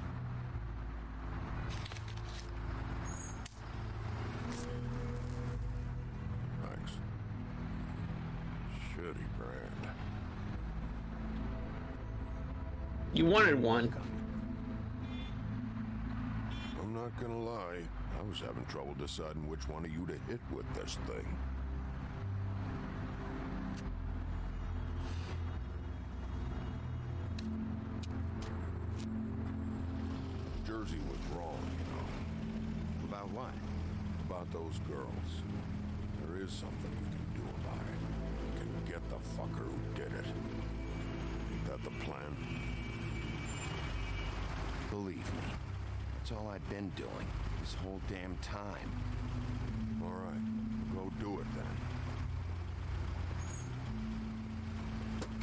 Thanks. Shitty brand. You wanted one. I'm not gonna lie, I was having trouble deciding which one of you to hit with this thing. Jersey was wrong, you know. About what? About those girls. There is something you can do about it. You can get the fucker who did it. Ain't that the plan? Believe me, that's all I've been doing this whole damn time. All right, go do it then.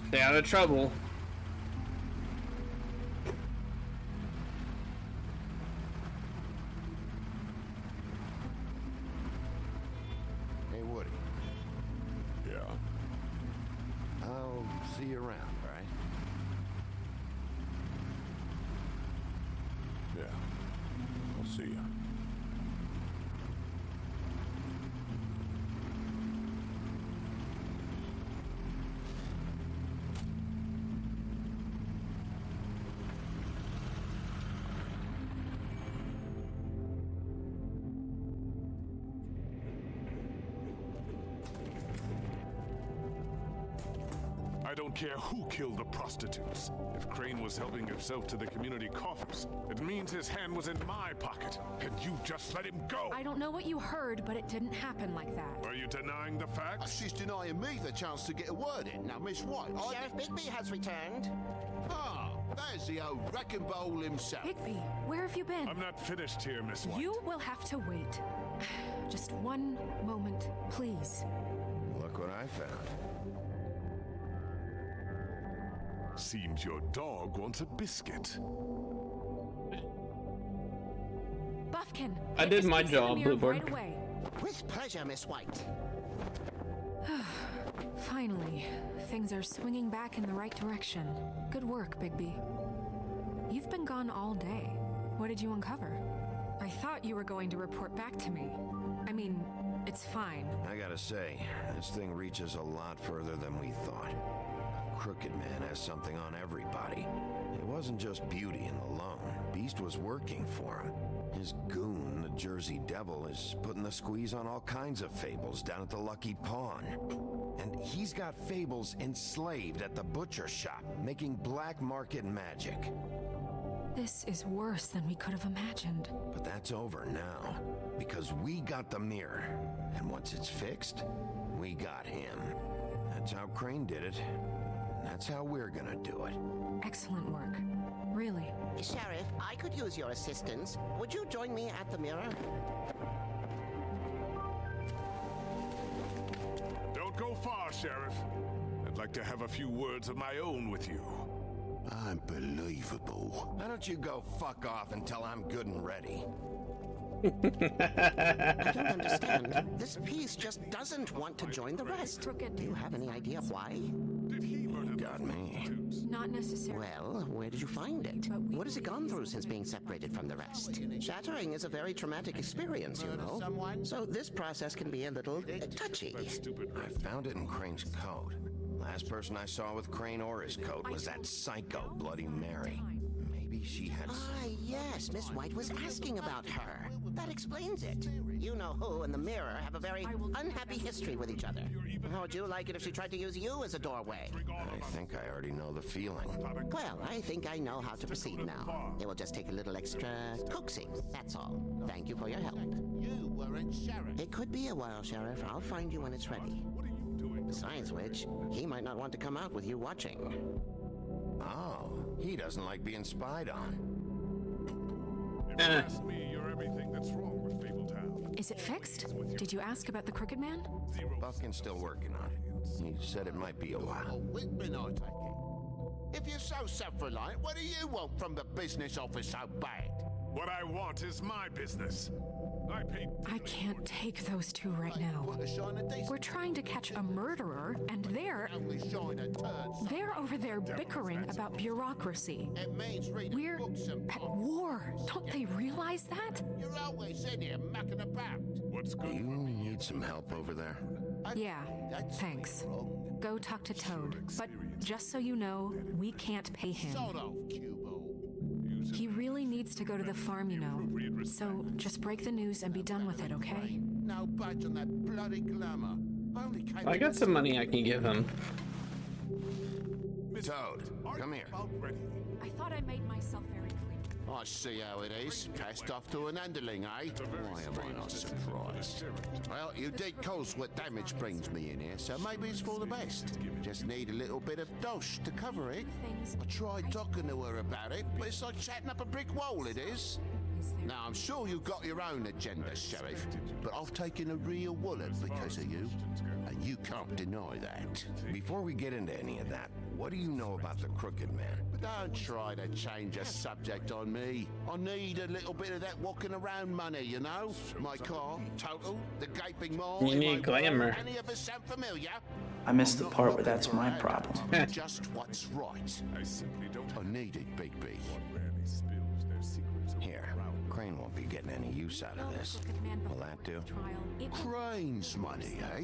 Stay out of trouble. Hey, Woody. Yeah? I'll see you around, all right? Yeah. I'll see ya. I don't care who killed the prostitutes. If Crane was helping himself to the community coffers, it means his hand was in my pocket, and you just let him go. I don't know what you heard, but it didn't happen like that. Are you denying the facts? She's denying me the chance to get a word in. Now, Miss White, Sheriff Bigby has returned. Ah, there's the old wrecking bowl himself. Bigby, where have you been? I'm not finished here, Miss White. You will have to wait. Just one moment, please. Look what I found. Seems your dog wants a biscuit. Buffkin! I did my job, Bluebird. Right away. With pleasure, Miss White. Finally, things are swinging back in the right direction. Good work, Bigby. You've been gone all day. What did you uncover? I thought you were going to report back to me. I mean, it's fine. I gotta say, this thing reaches a lot further than we thought. Crooked Man has something on everybody. It wasn't just Beauty and the Lone. Beast was working for him. His goon, the Jersey Devil, is putting the squeeze on all kinds of fables down at the Lucky Pawn. And he's got fables enslaved at the butcher shop, making black market magic. This is worse than we could have imagined. But that's over now, because we got the mirror. And once it's fixed, we got him. That's how Crane did it. That's how we're gonna do it. Excellent work. Really. Sheriff, I could use your assistance. Would you join me at the mirror? Don't go far, Sheriff. I'd like to have a few words of my own with you. Unbelievable. Why don't you go fuck off until I'm good and ready? I don't understand. This piece just doesn't want to join the rest. Do you have any idea why? You got me. Not necessarily. Well, where did you find it? What has it gone through since being separated from the rest? Shattering is a very traumatic experience, you know. So this process can be a little touchy. I found it in Crane's coat. Last person I saw with Crane or his coat was that psycho Bloody Mary. Maybe she had... Ah, yes, Miss White was asking about her. That explains it. You know who and the mirror have a very unhappy history with each other. How would you like it if she tried to use you as a doorway? I think I already know the feeling. Well, I think I know how to proceed now. It will just take a little extra coaxing, that's all. Thank you for your help. You weren't Sheriff. It could be a while, Sheriff. I'll find you when it's ready. Besides which, he might not want to come out with you watching. Oh, he doesn't like being spied on. Ask me, you're everything that's wrong with Fabletown. Is it fixed? Did you ask about the Crooked Man? Buffkin's still working on it. He said it might be a while. Whitman, I take it. If you're so self-reliant, what do you want from the business office so bad? What I want is my business. I can't take those two right now. We're trying to catch a murderer, and they're over there bickering about bureaucracy. We're at war. Don't they realize that? You're always in here mucking about. Do you need some help over there? Yeah, thanks. Go talk to Toad. But just so you know, we can't pay him. He really needs to go to the farm, you know. So just break the news and be done with it, okay? No budge on that bloody glamour. I got some money I can give him. Toad, come here. I thought I made myself very clear. I see how it is. Passed off to an underling, eh? Why am I not surprised? Well, you did cause what damage brings me in here, so maybe it's for the best. Just need a little bit of dosh to cover it. I tried talking to her about it, but it's like chatting up a brick wall, it is. Now, I'm sure you've got your own agenda, Sheriff, but I've taken a real wallet because of you, and you can't deny that. Before we get into any of that, what do you know about the Crooked Man? Don't try to change a subject on me. I need a little bit of that walking around money, you know? My car, total, the gaping maw. You need glamour. Any of us sound familiar? I missed the part where that's my problem. Just what's right. I simply don't. I need it, Big B. Here, Crane won't be getting any use out of this. Will that do? Crane's money, eh?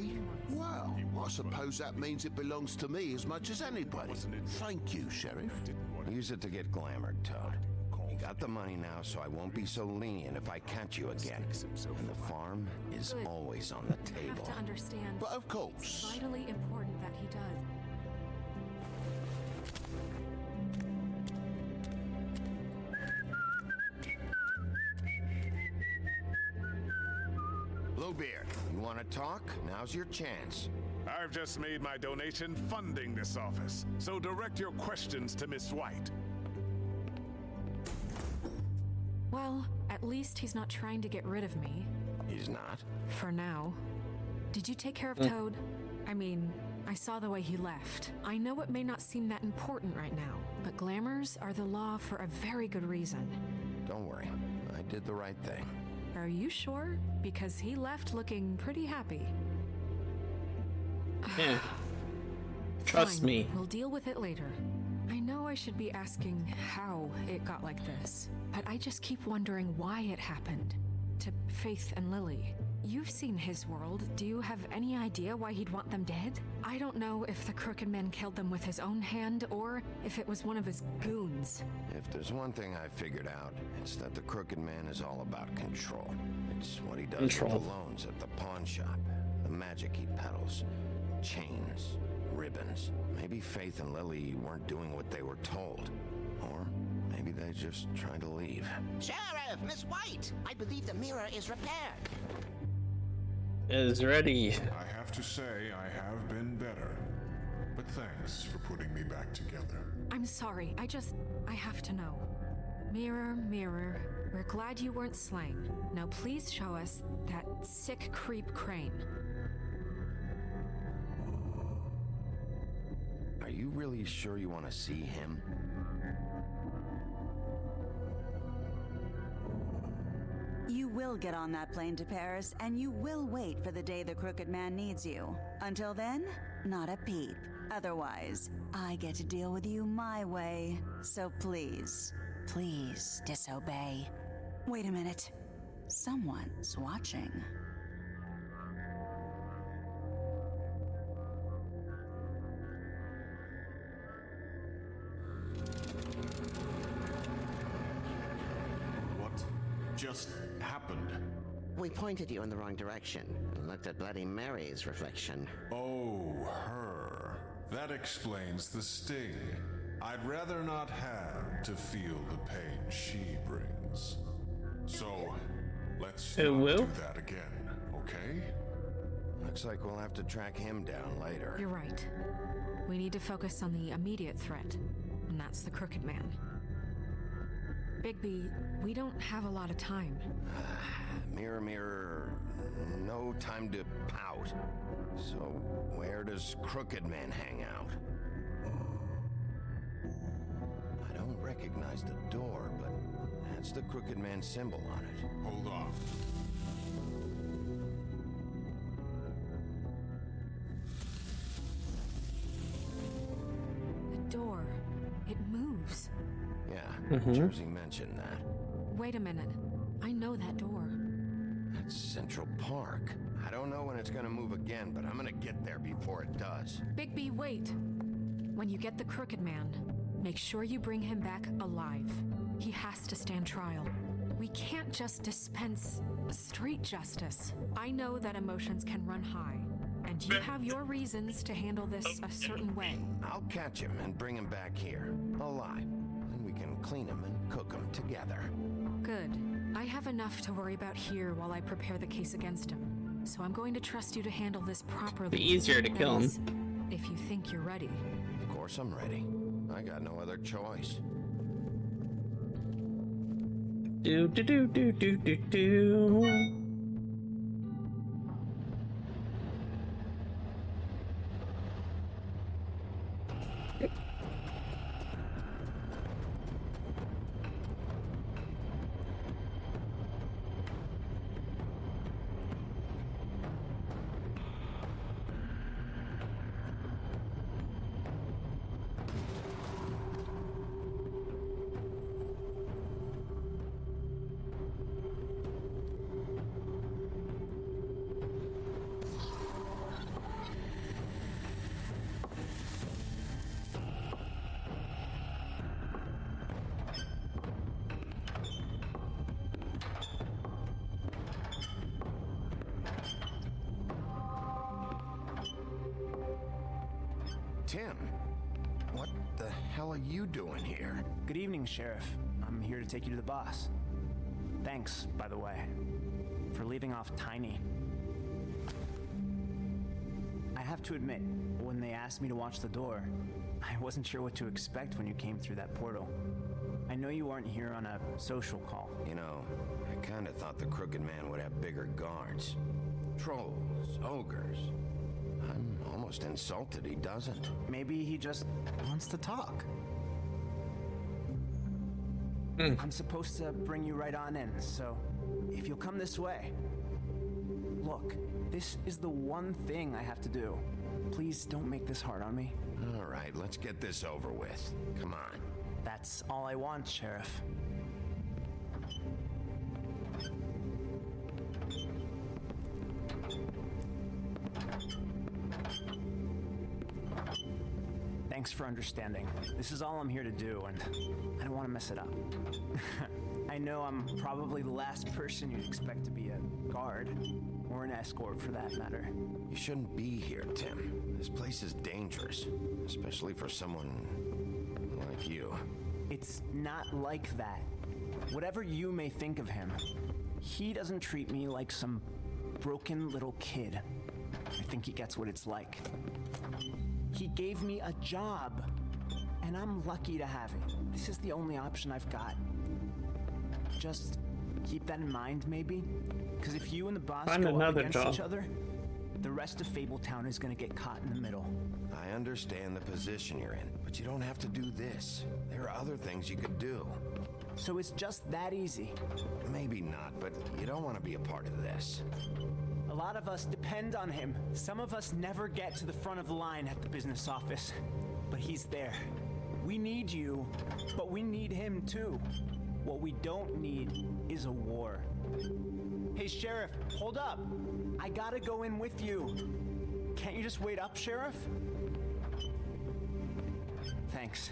Well, I suppose that means it belongs to me as much as anybody. Thank you, Sheriff. Use it to get glamored, Toad. You got the money now, so I won't be so lenient if I catch you again. And the farm is always on the table. You have to understand. But of course. It's vitally important that he does. Bluebeard, you want to talk? Now's your chance. I've just made my donation funding this office, so direct your questions to Miss White. Well, at least he's not trying to get rid of me. He's not? For now. Did you take care of Toad? I mean, I saw the way he left. I know it may not seem that important right now, but glamours are the law for a very good reason. Don't worry, I did the right thing. Are you sure? Because he left looking pretty happy. Yeah. Trust Fine, me. We'll deal with it later. I know I should be asking how it got like this, but I just keep wondering why it happened. To Faith and Lily. You've seen his world. Do you have any idea why he'd want them dead? I don't know if the Crooked Man killed them with his own hand or if it was one of his goons. If there's one thing I figured out, it's that the Crooked Man is all about control. It's what he does with the loans at the pawn shop, the magic he peddles, chains, ribbons. Maybe Faith and Lily weren't doing what they were told. Or maybe they just tried to leave. Sheriff, Miss White, I believe the mirror is repaired. Is ready. I have to say, I have been better. But thanks for putting me back together. I'm sorry, I have to know. Mirror, mirror, we're glad you weren't slain. Now please show us that sick creep Crane. Are you really sure you want to see him? You will get on that plane to Paris, and you will wait for the day the Crooked Man needs you. Until then, not a peep. Otherwise, I get to deal with you my way. So please, please disobey. Wait a minute. Someone's watching. What just happened? We pointed you in the wrong direction and looked at Bloody Mary's reflection. Oh, her. That explains the sting. I'd rather not have to feel the pain she brings. So, let's not do that again, okay? Looks like we'll have to track him down later. You're right. We need to focus on the immediate threat, and that's the Crooked Man. Bigby, we don't have a lot of time. Mirror, mirror, no time to pout. So, where does Crooked Man hang out? I don't recognize the door, but that's the Crooked Man symbol on it. Hold on. The door, it moves. Yeah, Jersey mentioned that. Wait a minute. I know that door. That's Central Park. I don't know when it's gonna move again, but I'm gonna get there before it does. Bigby, wait. When you get the Crooked Man, make sure you bring him back alive. He has to stand trial. We can't just dispense street justice. I know that emotions can run high, and you have your reasons to handle this a certain way. I'll catch him and bring him back here, alive. And we can clean him and cook him together. Good. I have enough to worry about here while I prepare the case against him. So I'm going to trust you to handle this properly. Be easier to kill him. If you think you're ready. Of course I'm ready. I got no other choice. Do do do do do do do. Tim, what the hell are you doing here? Good evening, Sheriff. I'm here to take you to the boss. Thanks, by the way, for leaving off Tiny. I have to admit, when they asked me to watch the door, I wasn't sure what to expect when you came through that portal. I know you aren't here on a social call. You know, I kinda thought the Crooked Man would have bigger guards. Trolls, ogres. I'm almost insulted he doesn't. Maybe he just wants to talk. I'm supposed to bring you right on in, so if you'll come this way. Look, this is the one thing I have to do. Please don't make this hard on me. All right, let's get this over with. Come on. That's all I want, Sheriff. Thanks for understanding. This is all I'm here to do, and I don't want to mess it up. I know I'm probably the last person you'd expect to be a guard, or an escort for that matter. You shouldn't be here, Tim. This place is dangerous, especially for someone like you. It's not like that. Whatever you may think of him, he doesn't treat me like some broken little kid. I think he gets what it's like. He gave me a job, and I'm lucky to have it. This is the only option I've got. Just keep that in mind, maybe? Because if you and the boss go up against each other, the rest of Fabletown is going to get caught in the middle. I understand the position you're in, but you don't have to do this. There are other things you could do. So it's just that easy? Maybe not, but you don't want to be a part of this. A lot of us depend on him. Some of us never get to the front of the line at the business office. But he's there. We need you, but we need him too. What we don't need is a war. Hey, Sheriff, hold up. I gotta go in with you. Can't you just wait up, Sheriff? Thanks.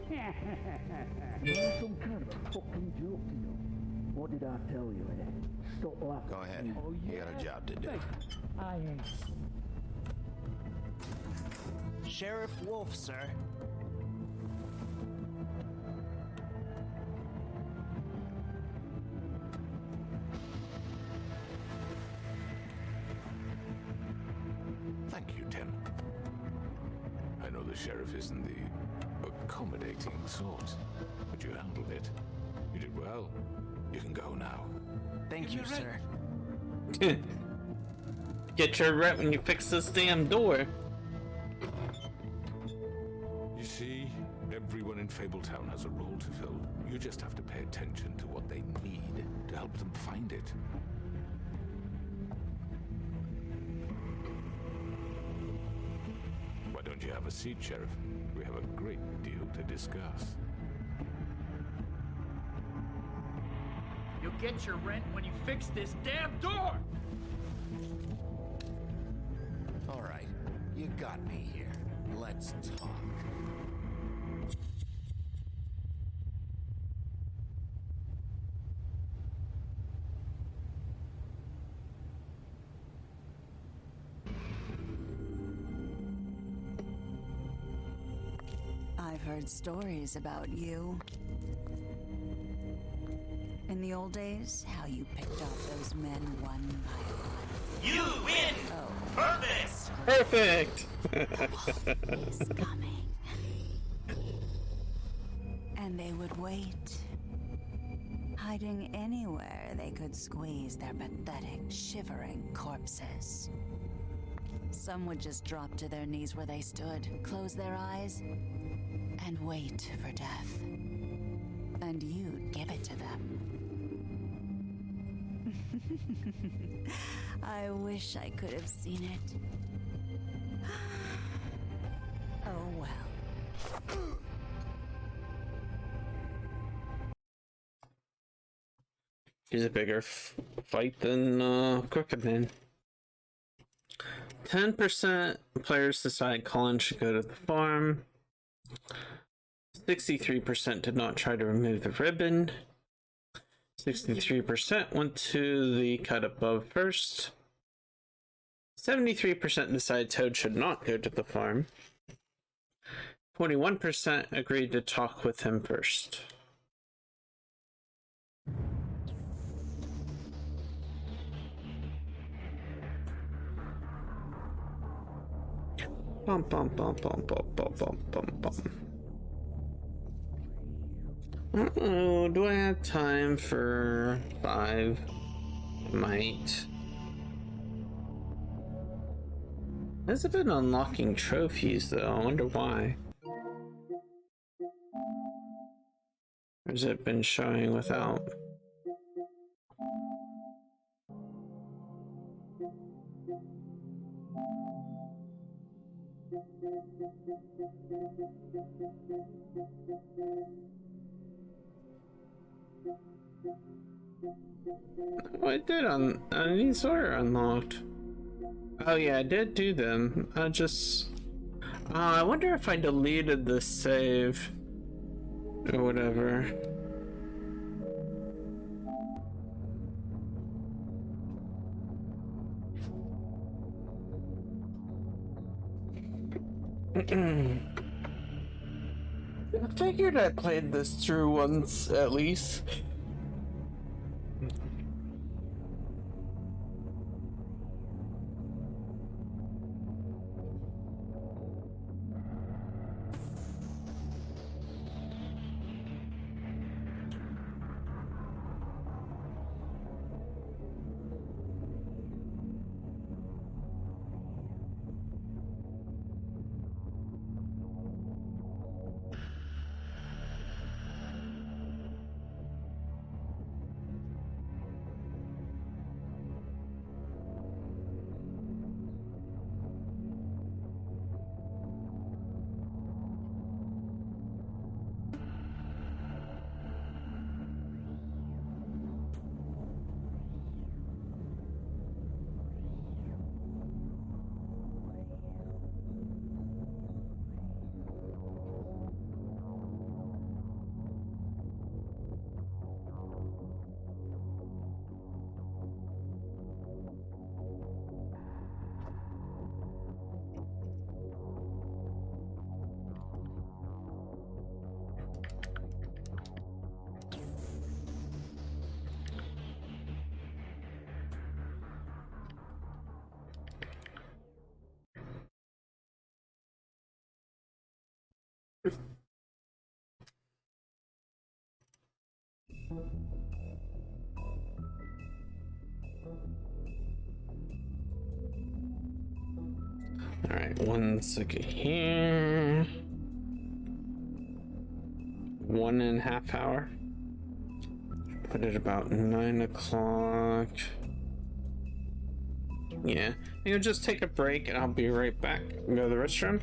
You're some kind of a fucking joke, you know. What did I tell you, eh? Stop laughing. Go ahead. Oh, yeah. You got a job to do. I ain't. Sheriff Wolf, sir. Thank you, Tim. I know the sheriff isn't the accommodating sort, but you handled it. You did well. You can go now. Thank you, sir. Get your rent when you fix this damn door. You see, everyone in Fabletown has a role to fill. You just have to pay attention to what they need to help them find it. Why don't you have a seat, Sheriff? We have a great deal to discuss. You'll get your rent when you fix this damn door! All right, you got me here. Let's talk. I've heard stories about you. In the old days, how you picked off those men one by one. You win! Oh. Purpose! Perfect! Is coming. And they would wait, hiding anywhere they could squeeze their pathetic, shivering corpses. Some would just drop to their knees where they stood, close their eyes, and wait for death. And you'd give it to them. I wish I could have seen it. Oh well. He's a bigger fight than Crooked Man. 10% players decide Colin should go to the farm. 63% did not try to remove the ribbon. 63% went to the cut above first. 73% decided Toad should not go to the farm. 21% agreed to talk with him first. Bum bum bum bum bum bum bum bum bum. Uh-oh, do I have time for 5? Might. Has it been unlocking trophies though? I wonder why. Or has it been showing without? Oh, I did these are unlocked. Oh yeah, I did do them. I wonder if I deleted the save or whatever. I figured I played this through once at least. Alright, 1 second here. 1.5 hour. Put it about 9 o'clock. Yeah, you'll just take a break and I'll be right back. Go to the restroom.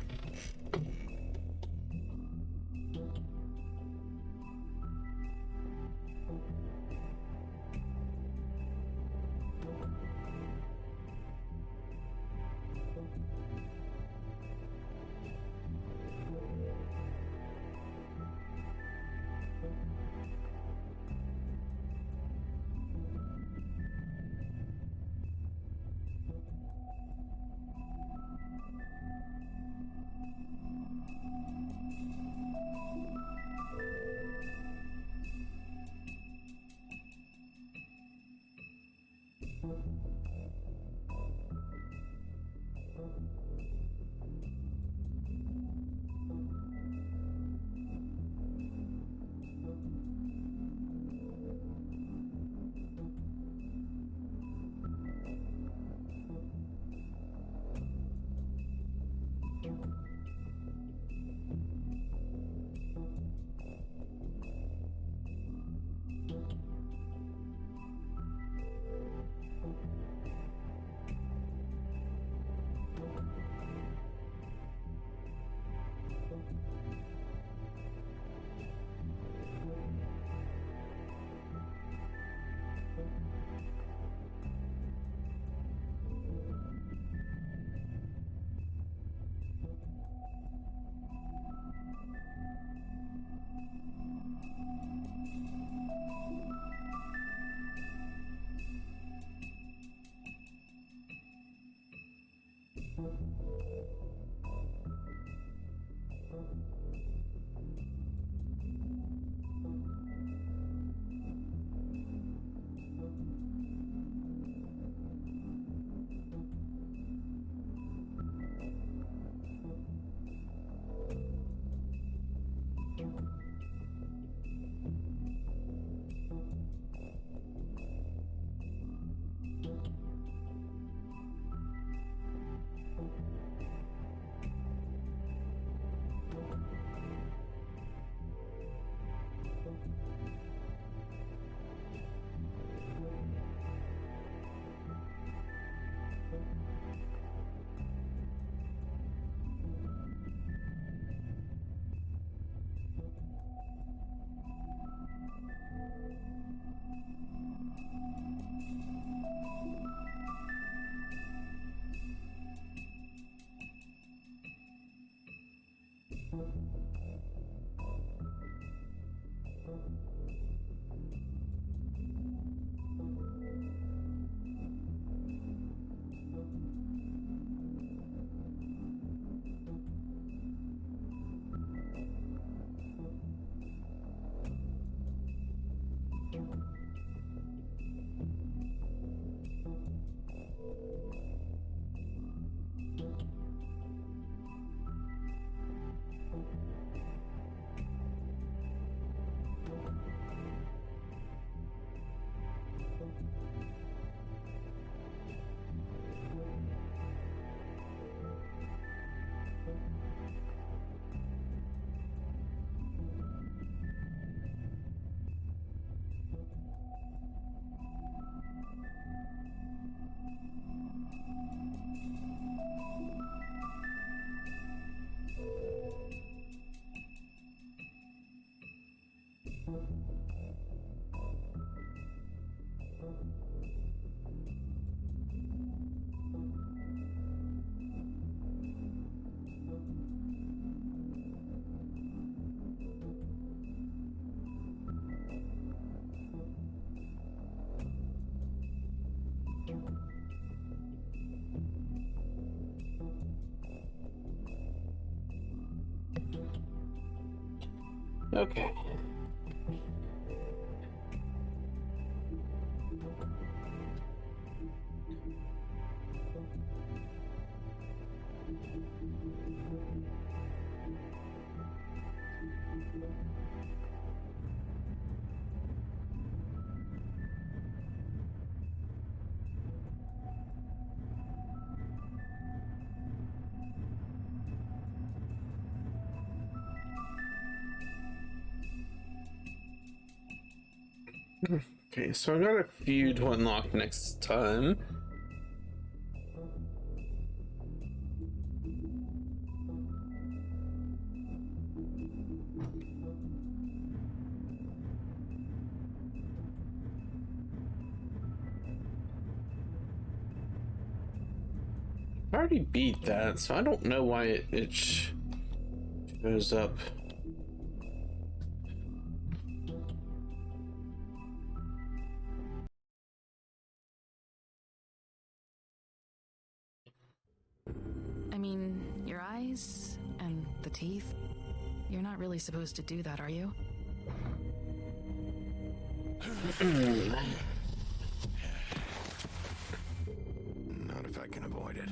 Okay. Okay, so I got a few to unlock next time. I already beat that, so I don't know why it shows up. I mean, your eyes and the teeth. You're not really supposed to do that, are you? Not if I can avoid it.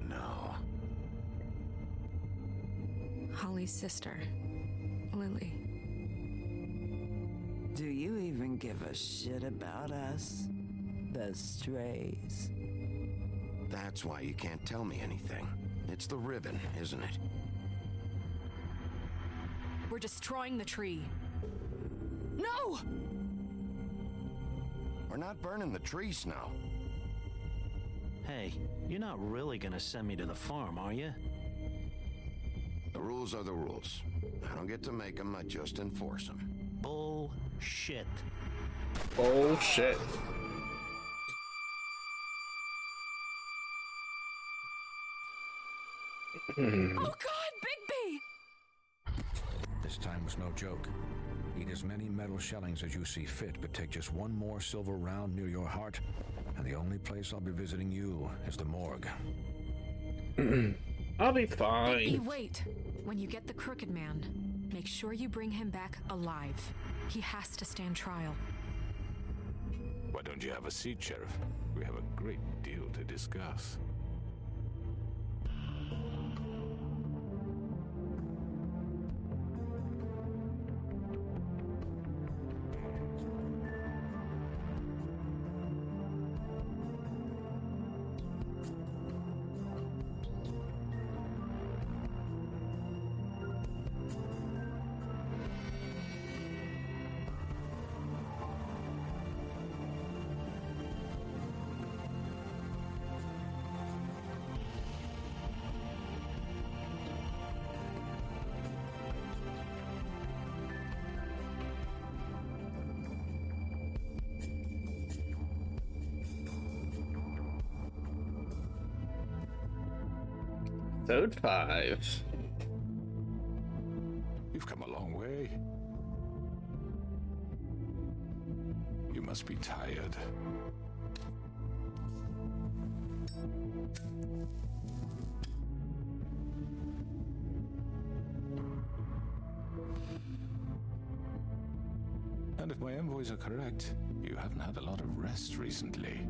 No. Holly's sister, Lily. Do you even give a shit about us? The strays. That's why you can't tell me anything. It's the ribbon, isn't it? We're destroying the tree. No! We're not burning the tree, Snow. Hey, you're not really gonna send me to the farm, are you? The rules are the rules. I don't get to make them, I just enforce them. Bullshit. Bullshit. Oh God, Bigby! This time was no joke. Eat as many metal shellings as you see fit, but take just one more silver round near your heart, and the only place I'll be visiting you is the morgue. I'll be fine. Bigby, wait. When you get the Crooked Man, make sure you bring him back alive. He has to stand trial. Why don't you have a seat, Sheriff? We have a great deal to discuss. Episode 5. You've come a long way. You must be tired. And if my envoys are correct, you haven't had a lot of rest recently.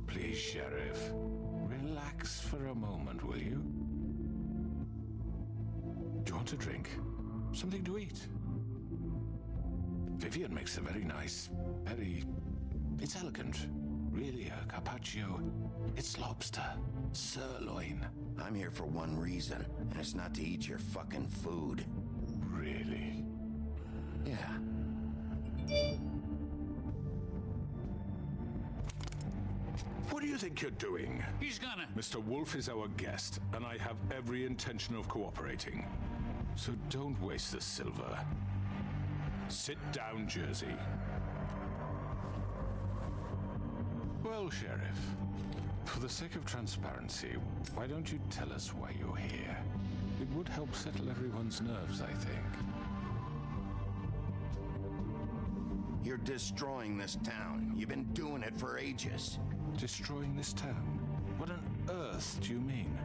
Please, Sheriff, relax for a moment, will you? Do you want a drink? Something to eat? Vivian makes a very nice, it's elegant. Really, a carpaccio. It's lobster, sirloin. I'm here for one reason, and it's not to eat your fucking food. Really? Yeah. What do you think you're doing? He's gonna... Mr. Wolf is our guest, and I have every intention of cooperating. So don't waste the silver. Sit down, Jersey. Well, Sheriff, for the sake of transparency, why don't you tell us why you're here? It would help settle everyone's nerves, I think. You're destroying this town. You've been doing it for ages. Destroying this town? What on earth do you mean?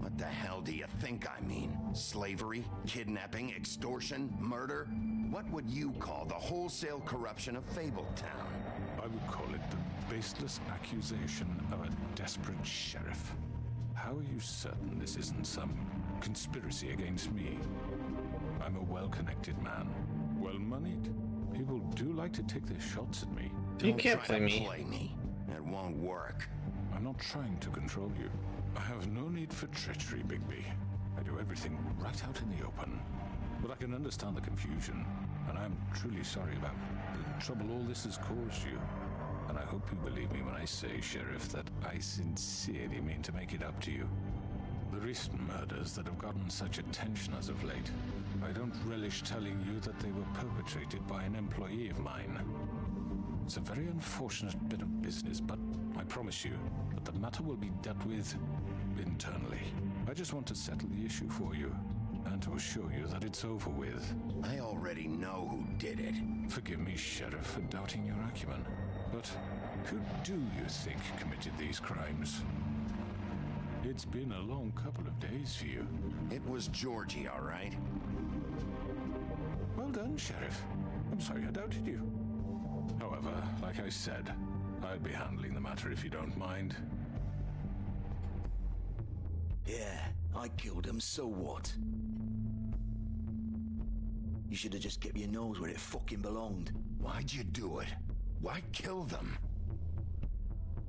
What the hell do you think I mean? Slavery, kidnapping, extortion, murder? What would you call the wholesale corruption of Fabletown? I would call it the baseless accusation of a desperate sheriff. How are you certain this isn't some conspiracy against me? I'm a well-connected man, well-moneyed. People do like to take their shots at me. You can't try play to me. play me. That won't work. I'm not trying to control you. I have no need for treachery, Bigby. I do everything right out in the open. But I can understand the confusion, and I'm truly sorry about the trouble all this has caused you. And I hope you believe me when I say, Sheriff, that I sincerely mean to make it up to you. The recent murders that have gotten such attention as of late, I don't relish telling you that they were perpetrated by an employee of mine. It's a very unfortunate bit of business, but I promise you that the matter will be dealt with internally. I just want to settle the issue for you, and to assure you that it's over with. I already know who did it. Forgive me, Sheriff, for doubting your acumen, but who do you think committed these crimes? It's been a long couple of days for you. It was Georgie, all right? Well done, Sheriff. I'm sorry I doubted you. However, like I said, I'll be handling the matter if you don't mind. Yeah, I killed him, so what? You should have just kept your nose where it fucking belonged. Why'd you do it? Why kill them?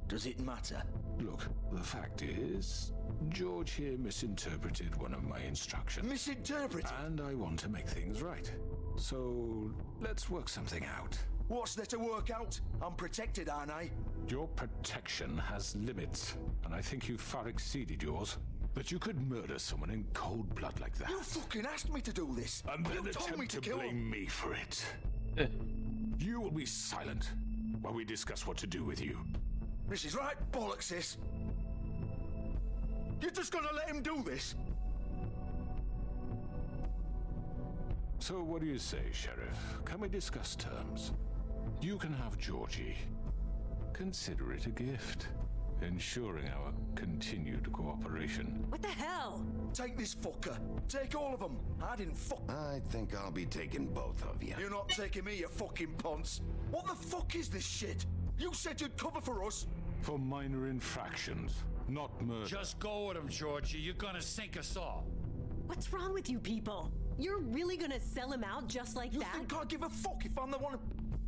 Does it matter? Look, the fact is, George here misinterpreted one of my instructions. Misinterpreted? And I want to make things right. So, let's work something out. What's there to work out? I'm protected, aren't I? Your protection has limits, and I think you've far exceeded yours. But you could murder someone in cold blood like that. You fucking asked me to do this. And then you told me attempt to kill blame him. me for it. You will be silent while we discuss what to do with you. This is right bollocks, this. You're just gonna let him do this? So what do you say, Sheriff? Can we discuss terms? You can have Georgie. Consider it a gift, ensuring our continued cooperation. What the hell? Take this fucker. Take all of them. I didn't fuck. I think I'll be taking both of you. You're not taking me, you fucking ponce. What the fuck is this shit? You said you'd cover for us. For minor infractions, not murder. Just go with him, Georgie. You're gonna sink us all. What's wrong with you people? You're really gonna sell him out just like that? You think I give a fuck if I'm the one?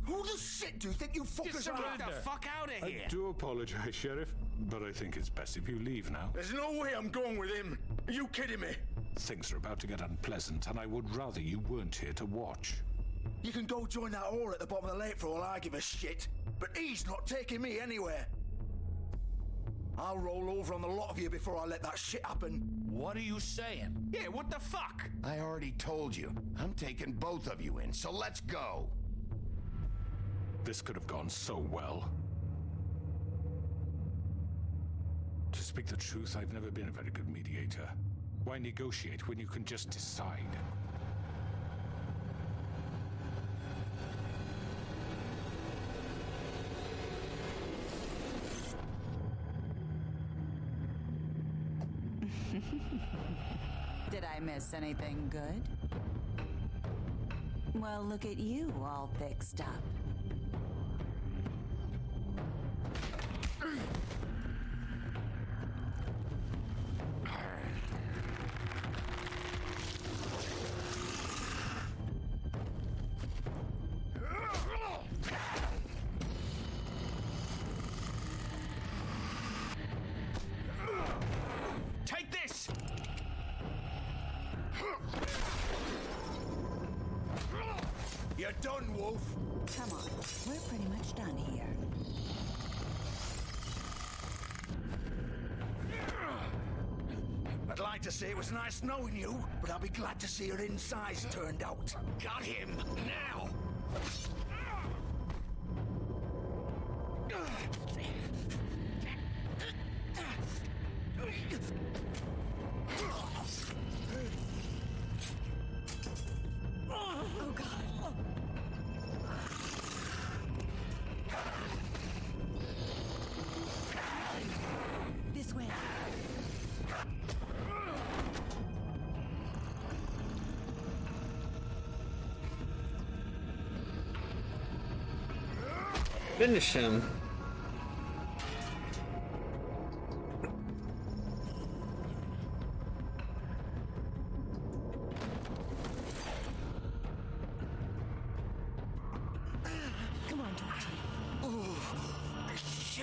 Who the shit do you think you fuckers are? Get the fuck out of here! I do apologize, Sheriff, but I think it's best if you leave now. There's no way I'm going with him. Are you kidding me? Things are about to get unpleasant, and I would rather you weren't here to watch. You can go join that whore at the bottom of the lake for all I give a shit. But he's not taking me anywhere. I'll roll over on the lot of you before I let that shit happen. What are you saying? Yeah, what the fuck? I already told you. I'm taking both of you in, so let's go. This could have gone so well. To speak the truth, I've never been a very good mediator. Why negotiate when you can just decide? Did I miss anything good? Well, look at you all fixed up. Take this! You're done, Wolf. Come on, we're pretty much done here. I'd like to say it was nice knowing you, but I'll be glad to see your insides turned out. Got him! Now! Oh, God. This way. Finish him.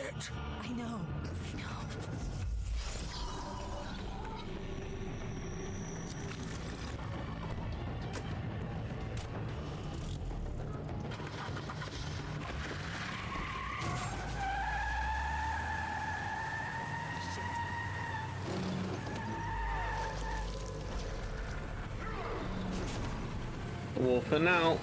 Shit! I know. Wolfing out.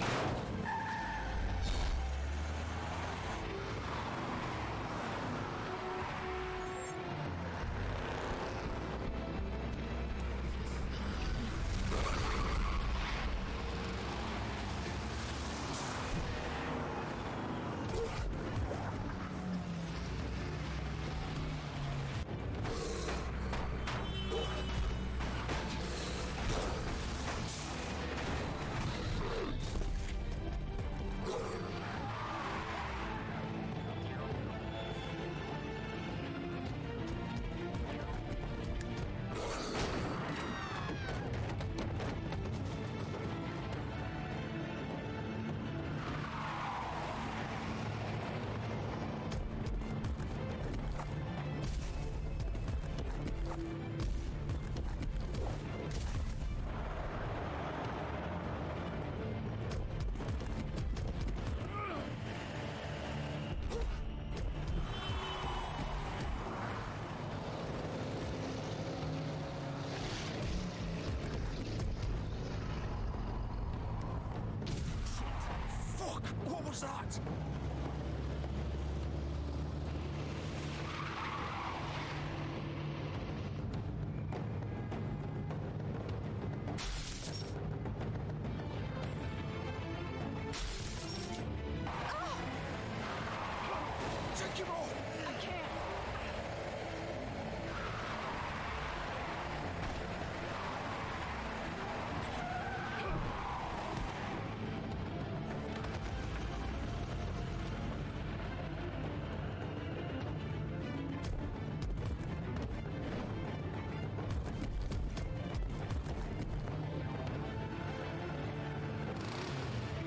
What was that? Take him off! I can't.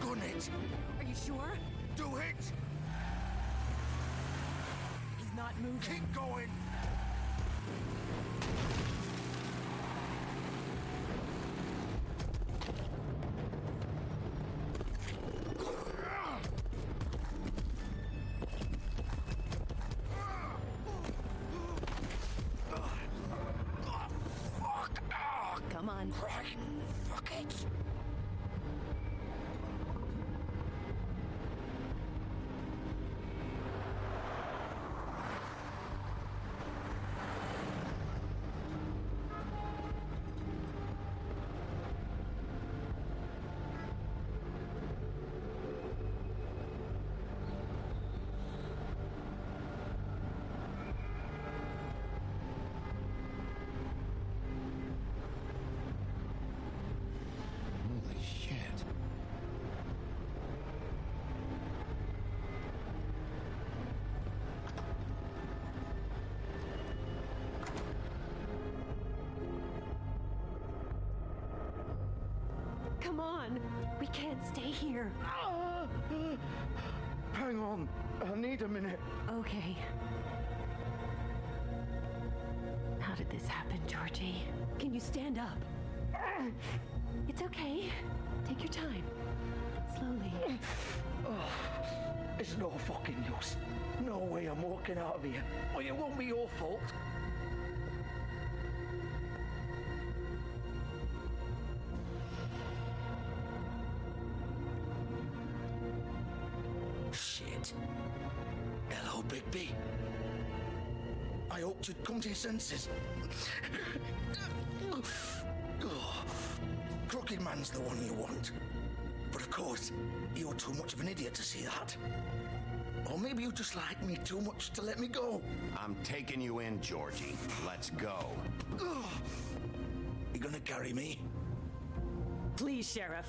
Gun it! Are you sure? Do it! He's not moving. Keep going! Come on. Right. Fuck it! Holy shit. Come on. We can't stay here. Hang on. I need a minute. Okay. How did this happen, Georgie? Can you stand up? It's okay. Take your time. Slowly. It's no fucking use. No way I'm walking out of here. Well, it won't be your fault. Shit. Hello, Bigby. I hoped you'd come to your senses. Crooked Man's the one you want. But of course, you're too much of an idiot to see that. Or maybe you just like me too much to let me go. I'm taking you in, Georgie. Let's go. You gonna carry me? Please, Sheriff.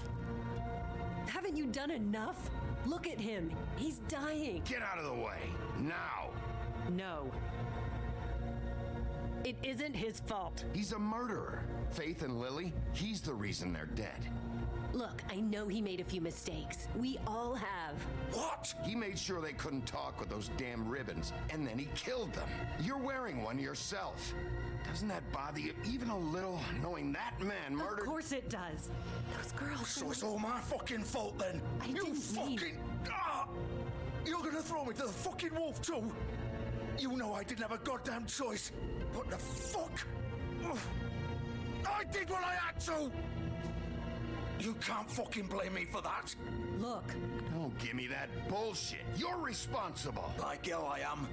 Haven't you done enough? Look at him. He's dying. Get out of the way. Now. No. It isn't his fault. He's a murderer. Faith and Lily, he's the reason they're dead. Look, I know he made a few mistakes. We all have. What? He made sure they couldn't talk with those damn ribbons, and then he killed them. You're wearing one yourself. Doesn't that bother you even a little, knowing that man murdered... Of course it does. Those girls... So it's all my fucking fault then? You fucking... Ah! You're gonna throw me to the fucking wolf too? You know I didn't have a goddamn choice. What the fuck? I did what I had to! You can't fucking blame me for that. Look. Don't give me that bullshit. You're responsible. Like hell I am.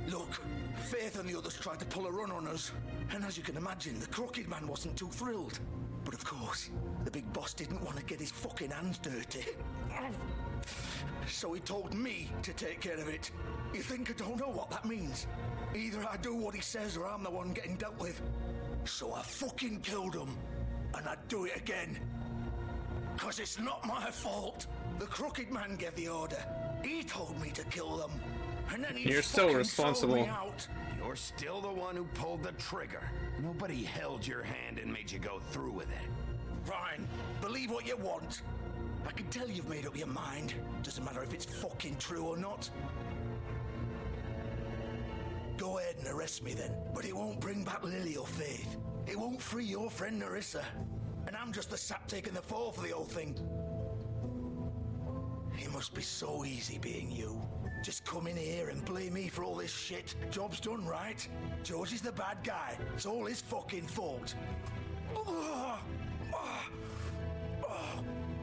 Look, Faith and the others tried to pull a run on us. And as you can imagine, the Crooked Man wasn't too thrilled. But of course, the big boss didn't want to get his fucking hands dirty. So he told me to take care of it. You think I don't know what that means? Either I do what he says or I'm the one getting dealt with. So I fucking killed him. And I'd do it again. 'Cause it's not my fault. The Crooked Man gave the order. He told me to kill them. And then he You're so fucking responsible. sold me out. You're still the one who pulled the trigger. Nobody held your hand and made you go through with it. Fine. Believe what you want. I can tell you've made up your mind. Doesn't matter if it's fucking true or not. Go ahead and arrest me then. But it won't bring back Lily or Faith. It won't free your friend Narissa. And I'm just the sap taking the fall for the whole thing. It must be so easy being you. Just come in here and blame me for all this shit. Job's done, right? George is the bad guy. It's all his fucking fault.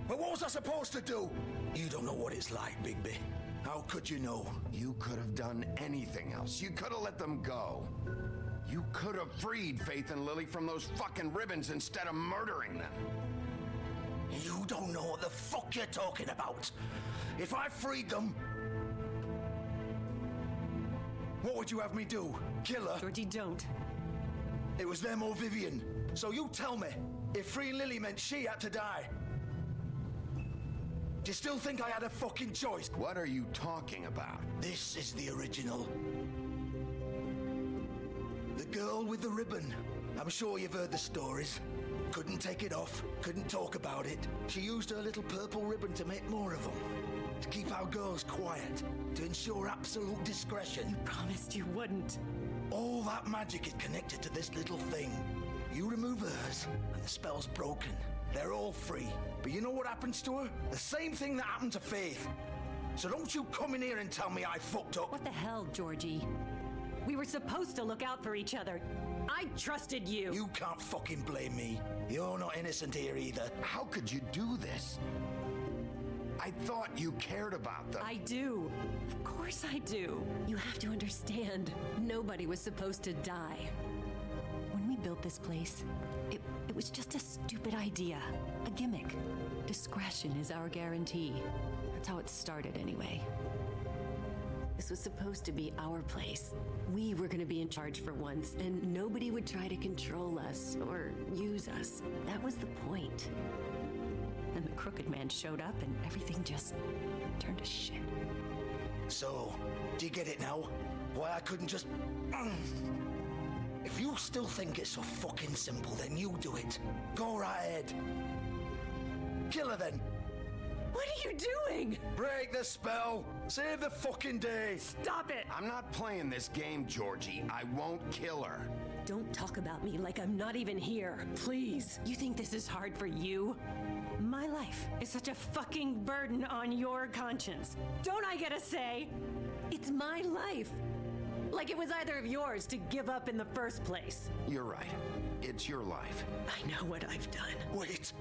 But what was I supposed to do? You don't know what it's like, Bigby. How could you know? You could have done anything else. You could have let them go. You could have freed Faith and Lily from those fucking ribbons instead of murdering them. You don't know what the fuck you're talking about. If I freed them... What would you have me do? Kill her? Georgie, don't. It was them or Vivian. So you tell me, if freeing Lily meant she had to die... Do you still think I had a fucking choice? What are you talking about? This is the original. The girl with the ribbon. I'm sure you've heard the stories. Couldn't take it off, couldn't talk about it. She used her little purple ribbon to make more of them. To keep our girls quiet, to ensure absolute discretion. You promised you wouldn't. All that magic is connected to this little thing. You remove hers, and the spell's broken. They're all free. But you know what happens to her? The same thing that happened to Faith. So don't you come in here and tell me I fucked up. What the hell, Georgie? We were supposed to look out for each other. I trusted you. You can't fucking blame me. You're not innocent here either. How could you do this? I thought you cared about them. I do. Of course I do. You have to understand, nobody was supposed to die. When we built this place, it was just a stupid idea. A gimmick. Discretion is our guarantee. That's how it started anyway. This was supposed to be our place. We were going to be in charge for once, and nobody would try to control us or use us. That was the point. And the Crooked Man showed up, and everything just turned to shit. So, do you get it now? Why I couldn't just... If you still think it's so fucking simple, then you do it. Go right ahead. Kill her then. What are you doing? Break the spell. Save the fucking day. Stop it. I'm not playing this game, Georgie. I won't kill her. Don't talk about me like I'm not even here. Please. You think this is hard for you? My life is such a fucking burden on your conscience. Don't I get a say? It's my life. Like it was either of yours to give up in the first place. You're right. It's your life. I know what I've done. Wait.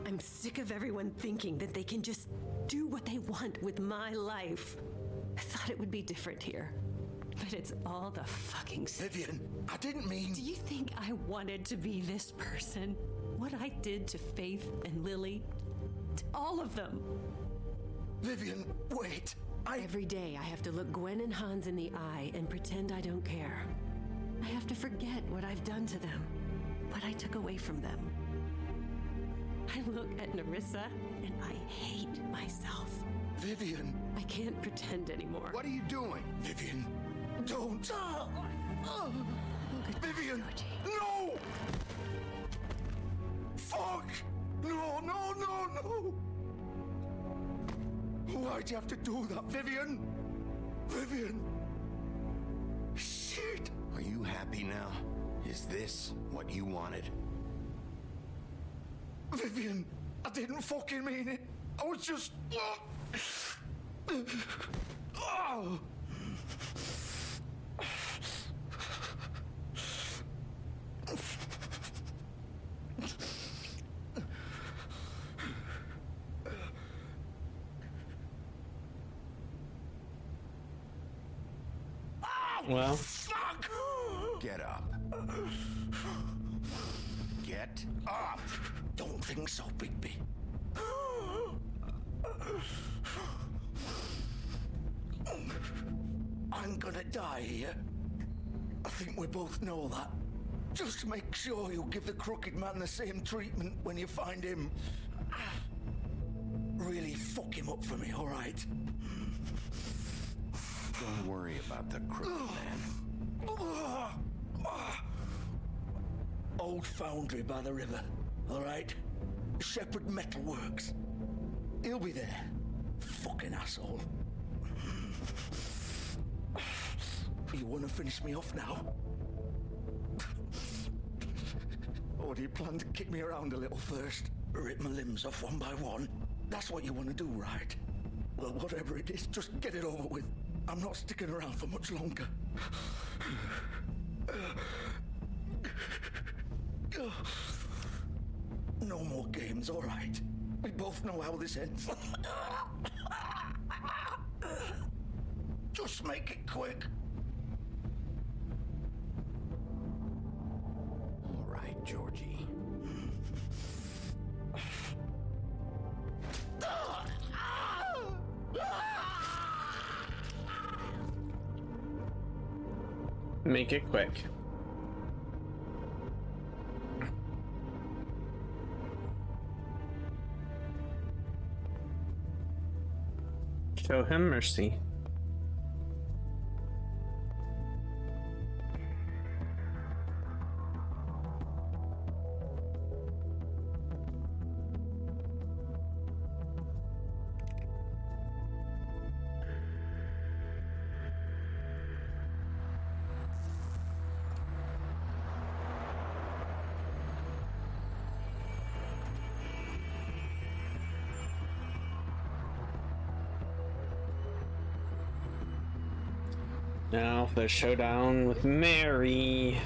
I'm sick of everyone thinking that they can just do what they want with my life. I thought it would be different here. But it's all the fucking... Vivian, I didn't mean... Do you think I wanted to be this person? What I did to Faith and Lily? To all of them? Vivian, wait. Every day I have to look Gwen and Hans in the eye and pretend I don't care. I have to forget what I've done to them. What I took away from them. I look at Narissa and I hate myself. Vivian. I can't pretend anymore. What are you doing? Vivian, don't. Vivian, no! Fuck! No, no, no, no! Why'd you have to do that, Vivian? Vivian! Shit! Are you happy now? Is this what you wanted? Vivian, I didn't fucking mean it. I was just... Oh. Well, fuck! Get up. Get up! Don't think so, Bigby. I'm gonna die here. I think we both know that. Just make sure you give the crooked man the same treatment when you find him. Really fuck him up for me, alright? Don't worry about the crooked man. Old foundry by the river, alright? Shepherd Metalworks. He'll be there. Fucking asshole. You wanna finish me off now? Or do you plan to kick me around a little first? Rip my limbs off one by one? That's what you wanna do, right? Well, whatever it is, just get it over with. I'm not sticking around for much longer. No more games, all right? We both know how this ends. Just make it quick. All right, Georgie. make it quick. Show him mercy. Now for the showdown with Mary.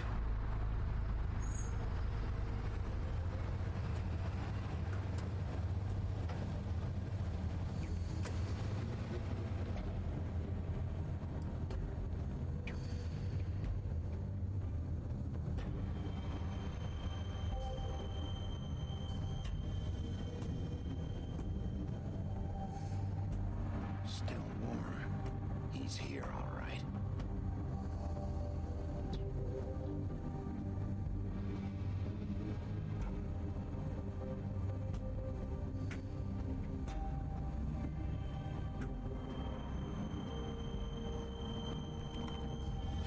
Still warm. He's here, all right.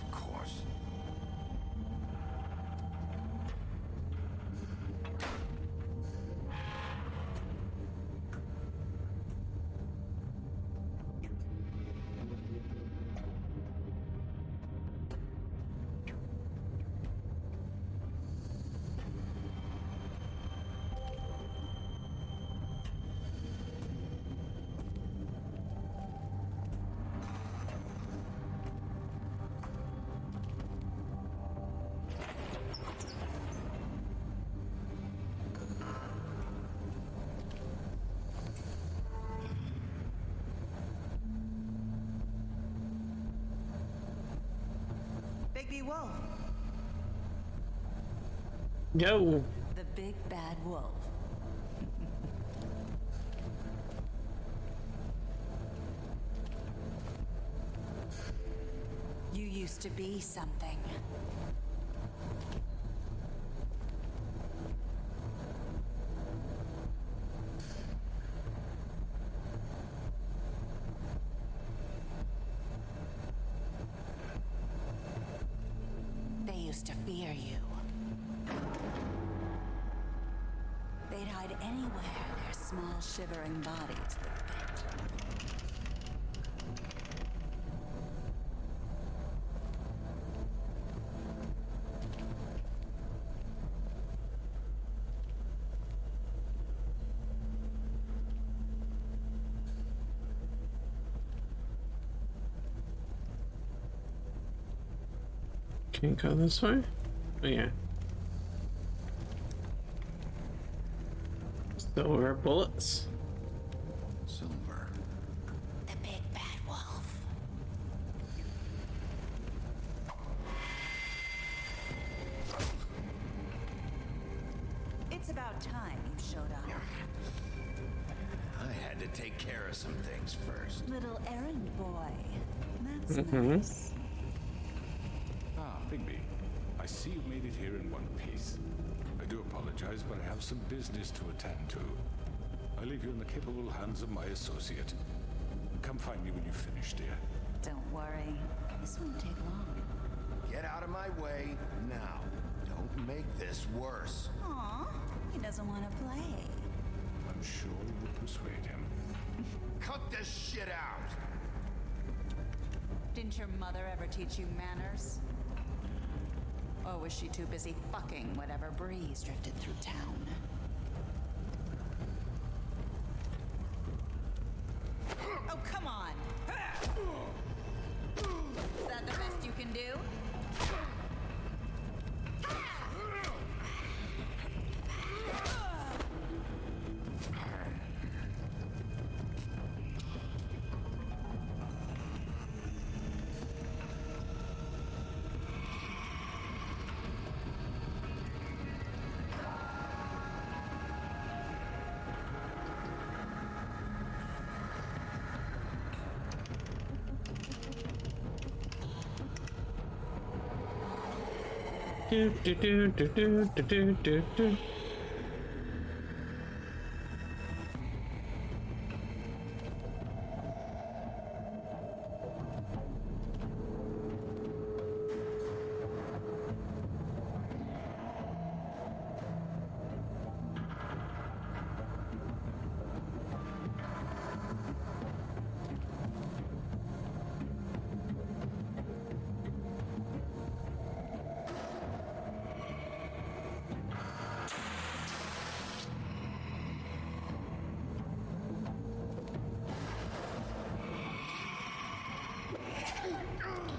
Of course. Bigby Wolf. Yo. The big bad wolf. You used to be something. They used to fear you. They'd hide hide anywhere their small shivering bodies would fit. Can't go this way? Oh yeah. Silver bullets. Silver. The big bad wolf. It's about time you showed up. I had to take care of some things first. Little errand boy. That's nice. Ah, Bigby. I see you made it here in one piece. I do apologize, but I have some business to attend to. I leave you in the capable hands of my associate. Come find me when you've finished, dear. Don't worry. This won't take long. Get out of my way now. Don't make this worse. Aw, he doesn't want to play. I'm sure you will persuade him. Cut this shit out! Didn't your mother ever teach you manners? Or was she too busy fucking whatever breeze drifted through town? Oh, come on! Is that the best you can do? Do do do do do do do do.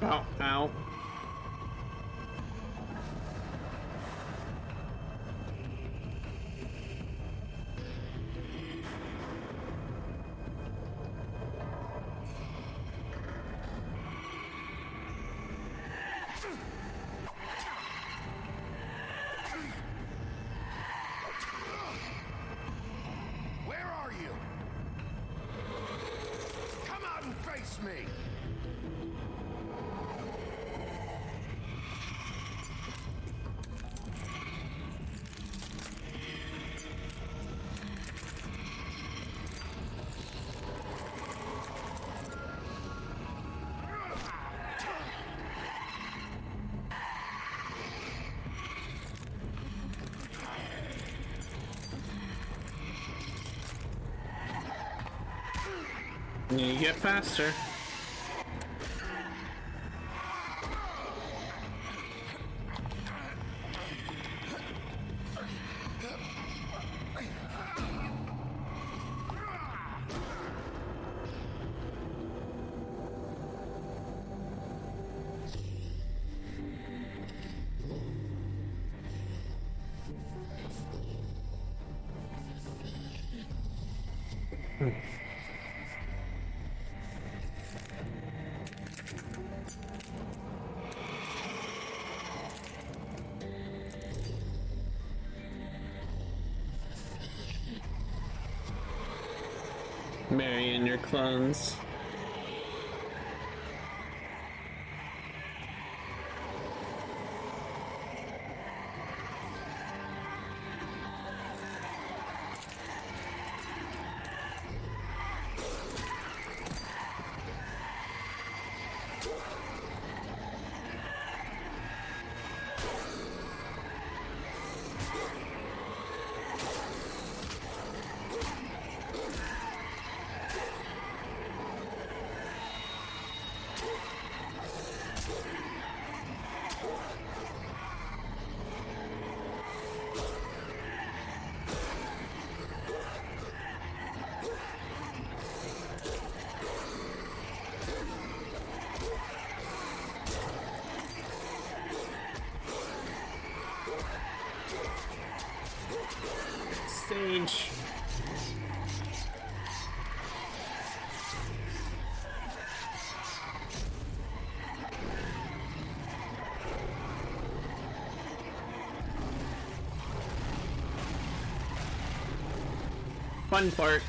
Ow, ow. Where are you? Come out and face me! You get faster. Mary and your clones. Rage. Fun part.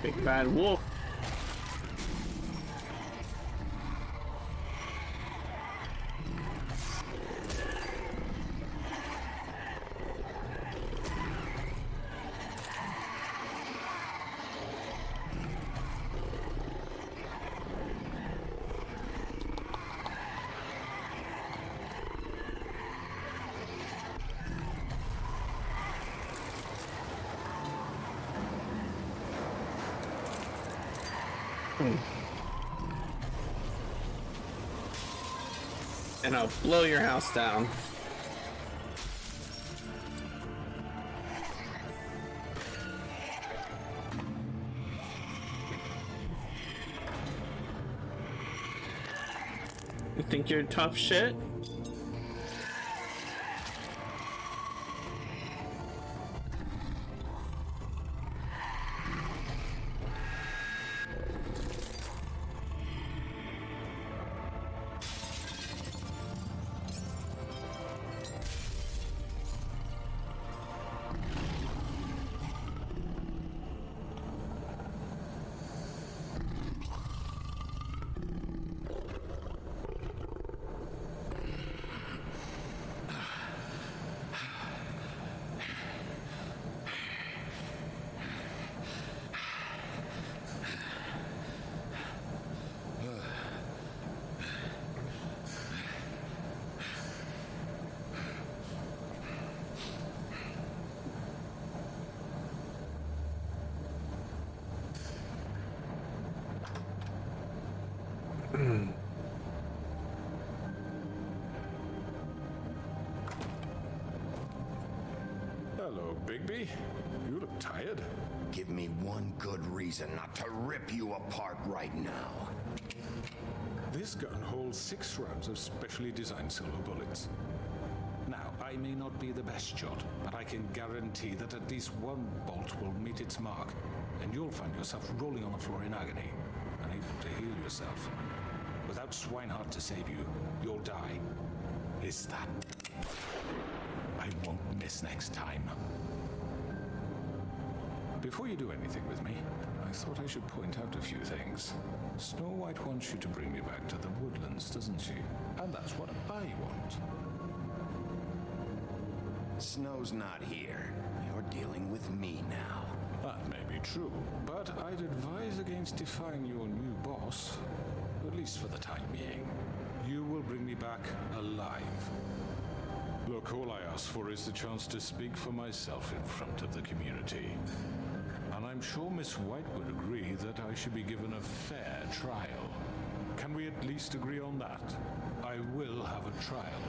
Big bad wolf. And I'll blow your house down. You think you're tough shit? Hello, Bigby. You look tired. Give me one good reason not to rip you apart right now. This gun holds 6 rounds of specially designed silver bullets. Now, I may not be the best shot, but I can guarantee that at least one bolt will meet its mark, and you'll find yourself rolling on the floor in agony, unable to heal yourself. Without Swinehart to save you, you'll die. Is that... I won't miss next time. Before you do anything with me, I thought I should point out a few things. Snow White wants you to bring me back to the woodlands, doesn't she? And that's what I want. Snow's not here. You're dealing with me now. That may be true, but I'd advise against defying your new boss, at least for the time being. You will bring me back alive. Look, all I ask for is the chance to speak for myself in front of the community. And I'm sure Miss White would agree that I should be given a fair trial. Can we at least agree on that? I will have a trial.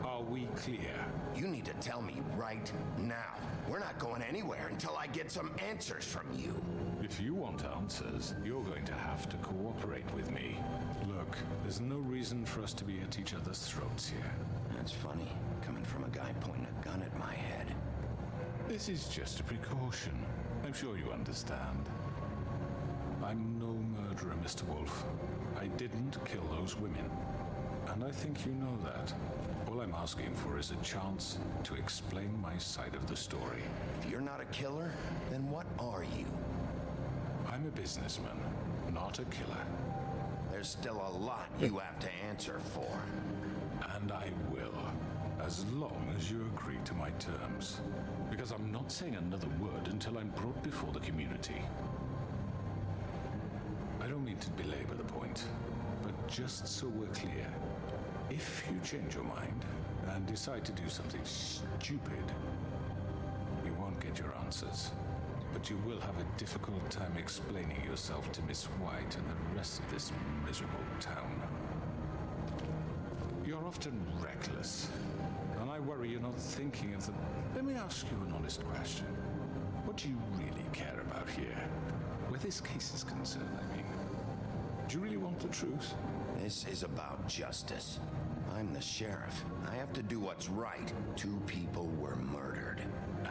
Are we clear? You need to tell me right now. We're not going anywhere until I get some answers from you. If you want answers, you're going to have to cooperate with me. Look, there's no reason for us to be at each other's throats here. That's funny, coming from a guy pointing a gun at my head. This is just a precaution. I'm sure you understand. I'm no murderer, Mr. Wolf. I didn't kill those women. And I think you know that. All I'm asking for is a chance to explain my side of the story. If you're not a killer, then what are you? I'm a businessman, not a killer. There's still a lot you have to answer for. And I will, as long as you agree to my terms. Because I'm not saying another word until I'm brought before the community. I don't mean to belabor the point, but just so we're clear, if you change your mind and decide to do something stupid, you won't get your answers. But you will have a difficult time explaining yourself to Miss White and the rest of this miserable town. You're often reckless, and I worry you're not thinking of the... Let me ask you an honest question. What do you really care about here? Where this case is concerned, I mean. Do you really want the truth? This is about justice. I'm the sheriff. I have to do what's right. 2 people were murdered.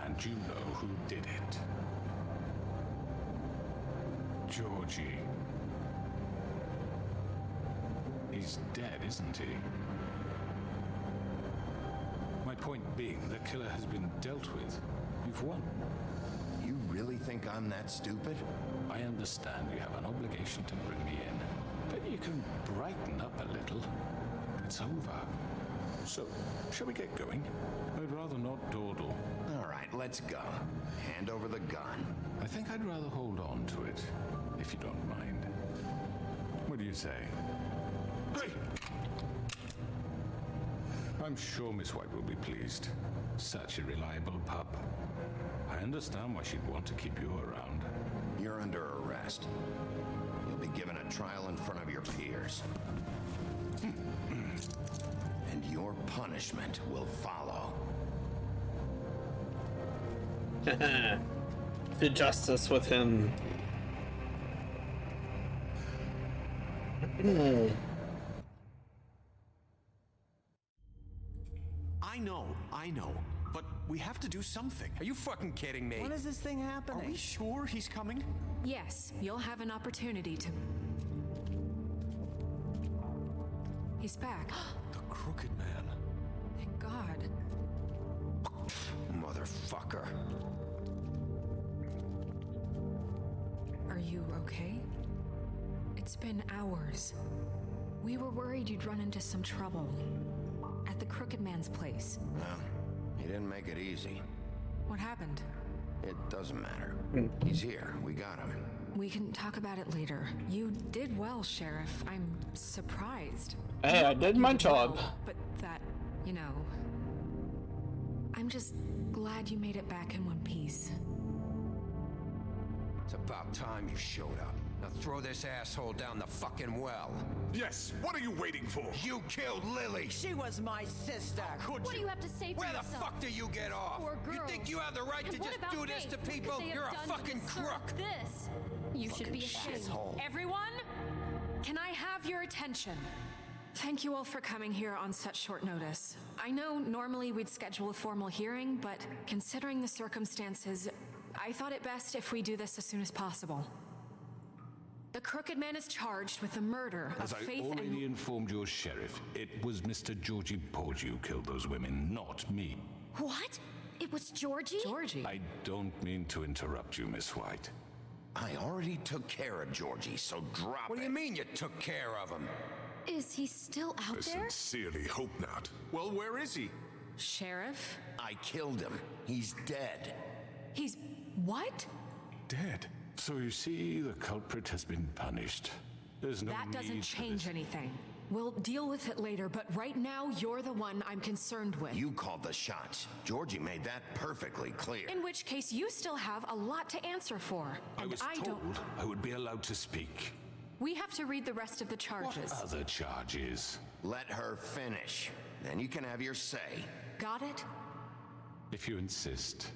And you know who did it. Georgie. He's dead, isn't he? My point being, the killer has been dealt with. You've won. You really think I'm that stupid? I understand you have an obligation to bring me in, but you can brighten up a little. It's over. So, shall we get going? I'd rather not dawdle. All right, let's go. Hand over the gun. I think I'd rather hold on to it, if you don't mind. What do you say? Hey! I'm sure Miss White will be pleased. Such a reliable pup. I understand why she'd want to keep you around. You're under arrest. You'll be given a trial in front of your peers. And your punishment will follow. Do justice with him. I know, but we have to do something. Are you fucking kidding me? When is this thing happening? Are we sure he's coming? Yes, you'll have an opportunity to... He's back. The Crooked Man. Thank God. Motherfucker. Are you okay? It's been hours. We were worried you'd run into some trouble. At the Crooked Man's place. Well, he didn't make it easy. What happened? It doesn't matter. He's here. We got him. We can talk about it later. You did well, Sheriff. I'm surprised. Hey, I did my job. Well, but that, you know... I'm just glad you made it back in one piece. It's about time you showed up. Now throw this asshole down the fucking well. Yes, what are you waiting for? You killed Lily! She was my sister. Could What do you have to say for Where yourself? the fuck do you get off? Poor You girls. think you have the right And to what just about do this Faith? to What could people? they have You're a done to fucking deserve crook! This. You should be ashamed. Asshole. Everyone, can I have your attention? Thank you all for coming here on such short notice. I know normally we'd schedule a formal hearing, but considering the circumstances, I thought it best if we do this as soon as possible. The Crooked Man is charged with the murder As of I Faith already informed your sheriff, it was Mr. Georgie Porgy who killed those women, not me. What? It was Georgie? Georgie? I don't mean to interrupt you, Miss White. I already took care of Georgie, so drop it. What do you mean you took care of him? Is he still out I there? sincerely hope not. Well, where is he? Sheriff? I killed him. He's dead. He's... what? Dead. So you see, the culprit has been punished. There's no That doesn't need for change this. anything. We'll deal with it later, but right now, you're the one I'm concerned with. You called the shots. Georgie made that perfectly clear. In which case, you still have a lot to answer for. I And was I told don't... I would be allowed to speak. We have to read the rest of the charges. What other charges? Let her finish. Then you can have your say. Got it? If you insist.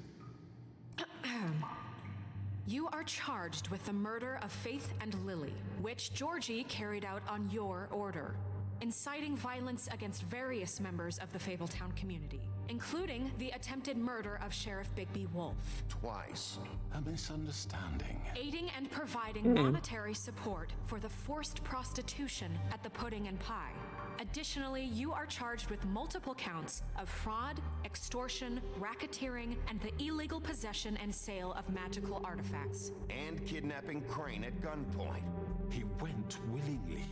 You are charged with the murder of Faith and Lily, which Georgie carried out on your order, inciting violence against various members of the Fabletown community, including the attempted murder of Sheriff Bigby Wolf. Twice. A misunderstanding. Aiding and providing monetary support for the forced prostitution at the Pudding and Pie. Additionally, you are charged with multiple counts of fraud, extortion, racketeering, and the illegal possession and sale of magical artifacts. And kidnapping Crane at gunpoint. He went willingly.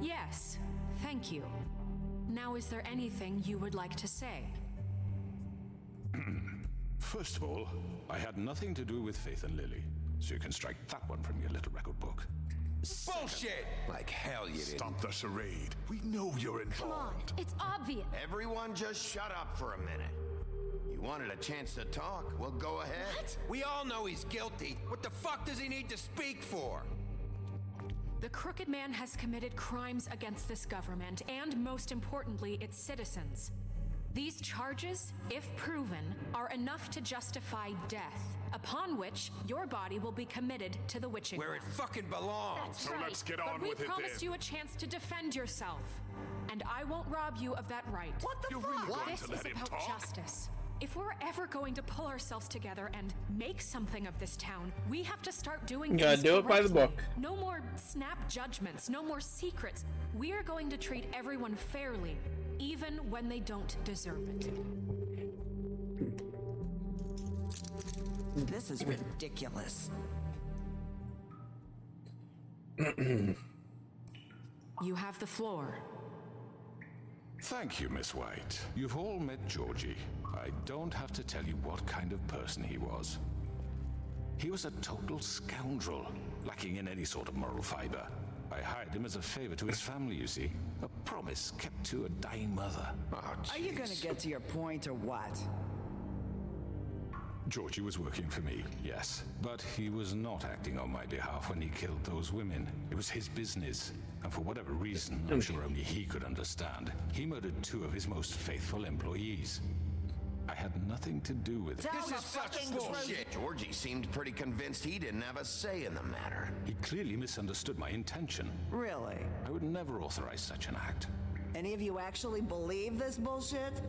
Yes, thank you. Now, is there anything you would like to say? First of all, I had nothing to do with Faith and Lily, so you can strike that one from your little record book. Bullshit! Like hell you didn't. Stop the charade. We know you're involved. Come on, it's obvious. Everyone just shut up for a minute. You wanted a chance to talk? Well, go ahead. What? We all know he's guilty. What the fuck does he need to speak for? The Crooked Man has committed crimes against this government and, most importantly, its citizens. These charges, if proven, are enough to justify death, upon which your body will be committed to the witching Where it fucking belongs. That's So right. let's get on but with we it promised then. you a chance to defend yourself, and I won't rob you of that right. What the fuck? Really going This to is let him about talk? justice. If we're ever going to pull ourselves together and make something of this town, we have to start doing You gotta things do it by the correctly. book. No more snap judgments, no more secrets. We are going to treat everyone fairly, even when they don't deserve it. This is ridiculous. You have the floor. Thank you, Miss White. You've all met Georgie. I don't have to tell you what kind of person he was. He was a total scoundrel, lacking in any sort of moral fiber. I hired him as a favor to his family, you see. A promise kept to a dying mother. Are you gonna get to your point or what? Georgie was working for me, yes. But he was not acting on my behalf when he killed those women. It was his business. And for whatever reason, I'm sure only he could understand, he murdered 2 of his most faithful employees. I had nothing to do with it. This is such bullshit. Georgie seemed pretty convinced he didn't have a say in the matter. He clearly misunderstood my intention. Really? I would never authorize such an act. Any of you actually believe this bullshit?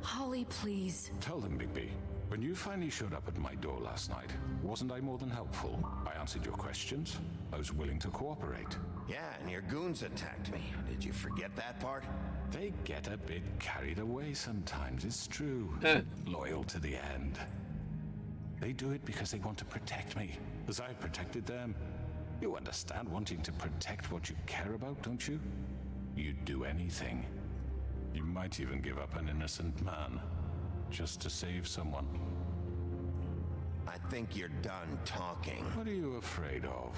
Holly, please. Tell them, Bigby. When you finally showed up at my door last night, wasn't I more than helpful? I answered your questions. I was willing to cooperate. Yeah, and your goons attacked me. Did you forget that part? They get a bit carried away sometimes, it's true. Loyal to the end. They do it because they want to protect me, as I protected them. You understand wanting to protect what you care about, don't you? You'd do anything. You might even give up an innocent man, just to save someone. I think you're done talking. What are you afraid of?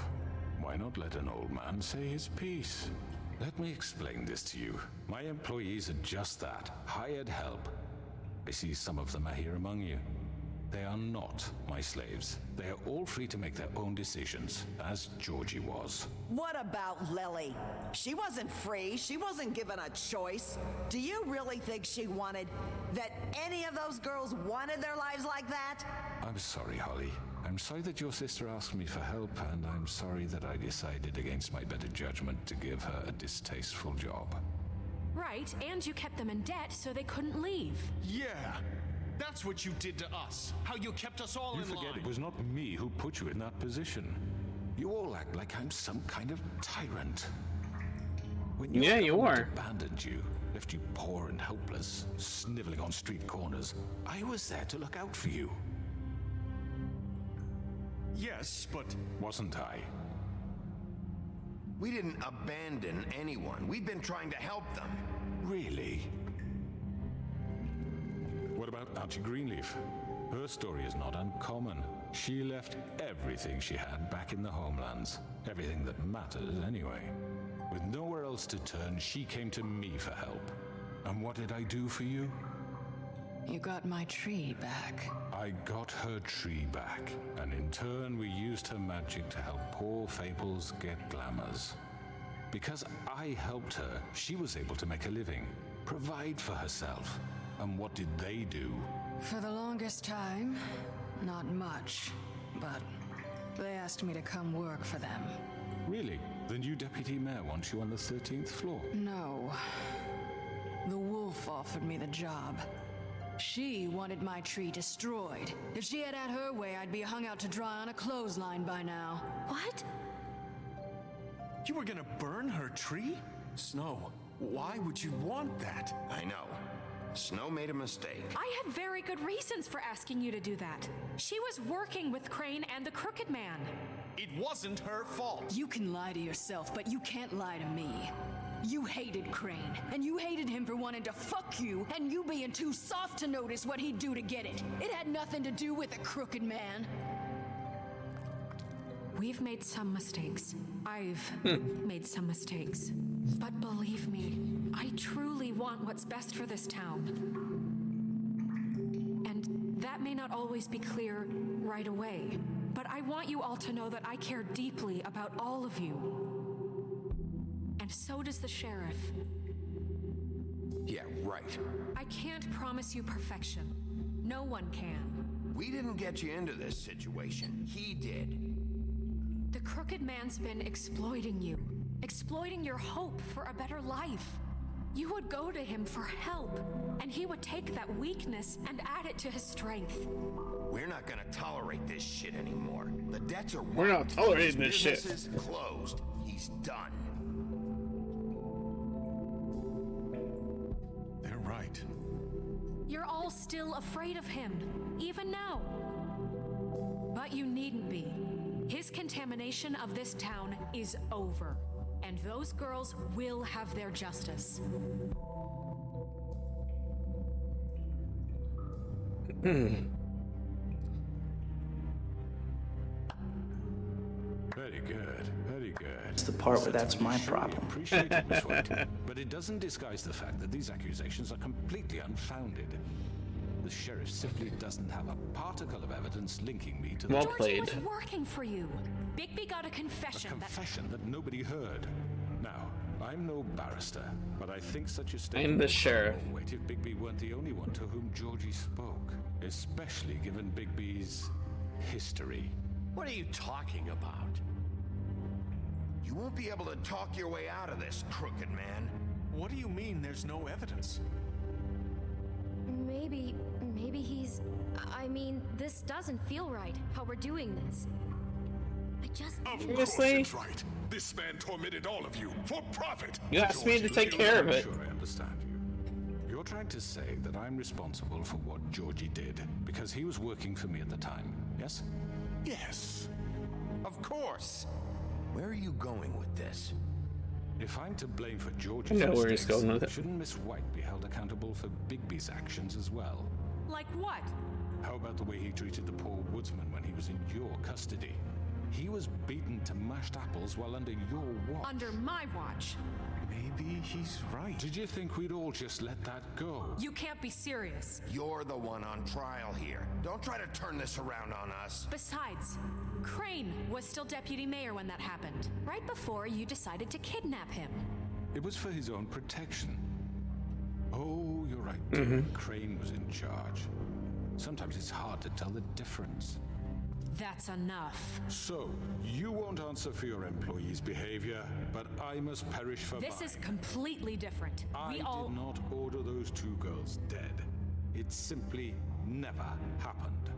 Why not let an old man say his piece? Let me explain this to you. My employees are just that, hired help. I see some of them are here among you. They are not my slaves. They are all free to make their own decisions, as Georgie was. What about Lily? She wasn't free. She wasn't given a choice. Do you really think she wanted that any of those girls wanted their lives like that? I'm sorry, Holly. I'm sorry that your sister asked me for help, and I'm sorry that I decided against my better judgment to give her a distasteful job. Right, and you kept them in debt so they couldn't leave. Yeah, that's what you did to us. How you kept us all You in forget line. it was not me who put you in that position. You all act like I'm some kind of tyrant. When your Yeah, you government are. abandoned you, left you poor and helpless, sniveling on street corners, I was there to look out for you. Yes, but... Wasn't I? We didn't abandon anyone. We've been trying to help them. Really? What about Auntie Greenleaf? Her story is not uncommon. She left everything she had back in the homelands. Everything that matters, anyway. With nowhere else to turn, she came to me for help. And what did I do for you? You got my tree back. I got her tree back, and in turn we used her magic to help poor Fables get glamours. Because I helped her, she was able to make a living, provide for herself. And what did they do? For the longest time, not much. But they asked me to come work for them. Really? The new deputy mayor wants you on the 13th floor? No. The wolf offered me the job. She wanted my tree destroyed. If she had her way, I'd be hung out to dry on a clothesline by now. What? You were gonna burn her tree? Snow, why would you want that? I know. Snow made a mistake. I had very good reasons for asking you to do that. She was working with Crane and the Crooked Man. It wasn't her fault. You can lie to yourself, but you can't lie to me. You hated Crane, and you hated him for wanting to fuck you, and you being too soft to notice what he'd do to get it. It had nothing to do with the Crooked Man. We've made some mistakes. I've made some mistakes. But believe me, I truly want what's best for this town. And that may not always be clear right away, but I want you all to know that I care deeply about all of you. And so does the sheriff. Yeah, right. I can't promise you perfection. No one can. We didn't get you into this situation. He did. The Crooked Man's been exploiting you. Exploiting your hope for a better life. You would go to him for help, and he would take that weakness and add it to his strength. We're not gonna tolerate this shit anymore. The debts are We're not tolerating this shit. Business is closed. He's done. They're right. You're all still afraid of him, even now. But you needn't be. His contamination of this town is over, and those girls will have their justice. Very good, very good. It's the part where that's my problem. Appreciate it, Miss White. But it doesn't disguise the fact that these accusations are completely unfounded. The sheriff simply doesn't have a particle of evidence linking me to the... Well Georgie played. was working for you. Bigby got a confession. A confession that nobody heard. Now, I'm no barrister, but I think such a statement... I'm the sheriff. Wait, if Bigby weren't the only one to whom Georgie spoke, especially given Bigby's history. What are you talking about? You won't be able to talk your way out of this, Crooked Man. What do you mean there's no evidence? Maybe he's... I mean, this doesn't feel right, how we're doing this. I just... Of course it's right. This man tormented all of you for profit. You asked me to take care of it. Sure, I understand you. You're trying to say that I'm responsible for what Georgie did because he was working for me at the time, yes? Yes. Of course. Where are you going with this? If I'm to blame for Georgie's I know where he's mistakes, going with it. shouldn't Miss White be held accountable for Bigby's actions as well? Like what? How about the way he treated the poor woodsman when he was in your custody? He was beaten to mashed apples while under your watch. Under my watch. Maybe he's right. Did you think we'd all just let that go? You can't be serious. You're the one on trial here. Don't try to turn this around on us. Besides, Crane was still deputy mayor when that happened, right before you decided to kidnap him. It was for his own protection. Oh, you're right, dear. Crane was in charge. Sometimes it's hard to tell the difference. That's enough. So, you won't answer for your employees' behavior, but I must perish for This mine. is completely different. I We did not order those two girls dead. It simply never happened.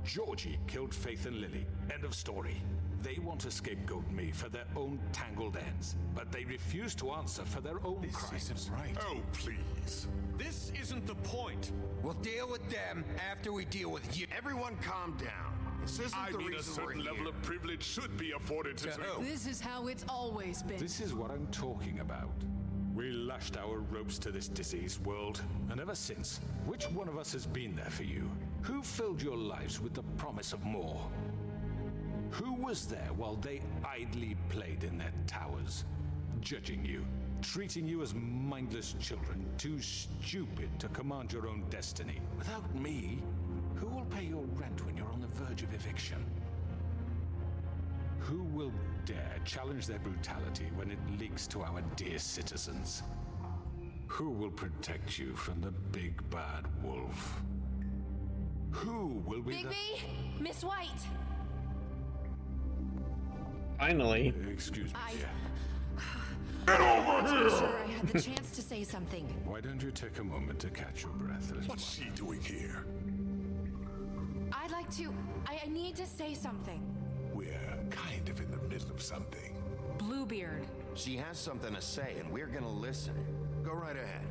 Georgie killed Faith and Lily. End of story. They want to scapegoat me for their own tangled ends, but they refuse to answer for their own crimes. This isn't right. Oh, please. This isn't the point. We'll deal with them after we deal with you. Everyone calm down. This isn't I the mean, a reason we're certain level here. of privilege should be afforded to This is how it's always been. This is what I'm talking about. We lashed our ropes to this diseased world, and ever since, which one of us has been there for you? Who filled your lives with the promise of more? Who was there while they idly played in their towers, judging you, treating you as mindless children, too stupid to command your own destiny? Without me, who will pay your rent when you're on the verge of eviction? Who will dare challenge their brutality when it leaks to our dear citizens? Who will protect you from the big bad wolf? Who will be Bigby! Miss White! Finally. Excuse me, dear. Get over I'm sure I had the chance to say something. Why don't you take a moment to catch your breath? What's she doing here? I'd like to... I need to say something. We're kind of in the middle of something. Bluebeard. She has something to say, and we're gonna listen. Go right ahead.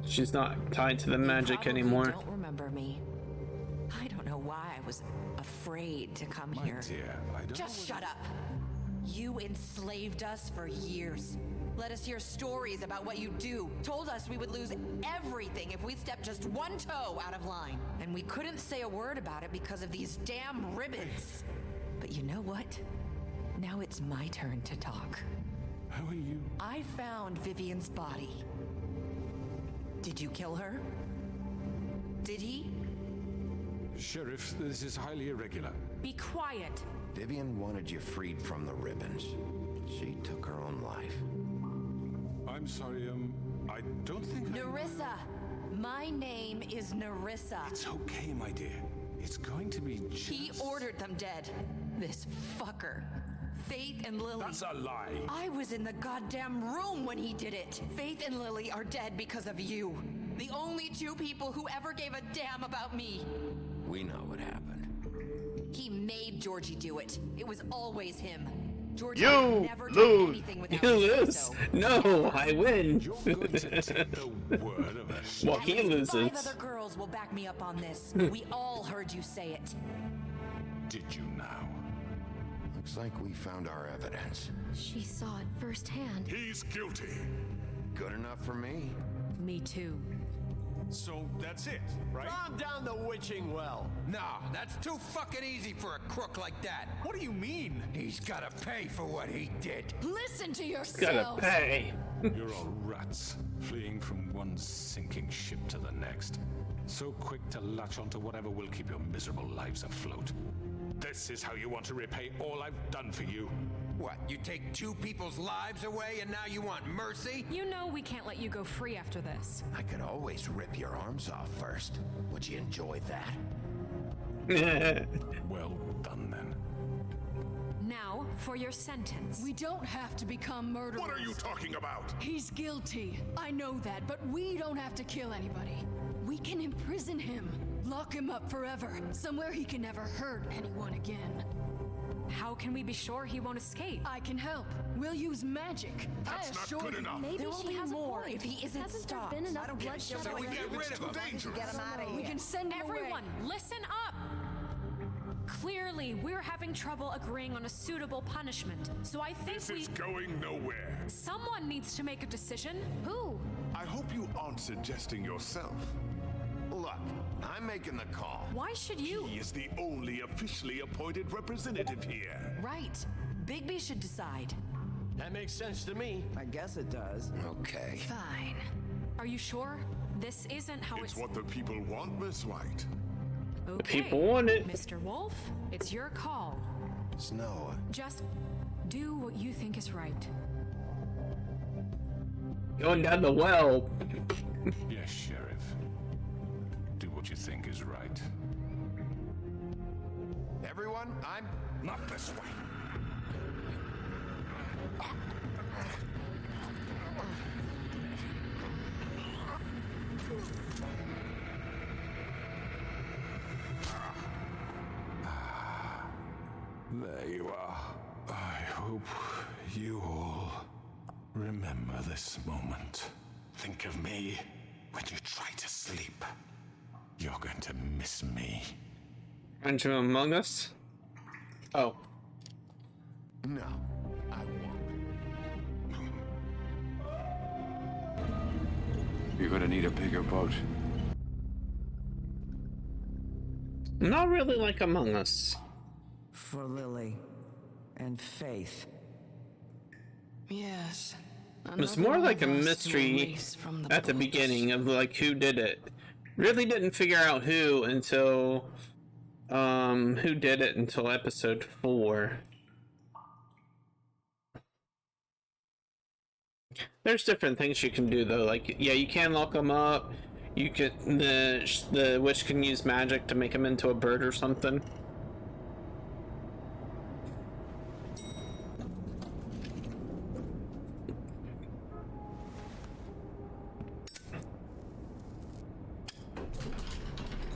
She's not tied to the magic Probably anymore. Don't remember me. I don't know why I was afraid to come here. Dear, I don't Just shut up. You enslaved us for years. Let us hear stories about what you do. Told us we would lose everything if we stepped just one toe out of line. And we couldn't say a word about it because of these damn ribbons. But you know what? Now it's my turn to talk. How are you? I found Vivian's body. Did you kill her? Did he? Sheriff, this is highly irregular. Be quiet. Vivian wanted you freed from the ribbons. She took her own life. I'm sorry, I don't think Nerissa! My name is Nerissa. It's okay, my dear. It's going to be just... He ordered them dead. This fucker. Faith and Lily. That's a lie. I was in the goddamn room when he did it. Faith and Lily are dead because of you. The only two people who ever gave a damn about me. We know what happened. He made Georgie do it. It was always him. Georgie You never done lose. anything without You me say lose. so. No, I win. You're going to take the word of a... Well, he At least loses. 5 other girls will back me up on this. We all heard you say it. Did you now? Looks like we found our evidence. She saw it firsthand. He's guilty. Good enough for me. Me too. So that's it, right? Calm down the witching well. Nah, that's too fucking easy for a crook like that. What do you mean? He's gotta pay for what he did. Listen to yourself. Gotta pay. You're all rats, fleeing from one sinking ship to the next. So quick to latch onto whatever will keep your miserable lives afloat. This is how you want to repay all I've done for you. What, you take 2 people's lives away and now you want mercy? You know we can't let you go free after this. I could always rip your arms off first. Would you enjoy that? Well done, then. Now, for your sentence. We don't have to become murderers. What are you talking about? He's guilty. I know that, but we don't have to kill anybody. We can imprison him. Lock him up forever. Somewhere he can never hurt anyone again. How can we be sure he won't escape? I can help. We'll use magic. That's not good enough. Maybe There will she be has more a point. if he isn't Hasn't stopped. there been enough I don't give a bloodshed shit. We already? get rid of him. Dangerous. Get him out of here. We can send him Everyone, away. listen up! Clearly, we're having trouble agreeing on a suitable punishment, so I think This is going nowhere. someone needs to make a decision. Who? I hope you aren't suggesting yourself. Look, I'm making the call. Why should you? He is the only officially appointed representative here. Right. Bigby should decide. That makes sense to me. I guess it does. Okay. Fine. Are you sure? This isn't how It's what the people want, Miss White. Okay. The people want it. Mr. Wolf, it's your call. Snow, Just do what you think is right. Going down the well. Yes, Sheriff. Do what you think is right. everyone, I'm... Not this way. There you are. I hope you all remember this moment. Think of me when you try to sleep. You're going to miss me. Aren't you Among Us? Oh. No, I won't. You're gonna need a bigger boat. Not really like Among Us. For Lily and Faith. Yes. It was more like a mystery at the beginning of like who did it. Really didn't figure out who until who did it until episode 4. There's different things you can do though. Like yeah, you can lock them up. You can the witch can use magic to make them into a bird or something.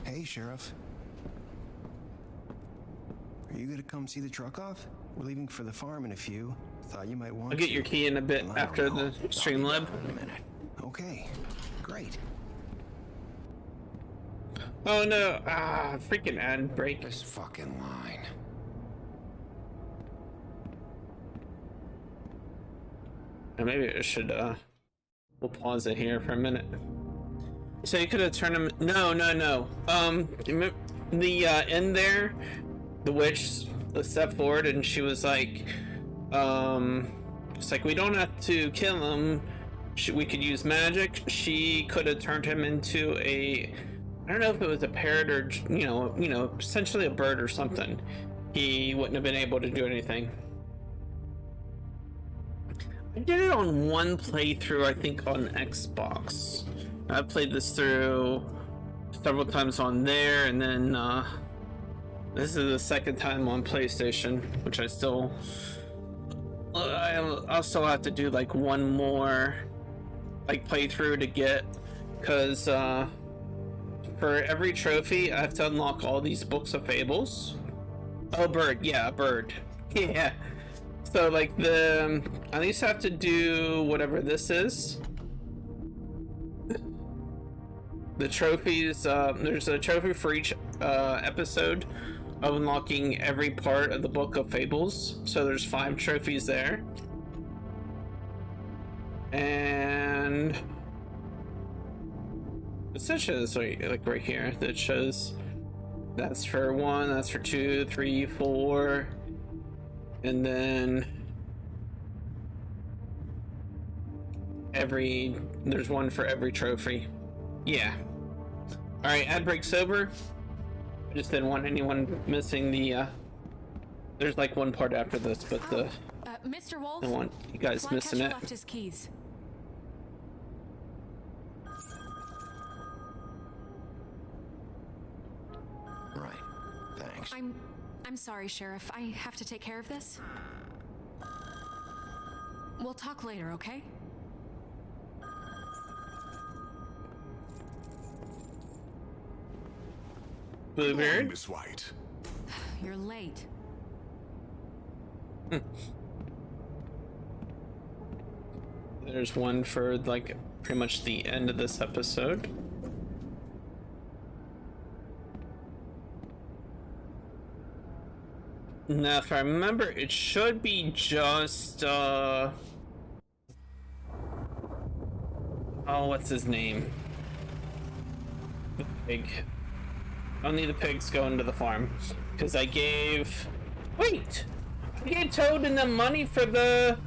Hey, Sheriff. Are you gonna come see the truck off? We're leaving for the farm in a few. Thought you might want I'll get to. your key in a bit Well, I after don't know. the Streamlab. Okay, great. Oh no! Ah, freaking ad break. This fucking line. Maybe I should we'll pause it here for a minute. So you could have turned him. No. The in there, the witch stepped forward and she was like, It's like we don't have to kill him. We could use magic. She could have turned him into a, I don't know if it was a parrot or essentially a bird or something. He wouldn't have been able to do anything. I did it on one playthrough, I think, on Xbox. I played this through several times on there, and then this is the second time on PlayStation, which I'll still have to do like one more like playthrough to get, because for every trophy I have to unlock all these books of fables. Oh, bird, yeah, bird. Yeah. So like I at least have to do whatever this is. The trophies, there's a trophy for each episode of unlocking every part of the Book of Fables. So there's 5 trophies there. And essentially it's like right here that shows that's for 1, that's for 2, 3, 4, and then there's one for every trophy. Yeah. Alright, ad break's over. I just didn't want anyone missing the there's like one part after this, but Mr. Wolf, I don't want you guys missing it. left his keys. Right. Thanks. I'm sorry, Sheriff. I have to take care of this. We'll talk later, okay? Bluebeard? Miss White. You're late. There's one for like pretty much the end of this episode. Now, if I remember, it should be just oh, what's his name? The pig. Only the pigs go into the farm. Because I gave Toad and them money for the...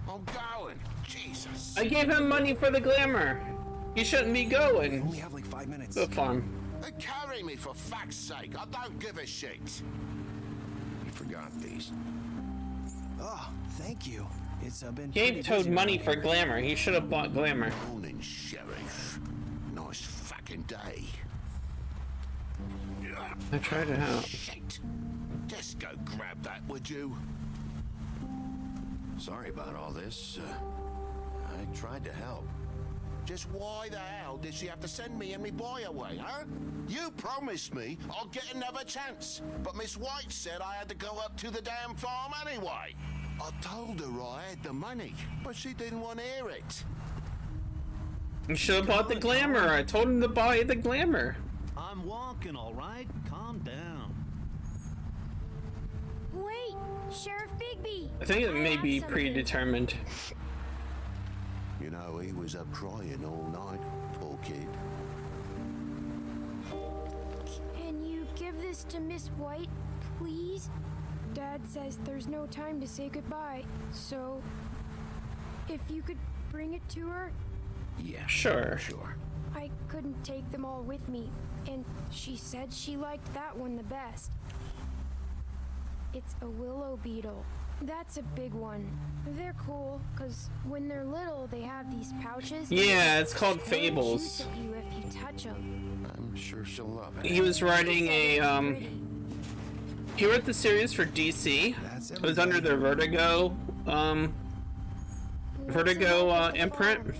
I'm going. Jesus. I gave him money for the glamour. He shouldn't be going. We only have like 5 minutes. To the farm. Carry me for fuck's sake. I don't give a shit. You forgot these. Oh, thank you. It's been Gave Toad money for glamour. He should have bought glamour. Morning, Sheriff. Nice fucking day. I tried it out. Shit. Just go grab that, would you? Sorry about all this. I tried to help. Just why the hell did she have to send me and me boy away, huh? You promised me I'll get another chance, but Miss White said I had to go up to the damn farm anyway. I told her I had the money, but she didn't want to hear it. You should have bought the glamour. I told him to buy the glamour. I'm walking, all right? Calm down. Wait, Sheriff Bigby. I think it may be predetermined. You know, he was up crying all night, poor kid. Can you give this to Miss White, please? Dad says there's no time to say goodbye, so if you could bring it to her. Yeah, sure. I couldn't take them all with me, and she said she liked that one the best. It's a willow beetle. That's a big one. They're cool, because when they're little, they have these pouches. Yeah, it's called Fables. Shoot at you if you touch them. I'm sure she'll love it. He was writing a, he wrote the series for DC. It was under the Vertigo, imprint.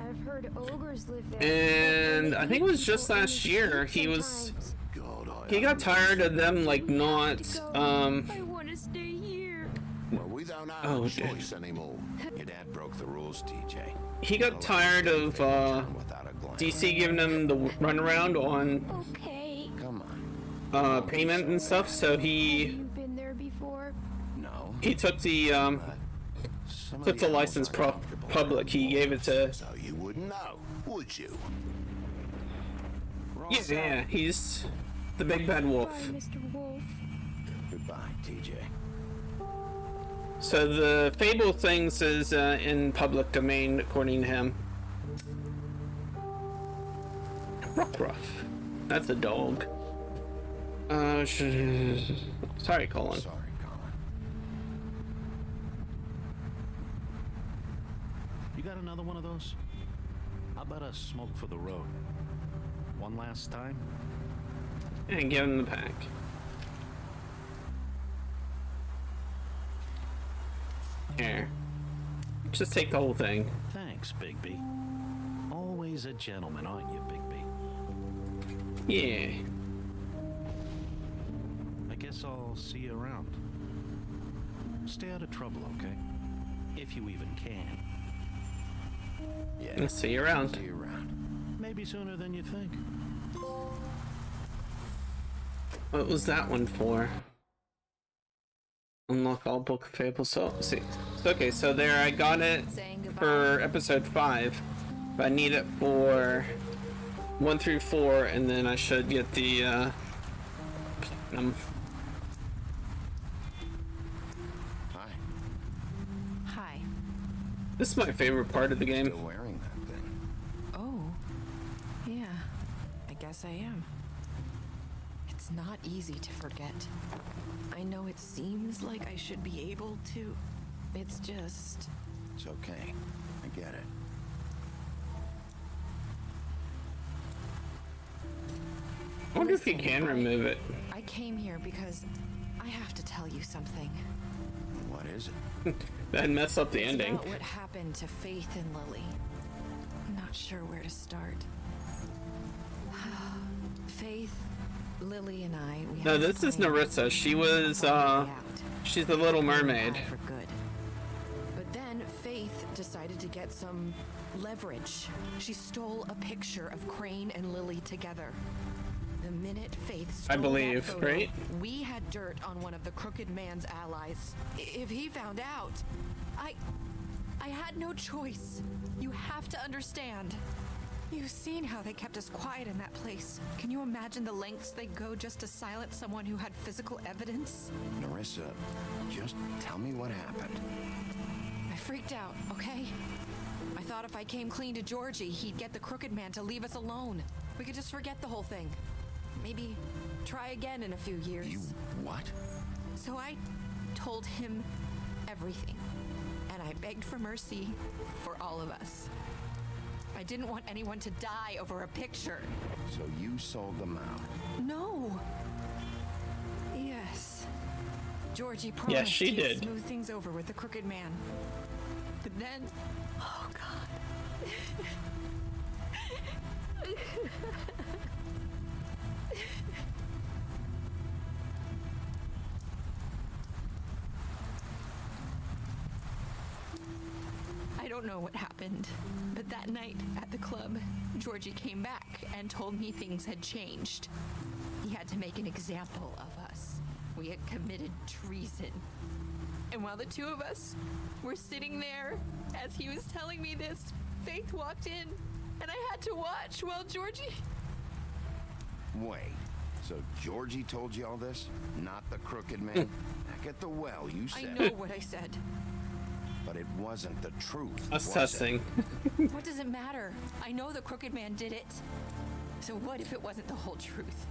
I've heard ogres live there. And I think it was just last year he got tired of them like not I want to stay here. Well, we don't have a choice anymore. Your dad broke the rules, TJ. He got tired of DC giving him the runaround on payment and stuff, so he Been there before? No. he took the license public. He gave it to. So you wouldn't know, would you? Yeah, he's the big bad wolf. Bye, Mr. Wolf. Goodbye, TJ. So the Fable things is in public domain, according to him. Ruff. That's a dog. Sorry, Colin. Sorry, Colin. You got another one of those? How about a smoke for the road? One last time? And give him the pack. Here. Just take the whole thing. Thanks, Bigby. Always a gentleman, aren't you, Bigby? Yeah. I guess I'll see you around. Stay out of trouble, okay? If you even can. Yeah. I'll see you around. See you around. Maybe sooner than you think. What was that one for? Unlock all book fables. So see. Okay, so there I got it for episode 5. But I need it for 1 through 4, and then I should get the platinum. Hi. Hi. This is my favorite part of the game. Still wearing that thing. Oh. Yeah. I guess I am. It's not easy to forget. I know it seems like I should be able to. It's just... It's okay. I get it. I wonder if you can remove it. I came here because I have to tell you something. What is it? That'd mess up the ending. About what happened to Faith and Lily. I'm not sure where to start. Faith, Lily, and I. No, this is Narissa. She was, she's the Little Mermaid. For good. But then Faith decided to get some leverage. She stole a picture of Crane and Lily together. The minute Faith stole I believe, that photo, right? we had dirt on one of the Crooked Man's allies. If he found out, I had no choice. You have to understand. You've seen how they kept us quiet in that place. Can you imagine the lengths they go just to silence someone who had physical evidence? Narissa, just tell me what happened. I freaked out, okay? I thought if I came clean to Georgie, he'd get the Crooked Man to leave us alone. We could just forget the whole thing. Maybe try again in a few years. You what? So I told him everything. And I begged for mercy for all of us. I didn't want anyone to die over a picture. So you sold them out? No. Yes. Georgie promised Yes, she he'd did. smooth things over with the Crooked Man. But then... Oh, God. I don't know what happened, but that night at the club, Georgie came back and told me things had changed. He had to make an example of us. We had committed treason. And while the two of us were sitting there, as he was telling me this, Faith walked in, and I had to watch while Georgie... Wait, so Georgie told you all this? Not the Crooked Man? Back at the well, you said. I know what I said. But it wasn't the truth. Us was it? testing. What does it matter? I know the Crooked Man did it. So what if it wasn't the whole truth?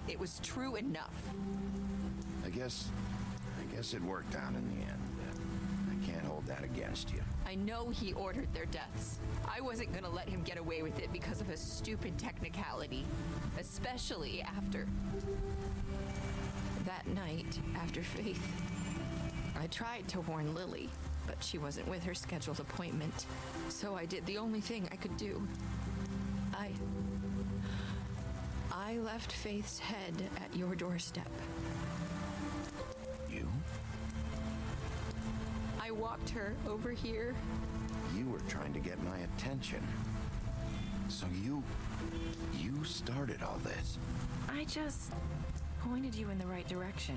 It was true enough. I guess it worked out in the end. I can't hold that against you. I know he ordered their deaths. I wasn't gonna let him get away with it because of a stupid technicality. Especially after... that night, after Faith. I tried to warn Lily, but she wasn't with her scheduled appointment. So I did the only thing I could do. I left Faith's head at your doorstep. You? I walked her over here. You were trying to get my attention. So you started all this. I just pointed you in the right direction.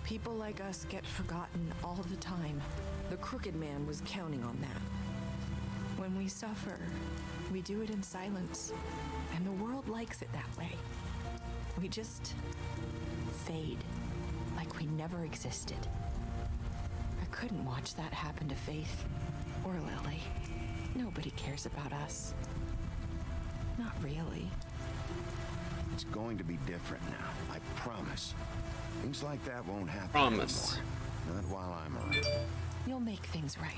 People like us get forgotten all the time. The Crooked Man was counting on that. When we suffer, we do it in silence. And the world likes it that way. We just fade, like we never existed. I couldn't watch that happen to Faith or Lily. Nobody cares about us. Not really. It's going to be different now, I promise. Things like that won't happen Promise. anymore. Not while I'm around. You'll make things right.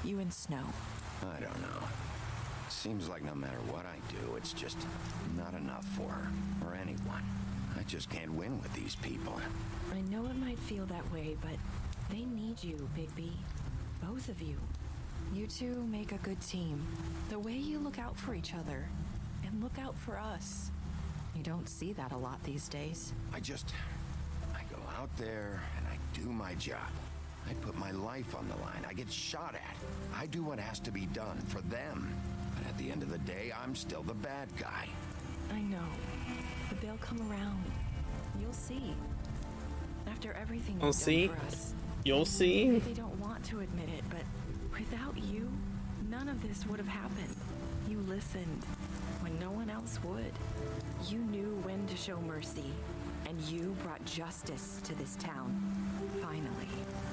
You and Snow. I don't know. It seems like no matter what I do, it's just not enough for her or anyone. I just can't win with these people. I know it might feel that way, but they need you, Bigby. Both of you. You two make a good team. The way you look out for each other and look out for us. You don't see that a lot these days. I go out there and I do my job. I put my life on the line. I get shot at. I do what has to be done for them. But at the end of the day, I'm still the bad guy. I know. But they'll come around. You'll see. After everything I'll you've see. done for us. You'll see. They don't want to admit it, but without you, none of this would have happened. You listened when no one else would. You knew when to show mercy, and you brought justice to this town. Finally.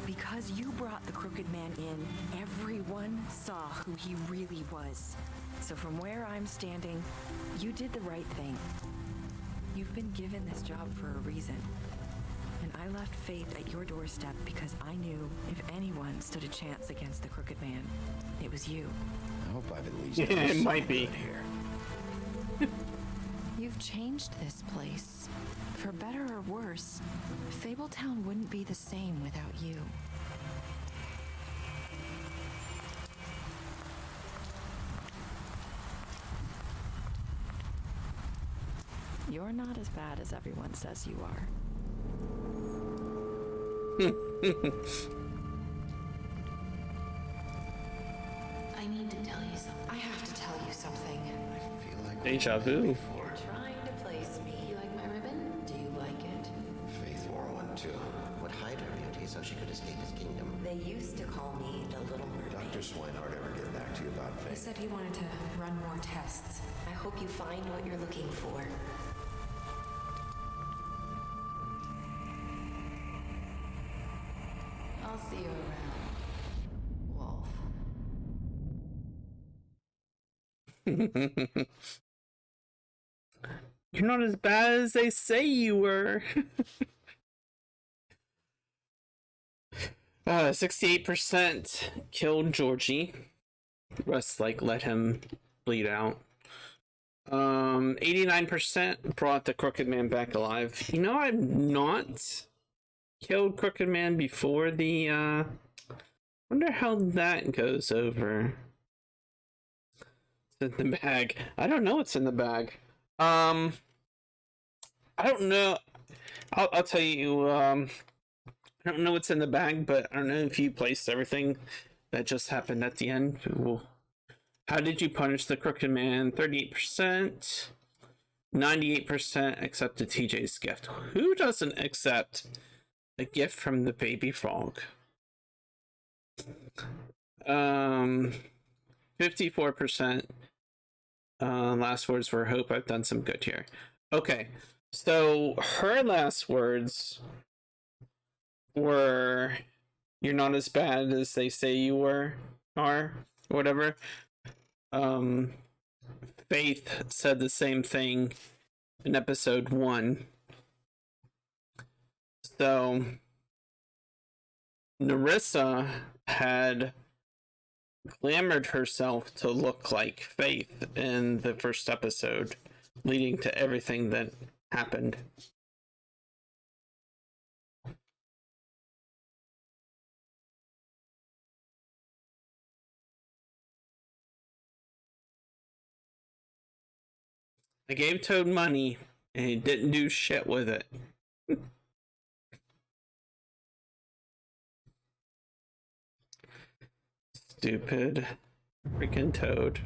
Because you brought the Crooked Man in, everyone saw who he really was. So from where I'm standing, you did the right thing. You've been given this job for a reason. And I left Faith at your doorstep because I knew if anyone stood a chance against the Crooked Man, it was you. I hope I've at least Yeah, done it some might be. good here. You've changed this place. For better or worse, Fabletown wouldn't be the same without you. You're not as bad as everyone says you are. I need to tell you something. I have to tell you something. I feel like Deja vu. Trying to place me. You like my ribbon? Do you like it? Faith wore one too. Would hide her beauty so she could escape his kingdom. They used to call me the Little Mermaid. Dr. Swinehart ever get back to you about He Faith? said he wanted to run more tests. I hope you find what you're looking for. I'll see you around, Wolf. You're not as bad as they say you were. 68% killed Georgie. The rest, like, let him bleed out. 89% brought the Crooked Man back alive. You know, I've not killed Crooked Man before the, wonder how that goes over. It's in the bag. I don't know what's in the bag. I don't know. I'll tell you, I don't know what's in the bag, but I don't know if you placed everything that just happened at the end. Well, how did you punish the Crooked Man? 38%. 98% accepted TJ's gift. Who doesn't accept a gift from the baby frog? 54%. Last words were, hope I've done some good here. Okay, so her last words were, you're not as bad as they say you are, or whatever. Faith said the same thing in episode 1. So Narissa had glamored herself to look like Faith in the first episode, leading to everything that happened. I gave Toad money and he didn't do shit with it. Stupid freaking Toad.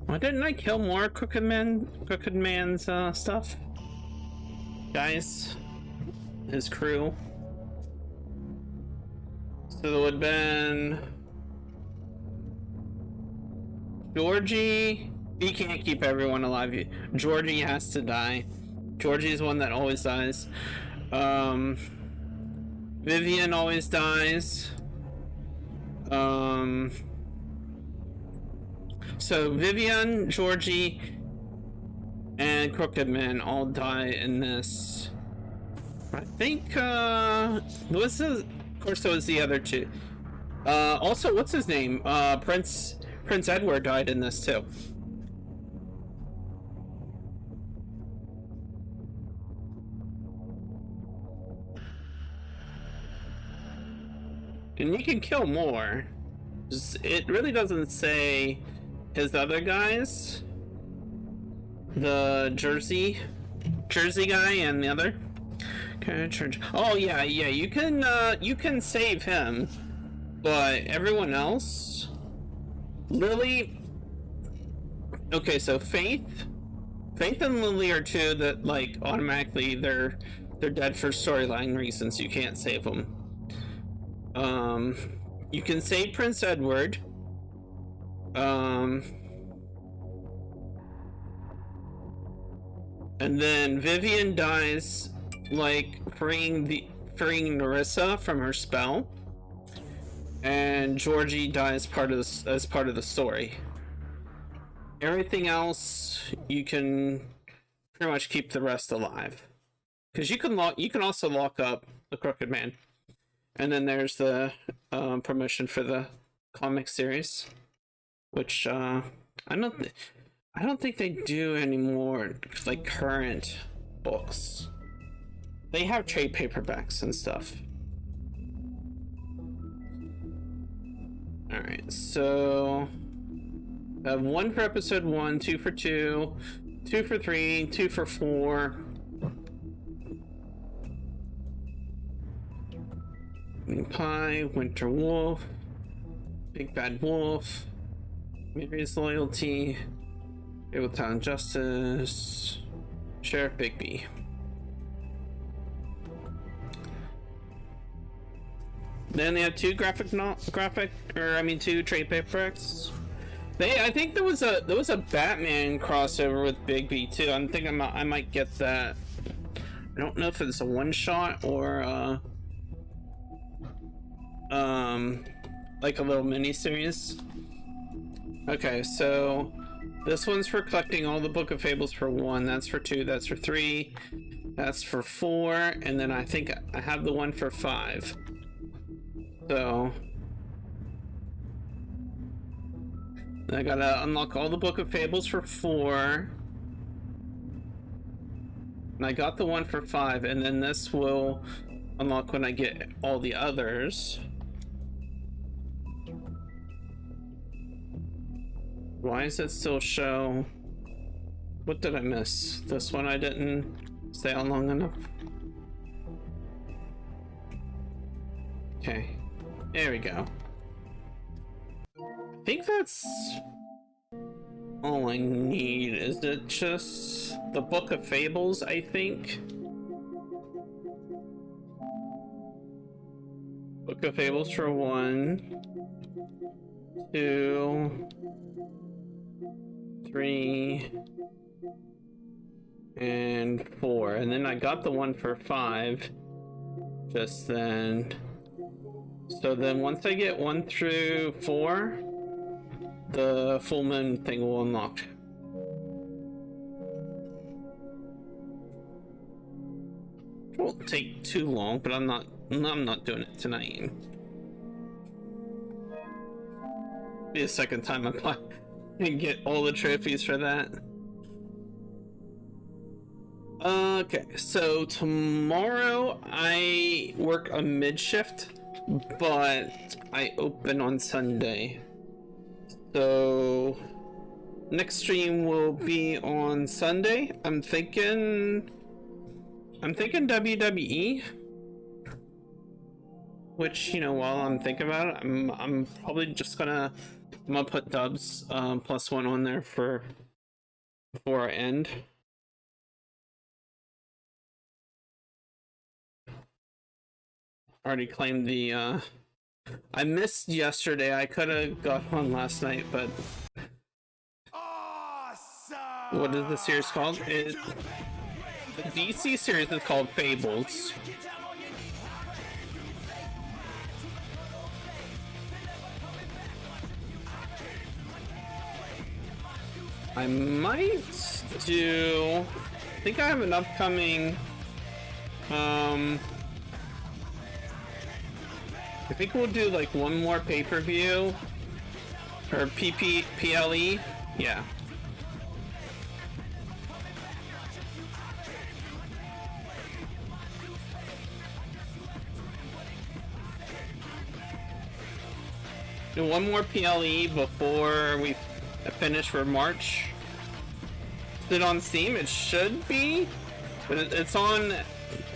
Why didn't I kill more Crooked Man's stuff? Guys, his crew. So it would have been Georgie, he can't keep everyone alive. Georgie has to die. Georgie's one that always dies. Vivian always dies. So Vivian, Georgie, and Crooked Man all die in this. I think, what's of course, there was the other two. Also, what's his name? Prince Edward died in this too. And you can kill more. It really doesn't say his other guys. The Jersey guy and the other. Okay, church. Oh yeah, you can save him, but everyone else. Lily. Okay, so Faith and Lily are two that like automatically they're dead for storyline reasons. You can't save them. You can save Prince Edward. And then Vivian dies, like freeing Narissa from her spell, and Georgie dies as part of the story. Everything else you can pretty much keep the rest alive, because you can also lock up the Crooked Man. And then there's the promotion for the comic series, which I don't think they do anymore, like current books. They have trade paperbacks and stuff. All right, so I have 1 for episode 1, 2 for 2, 2 for 3, 2 for 4. Pie, Winter Wolf, Big Bad Wolf, Mary's Loyalty, Town Justice, Sheriff Bigby. Then they have 2 2 trade paperbacks. I think there was a Batman crossover with Bigby too. I'm thinking I might get that. I don't know if it's a one shot or like a little mini series. Okay, so this one's for collecting all the Book of Fables for 1, that's for 2, that's for 3, that's for 4, and then I think I have the one for 5. So I gotta unlock all the Book of Fables for 4. And I got the one for 5, and then this will unlock when I get all the others. Why does it still show? What did I miss? This one I didn't stay on long enough. Okay, there we go. I think that's all I need. Is it just the Book of Fables, I think? Book of Fables for 1, 2, 3, and 4. And then I got the one for 5 just then. So then once I get 1 through 4, the full moon thing will unlock. It won't take too long, but I'm not doing it tonight. Be the second time I play and get all the trophies for that. Okay, so tomorrow I work a mid shift, but I open on Sunday. So next stream will be on Sunday. I'm thinking WWE. Which, you know, while I'm thinking about it, I'm probably just gonna put Dubs +1 on there for before I end. Already claimed the I missed yesterday. I could have got on last night, but What is the series called? The DC series is called Fables. I might do... I think I have an upcoming... I think we'll do like one more pay-per-view. Or PLE. Yeah. Do one more PLE before we finish for March. Is it on Steam? It should be, but it's on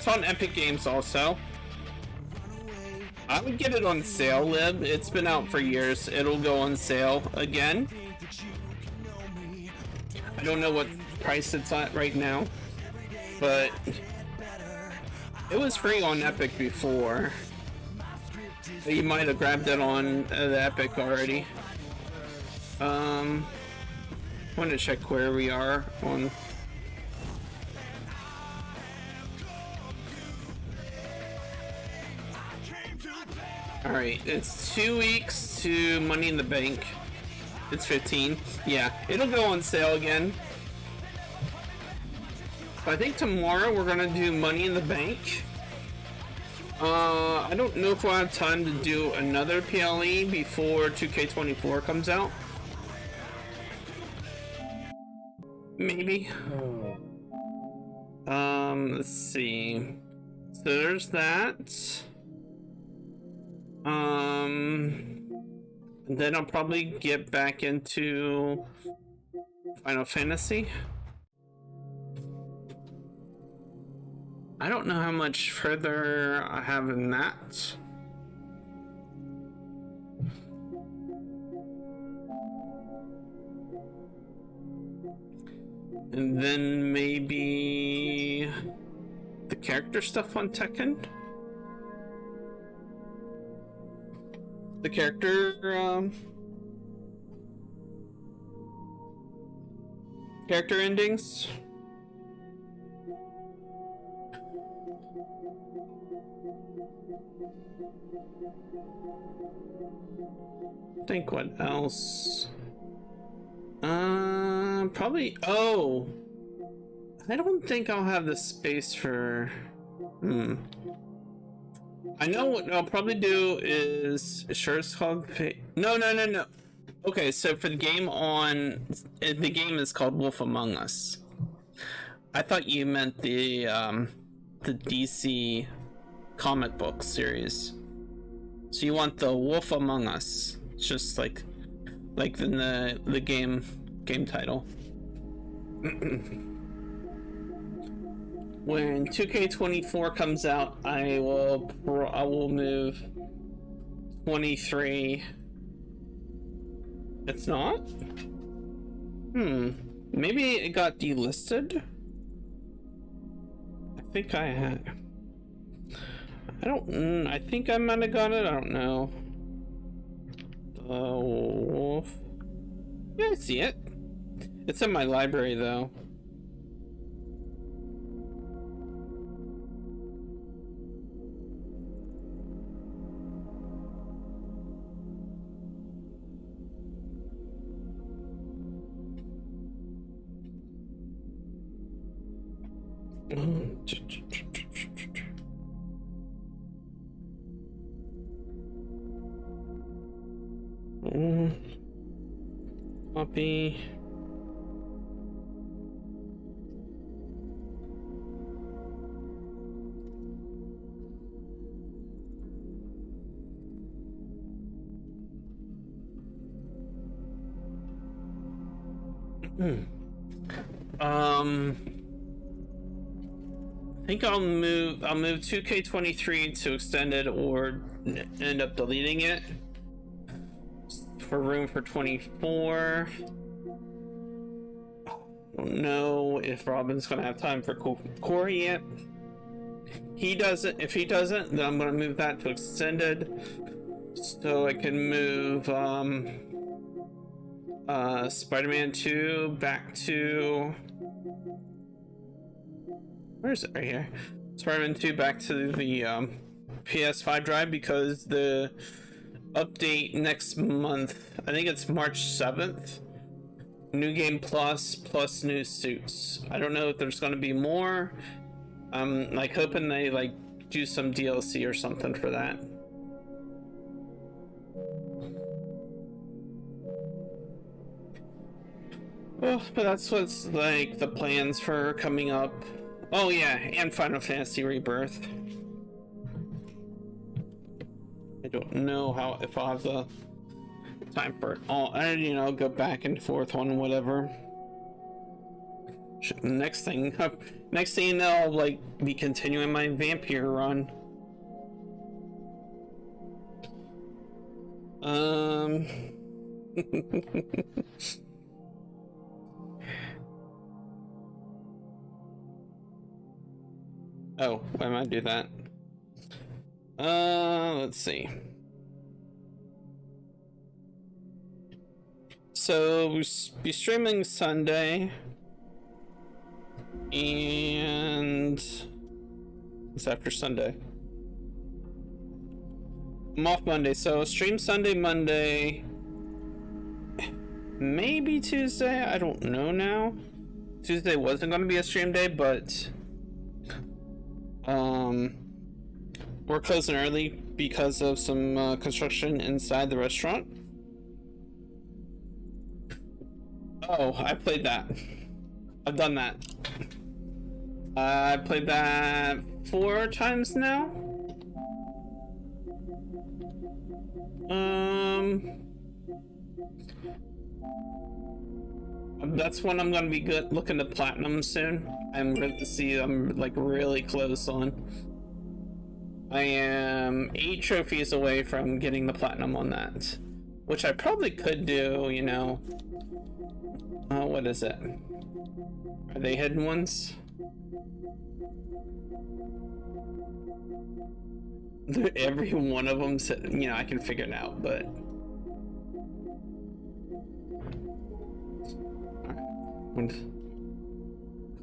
Epic Games also. I would get it on sale, Lib. It's been out for years. It'll go on sale again. I don't know what price it's at right now, but it was free on Epic before. You might have grabbed it on the Epic already. I want to check where we are on. Alright, it's 2 weeks to Money in the Bank. It's 15. Yeah, it'll go on sale again. I think tomorrow we're gonna do Money in the Bank. I don't know if we'll have time to do another PLE before 2K24 comes out. Maybe. Let's see. So there's that. Then I'll probably get back into Final Fantasy. I don't know how much further I have in that. And then maybe the character stuff on Tekken. The character endings. Think what else? Probably. Oh, I don't think I'll have the space for. I know what I'll probably do is sure it's called. No. Okay, so for the game the game is called Wolf Among Us. I thought you meant the DC comic book series. So you want the Wolf Among Us? It's just like in the game title. When 2K24 comes out, I will move 23. It's not? Maybe it got delisted? I think I had. I think I might have got it. I don't know. The wolf. Yeah, I see it. It's in my library though. Copy. I think I'll move 2K23 to extended or end up deleting it for room for 24. I don't know if Robin's gonna have time for Corey yet. He doesn't. If he doesn't, then I'm gonna move that to extended so I can move Spider-Man 2 back to... Where is it? Right here. Spider-Man 2 back to the PS5 drive because the update next month, I think it's March 7th. New game plus new suits. I don't know if there's going to be more. I'm like hoping they like do some DLC or something for that. Well, but that's what's like the plans for coming up. Oh yeah, and Final Fantasy Rebirth. I don't know how if I'll have the time for it all. You know, go back and forth on whatever. Next thing you know, I'll like be continuing my vampire run. Oh, why am I do that? Let's see. So we'll be streaming Sunday, and it's after Sunday. I'm off Monday, so stream Sunday, Monday, maybe Tuesday. I don't know now. Tuesday wasn't going to be a stream day, but we're closing early because of some construction inside the restaurant. Oh, I played that. I've done that. I played that 4 times now. That's when I'm gonna be looking to platinum soon. I'm going to see I'm like really close on. I am 8 trophies away from getting the platinum on that, which I probably could do, you know. What is it? Are they hidden ones? Every one of them, you know, I can figure it out, but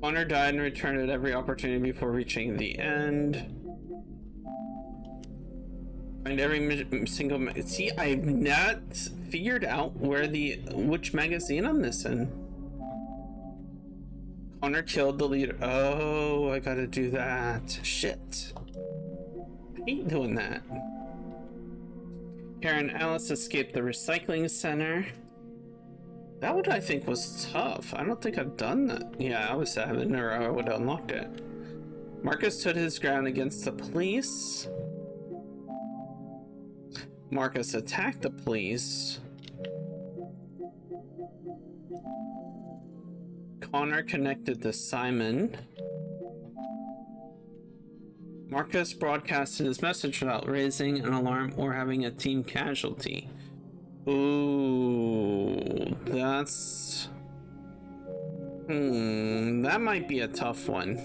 Connor died and returned at every opportunity before reaching the end. Find every single see, I've not figured out which magazine I'm missing. Connor killed the leader. Oh, I gotta do that. Shit. I hate doing that. Karen and Alice escaped the recycling center. That one I think was tough. I don't think I've done that. Yeah, I was having, or I would have unlocked it. Marcus stood his ground against the police. Marcus attacked the police. Connor connected to Simon. Marcus broadcasted his message without raising an alarm or having a team casualty. Ooh, that's... that might be a tough one.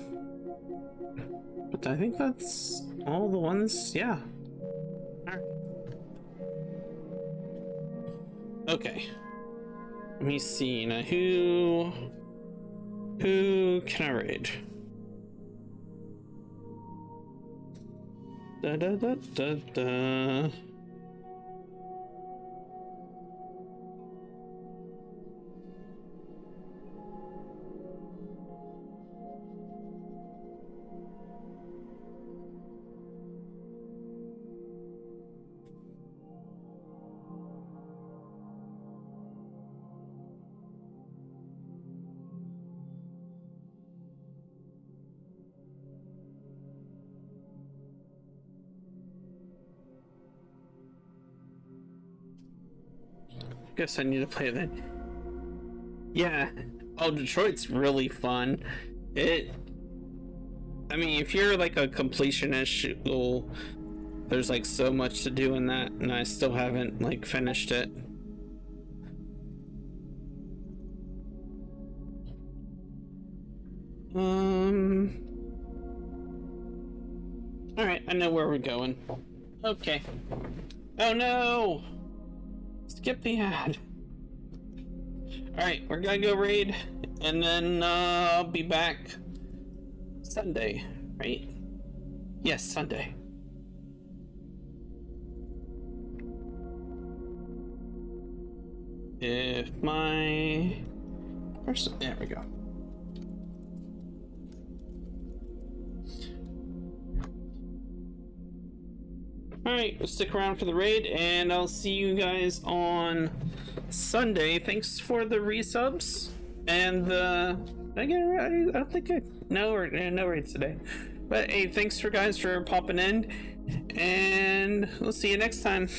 But I think that's all the ones, yeah. Alright. Okay. Let me see now, who can I raid? Da da da da da. Guess I need to play that. Yeah. Oh, Detroit's really fun. I mean, if you're like a completionist, there's like so much to do in that, and I still haven't like finished it. Alright, I know where we're going. Okay. Oh no! Skip the ad. Alright, we're gonna go raid, and then I'll be back Sunday, right? Yes, Sunday. If my person, there we go. Alright, stick around for the raid, and I'll see you guys on Sunday. Thanks for the resubs, and I don't think no raids today. But hey, thanks for guys for popping in, and we'll see you next time.